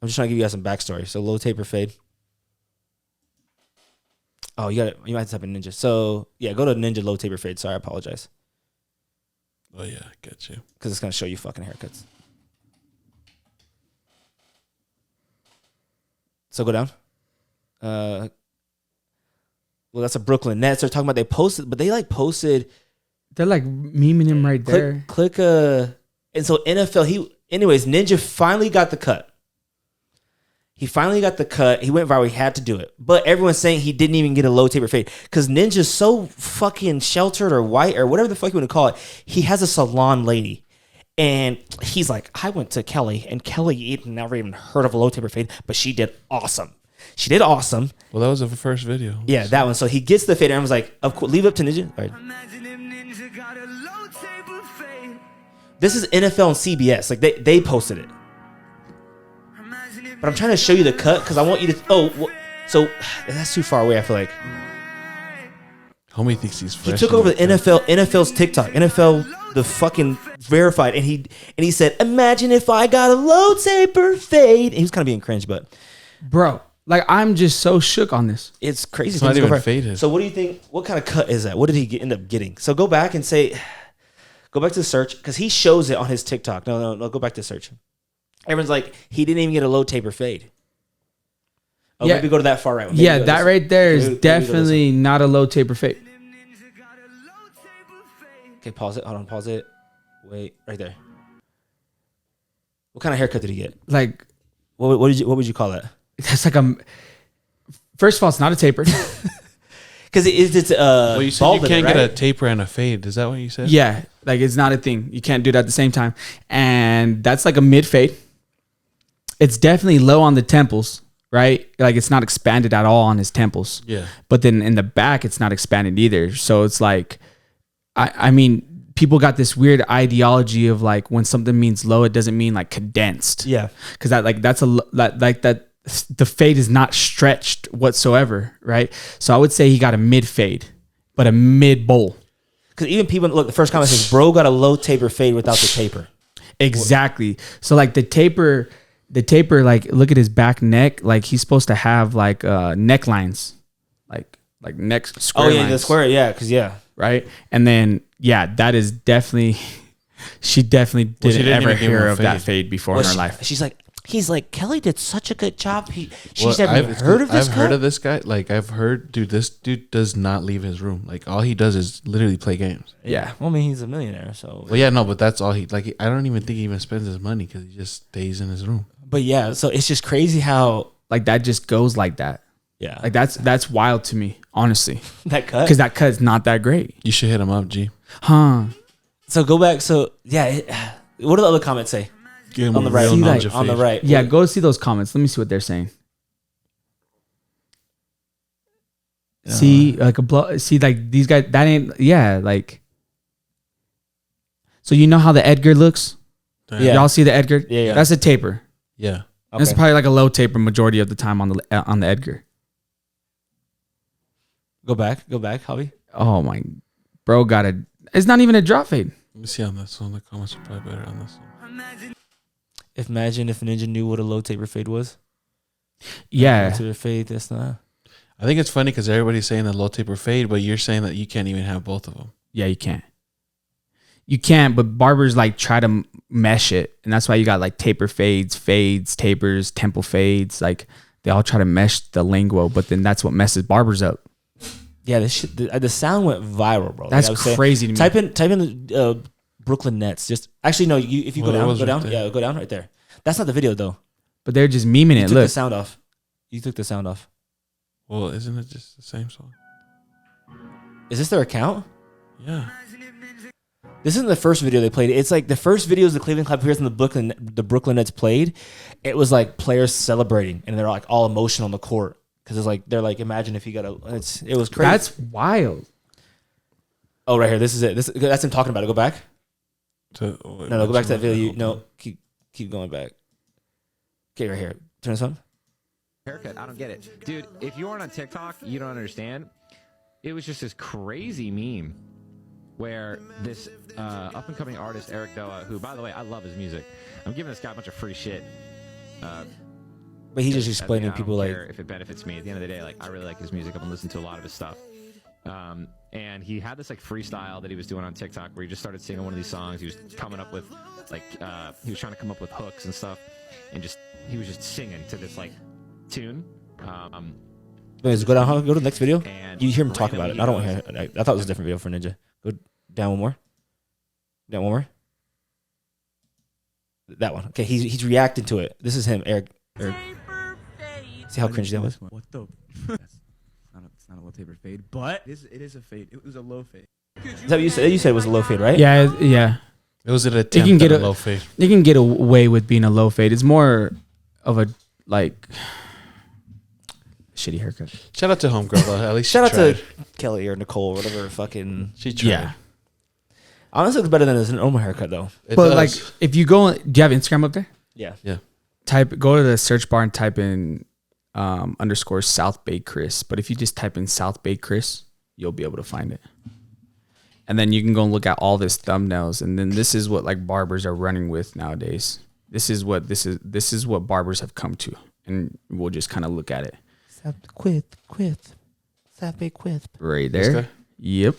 I'm just trying to give you guys some backstory. So low taper fade. Oh, you got it. You might have to type in Ninja. So yeah, go to Ninja low taper fade. Sorry, I apologize. Oh, yeah, I get you. Because it's gonna show you fucking haircuts. So go down. Well, that's a Brooklyn Nets. They're talking about they posted, but they like posted. They're like memeing him right there. Click and so NFL. Anyways, Ninja finally got the cut. He finally got the cut. He went viral. He had to do it, but everyone's saying he didn't even get a low taper fade because Ninja's so fucking sheltered or white or whatever the fuck you want to call it. He has a salon lady. And he's like, I went to Kelly, and Kelly never even heard of a low taper fade, but she did awesome. She did awesome. Well, that was the first video. Yeah, that one. So he gets the fade, and I was like, of course, leave it up to Ninja. All right. Imagine if Ninja got a low taper fade. This is NFL and CBS. Like they posted it. But I'm trying to show you the cut because I want you to. So that's too far away. I feel like Homie thinks he's fresh. he took over the NFL's TikTok, NFL the fucking verified, and he said, "Imagine if I got a low taper fade." And he was kind of being cringe, but Bro, like I'm just so shook on this. it's crazy. It's not Things go even viral. faded. So what do you think? What kind of cut is that? What did he end up getting? So go back and go back to the search because he shows it on his TikTok. No, go back to search. Everyone's like, he didn't even get a low taper fade. Oh, Yeah. maybe go to that far right one. Maybe Yeah, go that this- right there is maybe go this definitely not a low taper fade. Ninja got a low taper fade. Okay, pause it. Hold on, pause it. Wait, right there. What kind of haircut did he get? Like What would you call that? that's like a. First of all, it's not a taper. Because it's Well, you said you bald, can't right? get a taper and a fade. Is that what you said? Yeah, like it's not a thing. You can't do it at the same time. And that's like a mid fade. It's definitely low on the temples, right? Like it's not expanded at all on his temples. Yeah. But then in the back, it's not expanded either. So it's like, I mean, people got this weird ideology of like when something means low, it doesn't mean like condensed. Yeah. Because the fade is not stretched whatsoever, right? So I would say he got a mid fade, but a mid bowl. Because even people look. The first comment says, "Bro got a low taper fade without the taper." Exactly. So like the taper, like look at his back neck. Like he's supposed to have like necklines, like neck square Oh yeah, lines, the square. Yeah, because right? And then yeah, that is definitely. She definitely Well, she didn't didn't ever even give him hear a of that fade. fade before in her life. She's like, he's like, Kelly did such a good job. Well, She's never heard of this. I've heard of this guy. Like I've heard, dude. This dude does not leave his room. Like all he does is literally play games. Yeah. Well, I mean, he's a millionaire, so. Well, yeah, no, but that's all he like. I don't even think he even spends his money because he just stays in his room. But yeah, so it's just crazy how. Like that just goes like that. Yeah. Like that's wild to me, honestly. that cut. Because that cut's not that great. You should hit him up, G. Huh. So go back. So yeah, what do the other comments say? On the right. real See, like, ninja on the fade. right. Yeah, go see those comments. Let me see what they're saying. See, like a blow. See, like these guys. That ain't. Yeah, like. So you know how the Edgar looks? Yeah. Y'all see the Edgar? Yeah. That's a taper. Yeah. Okay. It's probably like a low taper majority of the time on the Edgar. Go back, Javi. Oh my, bro, got it. It's not even a drop fade. Let me see on this one. The comments are probably better on this one. Imagine if Ninja knew what a low taper fade was. Yeah, Low taper fade. That's not. I think it's funny because everybody's saying the low taper fade, but you're saying that you can't even have both of them. yeah, you can't. You can't, but barbers like try to mesh it, and that's why you got like taper fades, tapers, temple fades. Like they all try to mesh the lingo, but then that's what messes barbers up. Yeah, this shit. The sound went viral, bro. That's Like I was crazy to me. Type in the Brooklyn Nets. Just actually no. If you Well, it go was down, right there. yeah, go down right there. That's not the video though. But they're just memeing You it. took Look, the sound off. You took the sound off. Well, isn't it just the same song? Is this their account? Yeah. This isn't the first video they played. It's like the first videos the Cleveland Cavaliers and the Brooklyn Nets played. It was like players celebrating and they're like all emotional on the court because it's like they're like, imagine if you got a. It was crazy. that's wild. Oh, right here. This is it. That's him talking about it. Go back. No, go back to that video. No, keep going back. Okay, right here. Turn this on. Haircut, I don't get it. Dude, if you aren't on TikTok, you don't understand. It was just this crazy meme where this up-and-coming artist, Eric Doa, who, by the way, I love his music. I'm giving this guy a bunch of free shit. But he's just explaining I don't people like care if it benefits me. At the end of the day, like I really like his music. I've been listening to a lot of his stuff. And he had this like freestyle that he was doing on TikTok where he just started singing one of these songs. He was coming up with like he was trying to come up with hooks and stuff, and he was just singing to this like tune. Anyways, go down. Go to the next video. And You hear him talk about randomly it. I don't he want to hear. I thought it was a different video for Ninja. Go down one more. Down one more. That one. Okay, he's reacting to it. This is him, Eric. See how cringy that was. What the? It's not a low taper fade, but it is a fade. It was a low fade. Is that what you said? You said it was a low fade, right? Yeah. It was an can attempt get at a a- low fade. You can get away with being a low fade. It's more of a like shitty haircut. Shout out to homegirl though. At least Shout out she tried. to Kelly or Nicole, or whatever. Fucking. She tried. Yeah. Honestly, it's better than a normal haircut, though. It But does. like if you go, do you have Instagram up there? Yeah. Go to the search bar and type in _ South Bay Chris. But if you just type in South Bay Chris, you'll be able to find it. And then you can go and look at all this thumbnails. And then this is what like barbers are running with nowadays. This is what barbers have come to. And we'll just kind of look at it. Quith. South Bay Quith. Right This there. guy? Yep.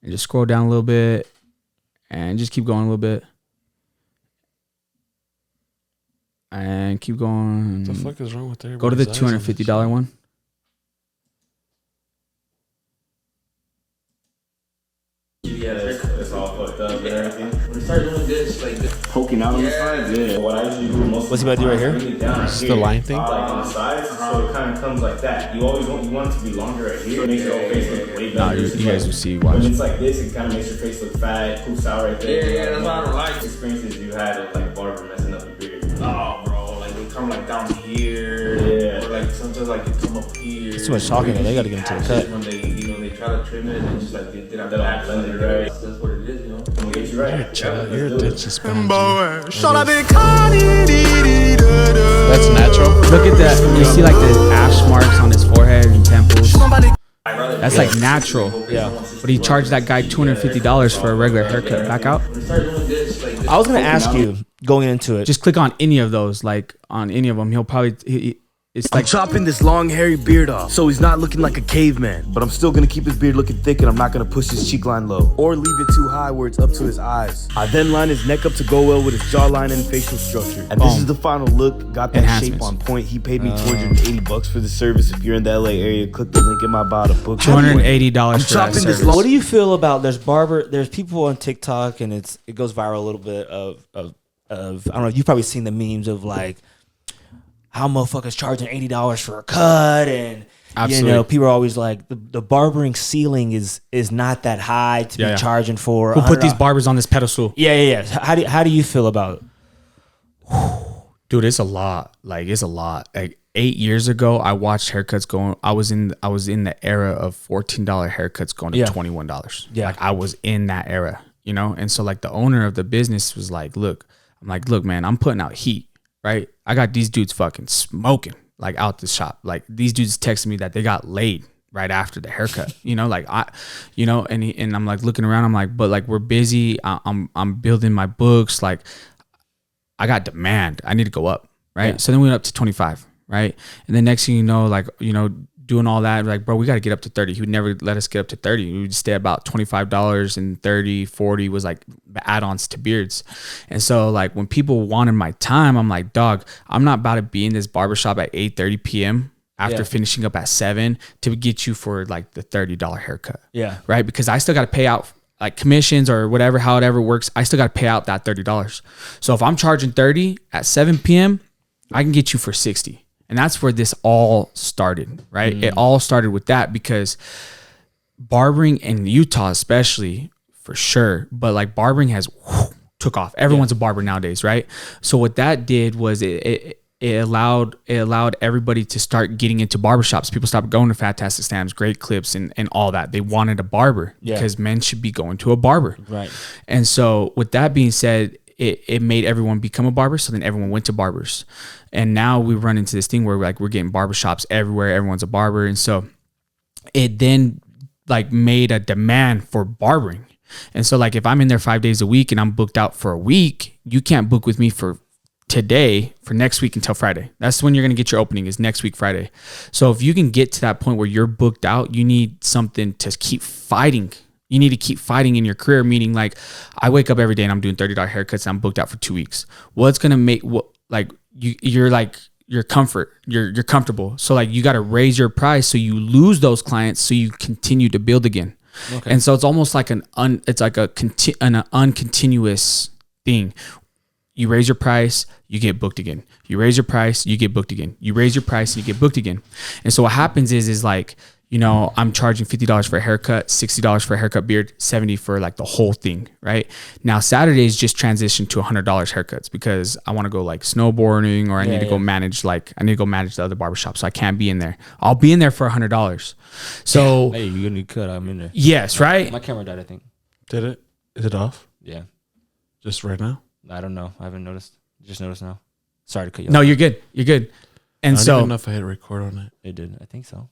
And just scroll down a little bit. And just keep going a little bit. And keep going. What the fuck is wrong with everybody? Go to the $250 one. Yeah, it's all fucked up and everything. When it started doing this, like poking out on the sides, yeah. What I usually do most What's he about to do right here? It's the line thing? Like on the sides, so it kind of comes like that. You always want it to be longer right here. It makes your whole face look way Nah, better. you guys will see. When Watch. it's like this, it kind of makes your face look fat, poofs out right there. Yeah, that's why I don't like experiences you had of like barber messing up your beard. Oh, bro, like they come like down here. Yeah. Or like sometimes like it come up here. It's too much talking, though. They gotta get into the cut. When they try to trim it and just like they did not blend it right. That's what it is, you know. I'm gonna get you right. Your attention span. That's That's natural. Look at that. You see like the ash marks on his forehead and temples. That's like natural. Yeah. But he charged that guy $250 for a regular haircut. Back out. I was gonna ask you going into it. Just click on any of those. Like on any of them, he'll probably. It's I'm like chopping this long hairy beard off so he's not looking like a caveman, but I'm still gonna keep his beard looking thick and I'm not gonna push his cheek line low or leave it too high where it's up to his eyes. I then line his neck up to go well with his jawline and facial structure. And this is the final look. Got that shape Enhancements. on point. He paid me $280 for the service. If you're in the LA area, click the link in my bio to book. $280 for that chopping this service. long- What do you feel about there's people on TikTok and it goes viral a little bit of I don't know, you've probably seen the memes of like how motherfuckers charging $80 for a cut and Absolutely. You know, people are always like the barbering ceiling is not that high to be charging for. Who put these barbers on this pedestal? Yeah. How do you feel about it? Dude, it's a lot. Like, it's a lot. Like 8 years ago, I watched haircuts going. I was in the era of $14 haircuts going to $21. Yeah. Like, I was in that era, you know? And so like the owner of the business was like, look, man, I'm putting out heat, right? I got these dudes fucking smoking like out the shop. Like, these dudes texted me that they got laid right after the haircut, you know, like and I'm like looking around, I'm like, but like, we're busy. I'm building my books. Like, I got demand. I need to go up. Right. Yeah. So then we went up to 25. Right. And then next thing you know, like, you know, doing all that, like, bro, we got to get up to 30. He would never let us get up to 30. We would stay about $25, and 30, 40 was like add-ons to beards. And so like when people wanted my time, I'm like, dog, I'm not about to be in this barbershop at 8:30 p.m. after finishing up at 7 to get you for like the $30 haircut. Yeah. Right. Because I still got to pay out like commissions or whatever, however it works. I still got to pay out that $30. So if I'm charging 30 at 7 p.m., I can get you for 60. And that's where this all started, right? It all started with that, because barbering in Utah, especially, for sure, but like barbering has took off. Everyone's a barber nowadays, right? So what that did was it allowed everybody to start getting into barbershops. People stopped going to Fantastic Stamps, Great Clips, and all that. They wanted a barber because men should be going to a barber. Right. And so with that being said, it made everyone become a barber. So then everyone went to barbers. And now we run into this thing where we're getting barbershops everywhere. Everyone's a barber. And so it then like made a demand for barbering. And so like if I'm in there 5 days a week and I'm booked out for a week, you can't book with me for today, for next week until Friday. That's when you're going to get your opening, is next week, Friday. So if you can get to that point where you're booked out, you need something to keep fighting. You need to keep fighting in your career, meaning like I wake up every day and I'm doing $30 haircuts and I'm booked out for 2 weeks. What's going to make you're comfortable. So like you got to raise your price so you lose those clients so you continue to build again. Okay. And so it's almost like an uncontinuous thing. You raise your price, you get booked again. You raise your price, you get booked again. You raise your price and you get booked again. And so what happens is like, you know, I'm charging $50 for a haircut, $60 for a haircut beard, $70 for like the whole thing, right? Now Saturdays just transitioned to $100 haircuts because I want to go like snowboarding, or I need to go manage the other barbershop, so I can't be in there. I'll be in there for $100. So hey, you need cut, I'm in there. Yes, right? My camera died, I think. Did it? Is it off? Yeah. Just right now? I don't know. I haven't noticed. Just noticed now. Sorry to cut you off. No, you're good. You're good. And I don't even know if I hit record on it. It did. I think so.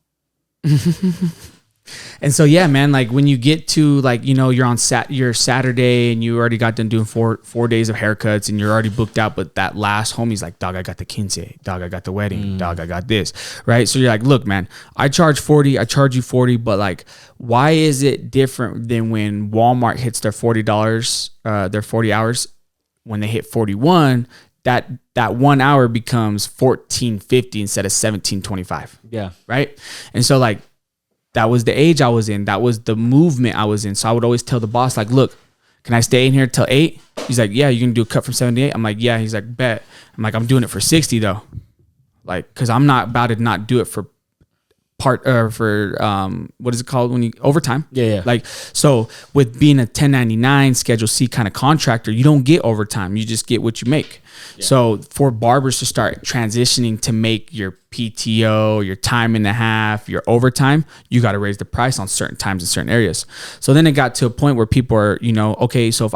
And so yeah, man, like when you get to like, you know, you're on your Saturday and you already got done doing four days of haircuts and you're already booked out, but that last homie's like, dog, I got the quince, dog, I got the wedding, dog, I got this, right? So you're like, look, man, I charge 40, I charge you 40, but like, why is it different than when Walmart hits their $40, their 40 hours? When they hit 41, that 1 hour becomes $14.50 instead of $17.25. Yeah. Right. And so like, that was the age I was in. That was the movement I was in. So I would always tell the boss, like, look, can I stay in here till 8? He's like, yeah, you can do a cut from 7 to 8. I'm like, yeah. He's like, bet. I'm like, I'm doing it for 60 though. Like, cause I'm not about to not do it for what is it called when you overtime? Yeah. Like, so with being a 1099 Schedule C kind of contractor, you don't get overtime. You just get what you make. Yeah. So for barbers to start transitioning to make your PTO, your time and a half, your overtime, you got to raise the price on certain times in certain areas. So then it got to a point where people are, you know, okay, so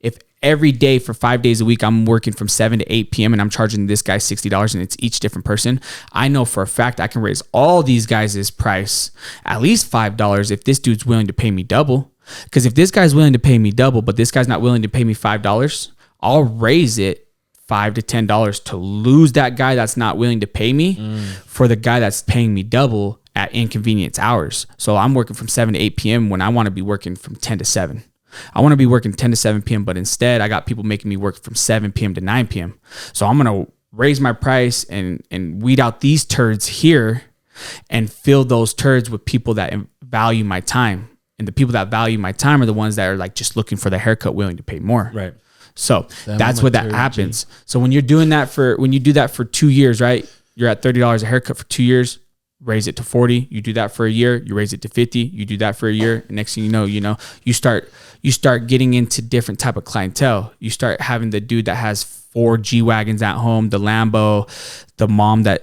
if every day for 5 days a week, I'm working from 7 to 8 p.m. and I'm charging this guy $60 and it's each different person, I know for a fact I can raise all these guys' price at least $5 if this dude's willing to pay me double. Because if this guy's willing to pay me double, but this guy's not willing to pay me $5, I'll raise it $5 to $10 to lose that guy that's not willing to pay me for the guy that's paying me double at inconvenience hours. So I'm working from 7 to 8 p.m. when I want to be working from 10 to 7. I want to be working 10 to 7 p.m., but instead I got people making me work from 7 p.m. to 9 p.m. So I'm going to raise my price and weed out these turds here and fill those turds with people that value my time. And the people that value my time are the ones that are like just looking for the haircut, willing to pay more. Right. So that's what that happens. So when you're doing that when you do that for 2 years, right? You're at $30 a haircut for 2 years. raise it to 40. You do that for a year. You raise it to 50. You do that for a year. And next thing you know, you start getting into different type of clientele. You start having the dude that has 4 G-Wagons at home, the Lambo, the mom that,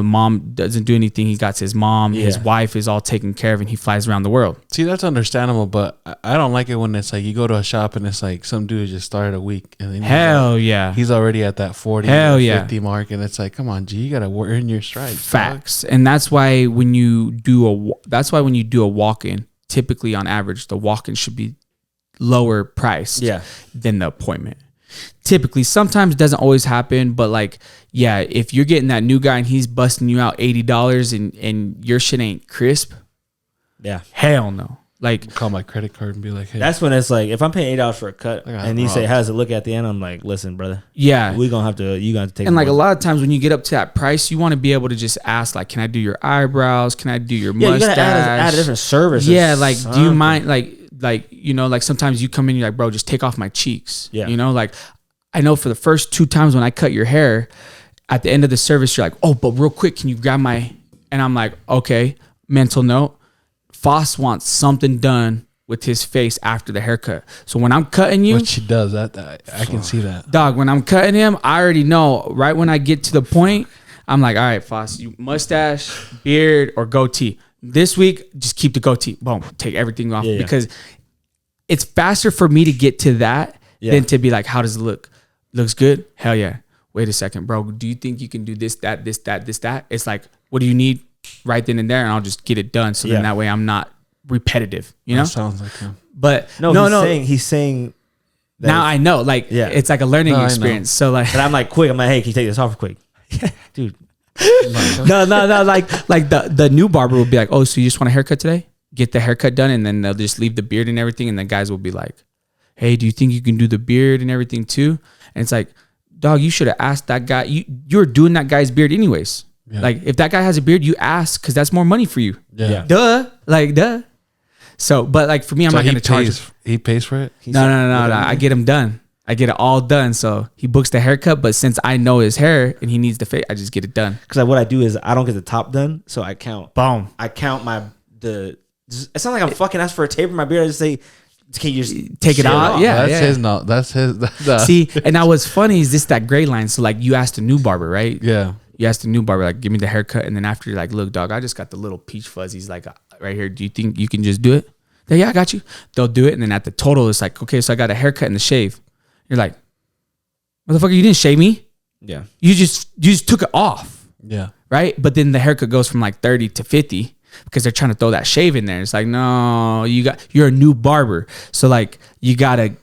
mom doesn't do anything. He got his mom. Yeah. His wife is all taken care of and he flies around the world. See, that's understandable, but I don't like it when it's like you go to a shop and it's like some dude just started a week and then he's already at that 40 or 50 mark, and it's like, come on, G, you gotta earn your stripes. Facts. Dog. And that's why when you do a walk-in, typically on average, the walk-in should be lower priced than the appointment. Typically, sometimes it doesn't always happen, but like, yeah, if you're getting that new guy and he's busting you out $80 and your shit ain't crisp, hell no. Like, call my credit card and be like, hey. That's when it's like, if I'm paying $8 for a cut and you say, how does it look at the end? I'm like, listen, brother. Yeah. You gonna have to take and like a lot of times when you get up to that price, you want to be able to just ask, like, can I do your eyebrows? Can I do your mustache? You gotta add a different service. Yeah, like, do you mind, like sometimes you come in, you're like, bro, just take off my cheeks. Yeah. Like, I know for the first 2 times when I cut your hair, at the end of the service, you're like, oh, but real quick, can you grab my, and I'm like, okay, mental note. Foss wants something done with his face after the haircut. So when I'm cutting you, which she does, that I can see that. Dog, when I'm cutting him, I already know right when I get to the point, I'm like, all right, Foss, you mustache, beard, or goatee. This week, just keep the goatee. Boom, take everything off because it's faster for me to get to that than to be like, how does it look? Looks good? Hell yeah. Wait a second, bro. Do you think you can do this, that, this, that, this, that? It's like, what do you need? Right then and there, and I'll just get it done. So then that way I'm not repetitive, That sounds like him. But he's saying that now I know, like, it's like a learning experience. So like, and I'm like, quick. I'm like, hey, can you take this off quick? Dude. no. Like the new barber will be like, oh, so you just want a haircut today? Get the haircut done, and then they'll just leave the beard and everything, and the guys will be like, hey, do you think you can do the beard and everything too? And it's like, dog, you should have asked that guy. You're doing that guy's beard anyways. Yeah. Like, if that guy has a beard, you ask, because that's more money for you. Yeah. Duh. So, but like for me, I'm not going to charge. He pays for it? No. I get him done. I get it all done. So he books the haircut, but since I know his hair and he needs the fade, I just get it done. Because what I do is I don't get the top done, so I count. Boom. I count it's not like I'm fucking asking for a taper in my beard. I just say, can you just take it out? Yeah, that's his. No, that's his. See, and now what's funny is that gray line. So like, you asked a new barber, right? Yeah. You asked the new barber, like, give me the haircut. And then after, you're like, look, dog, I just got the little peach fuzzies, like, right here. Do you think you can just do it? Yeah, I got you. They'll do it. And then at the total, it's like, okay, so I got a haircut and the shave. You're like, motherfucker, you didn't shave me. Yeah. You just took it off. Yeah. Right? But then the haircut goes from like 30 to 50 because they're trying to throw that shave in there. It's like, no, you're a new barber. So like, you gotta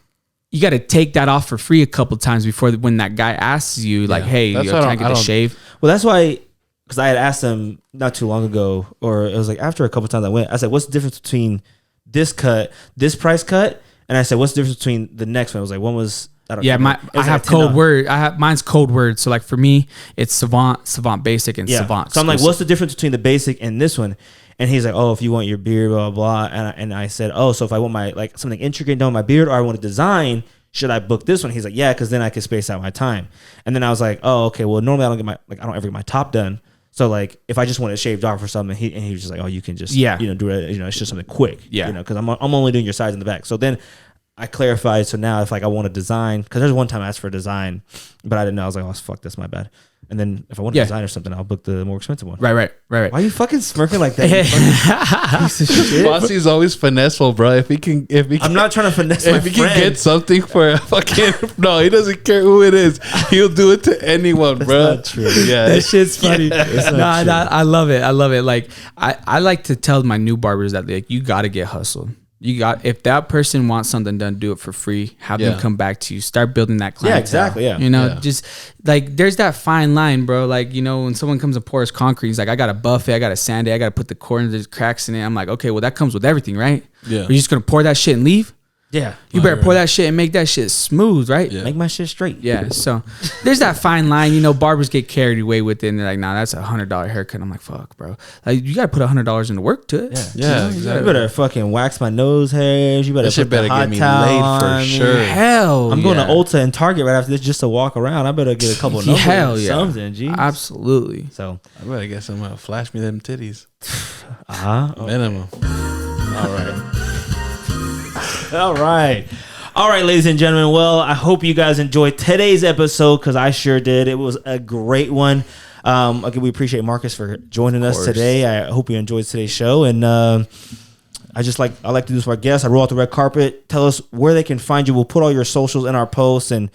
take that off for free a couple times before when that guy asks you, like, hey, can I get the shave? Well, that's why, because I had asked him not too long ago, or it was like after a couple times I said, what's the difference between this cut, this price cut? And I said, what's the difference between the next one? It was like, one was, I don't know. I have code word. Mine's code word. So like for me, it's Savant Basic, and Savant. So I'm like, what's the difference between the basic and this one? And he's like, oh, if you want your beard, blah, blah, blah. And I said, oh, so if I want my, like, something intricate done with my beard, or I want to design, should I book this one? He's like, yeah, because then I can space out my time. And then I was like, oh, okay, well, normally I don't ever get my top done. So like, if I just want it shaved off or something, he was just like, oh, you can just, do it, it's just something quick, because I'm only doing your sides in the back. So then I clarified. So now if like I want to design, because there's one time I asked for a design, but I didn't know. I was like, oh, fuck, that's my bad. And then if I want to design or something, I'll book the more expensive one. Right. Why are you fucking smirking like that? Piece of shit. Bossy's always finesseful, bro. If he can, I'm not trying to finesse my friend. If he can get something for a fucking, no, he doesn't care who it is. He'll do it to anyone, that's bro. Not true. Yeah, that shit's funny. I love it. Like, I like to tell my new barbers that, like, you got to get hustled. If that person wants something done, do it for free. Have them come back to you. Start building that clientele. Yeah, exactly. Yeah. Just like, there's that fine line, bro. Like, when someone comes and pours concrete, he's like, I got to buff it, I got to sand it, I got to put the corners, there's cracks in it. I'm like, okay, well, that comes with everything, right? Yeah. Are you just gonna pour that shit and leave? Yeah. You better pour that shit and make that shit smooth, right? Yeah. Make my shit straight. Yeah, so there's that fine line. You know, barbers get carried away with it, and they're like, "Nah, that's $100 haircut." I'm like, "Fuck, bro! Like, you gotta put $100 into work to it." Yeah, You exactly. better fucking wax my nose hairs. You better That shit put the better hot get me towel laid for on me. sure. Hell, I'm going to yeah. Ulta and Target right after this just to walk around. I better get a couple numbers. Hell yeah, Something, G. absolutely. So, I better get someone to flash me them titties. okay. Minimum. All right. All right. All right, ladies and gentlemen. Well, I hope you guys enjoyed today's episode because I sure did. It was a great one. Again, we appreciate Marcus for joining us today. I hope you enjoyed today's show. And I like to do this for our guests. I roll out the red carpet. Tell us where they can find you. We'll put all your socials in our posts and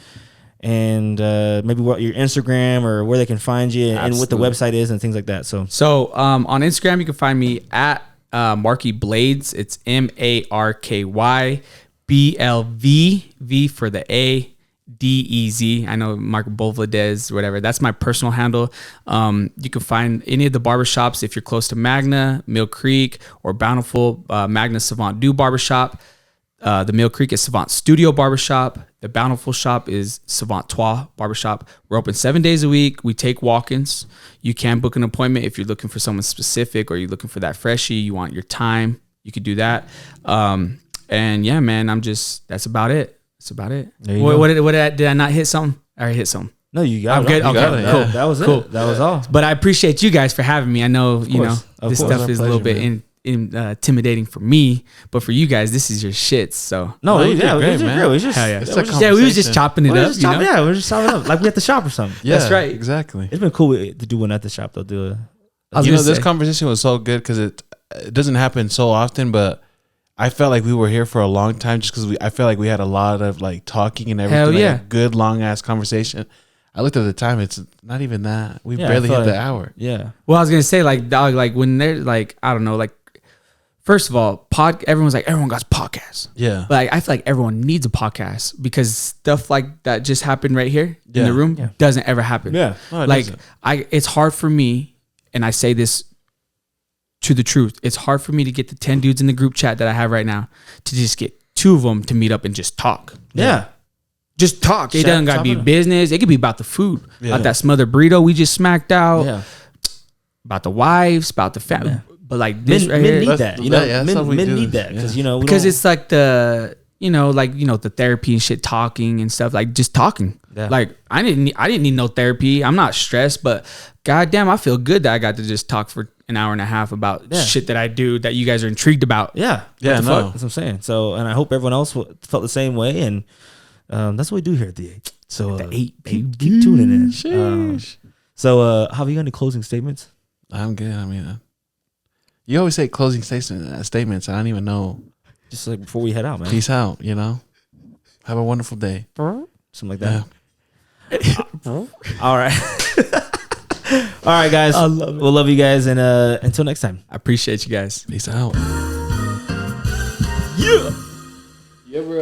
maybe what your Instagram or where they can find you and what the website is and things like that. So on Instagram, you can find me at Marky Blades. It's MARKY BLV, V for the A, DEZ. I know Mark Bovladez, whatever. That's my personal handle. You can find any of the barbershops if you're close to Magna, Mill Creek, or Bountiful. Magna Savant Do Barbershop. The Mill Creek is Savant Studio Barbershop. The Bountiful shop is Savant Trois Barbershop. We're open 7 days a week. We take walk-ins. You can book an appointment if you're looking for someone specific or you're looking for that freshie. You want your time. You could do that. And yeah, man, that's about it. That's about it. Did I not hit something? I hit something. no, you got I'm it. good. You Okay, got it. cool. Yeah, that was Cool. it. That was all. But I appreciate you guys for having me. I know, Of you know, course. Of this course. stuff Our is a little pleasure, bit intimidating for me, but for you guys, this is your shit. So No, you did yeah, great, we did man. great. We just, hell yeah, It's we a just- yeah, we was just conversation. chopping it we up. just You know? chopping, yeah, we're just chopping up like we at the shop or something. Yeah, That's right. Exactly. It's been cool to do one at the shop though. You know, this conversation was so good because it doesn't happen so often, but I felt like we were here for a long time just because I felt like we had a lot of like talking and everything. Hell yeah. Like a good long ass conversation. I looked at the time; it's not even that. We Yeah, barely I hit feel the like- hour. Yeah. Well, I was gonna say, like, dog, like when they're like, I don't know, like, first of all, everyone's like, everyone got podcasts. Yeah, But like, I feel like everyone needs a podcast because stuff like that just happened right here in Yeah. the room doesn't ever happen. Yeah. No, it like doesn't. it's hard for me, and I say this to the truth. It's hard for me to get the 10 dudes in the group chat that I have right now to just get 2 of them to meet up and just talk. Yeah. Just talk. It doesn't gotta be business. It could be about the food, Yeah. about that smothered burrito we just smacked out, Yeah. about the wives, about the family. But like this Men, right men here, need that. You know, that's how we men do need this. that because Yeah. you know we because don't- it's like the the therapy and shit, talking and stuff, like just talking. Yeah. Like I didn't need no therapy. I'm not stressed, but goddamn, I feel good that I got to just talk for an hour and a half about shit that I do that you guys are intrigued about. Yeah. Yeah, What the no. fuck? That's what I'm saying. So, and I hope everyone else felt the same way. And that's what we do here at the 8. So, The 8, keep tuning in. Sheesh. So, have you got any closing statements? I'm good. I mean, you always say closing statements. I don't even know. Just like before we head out, man. Peace out. You know, have a wonderful day. Something like that. Yeah. All right. All right, guys. I love it. We'll love you guys. And until next time. I appreciate you guys. Peace out. Yeah. You ever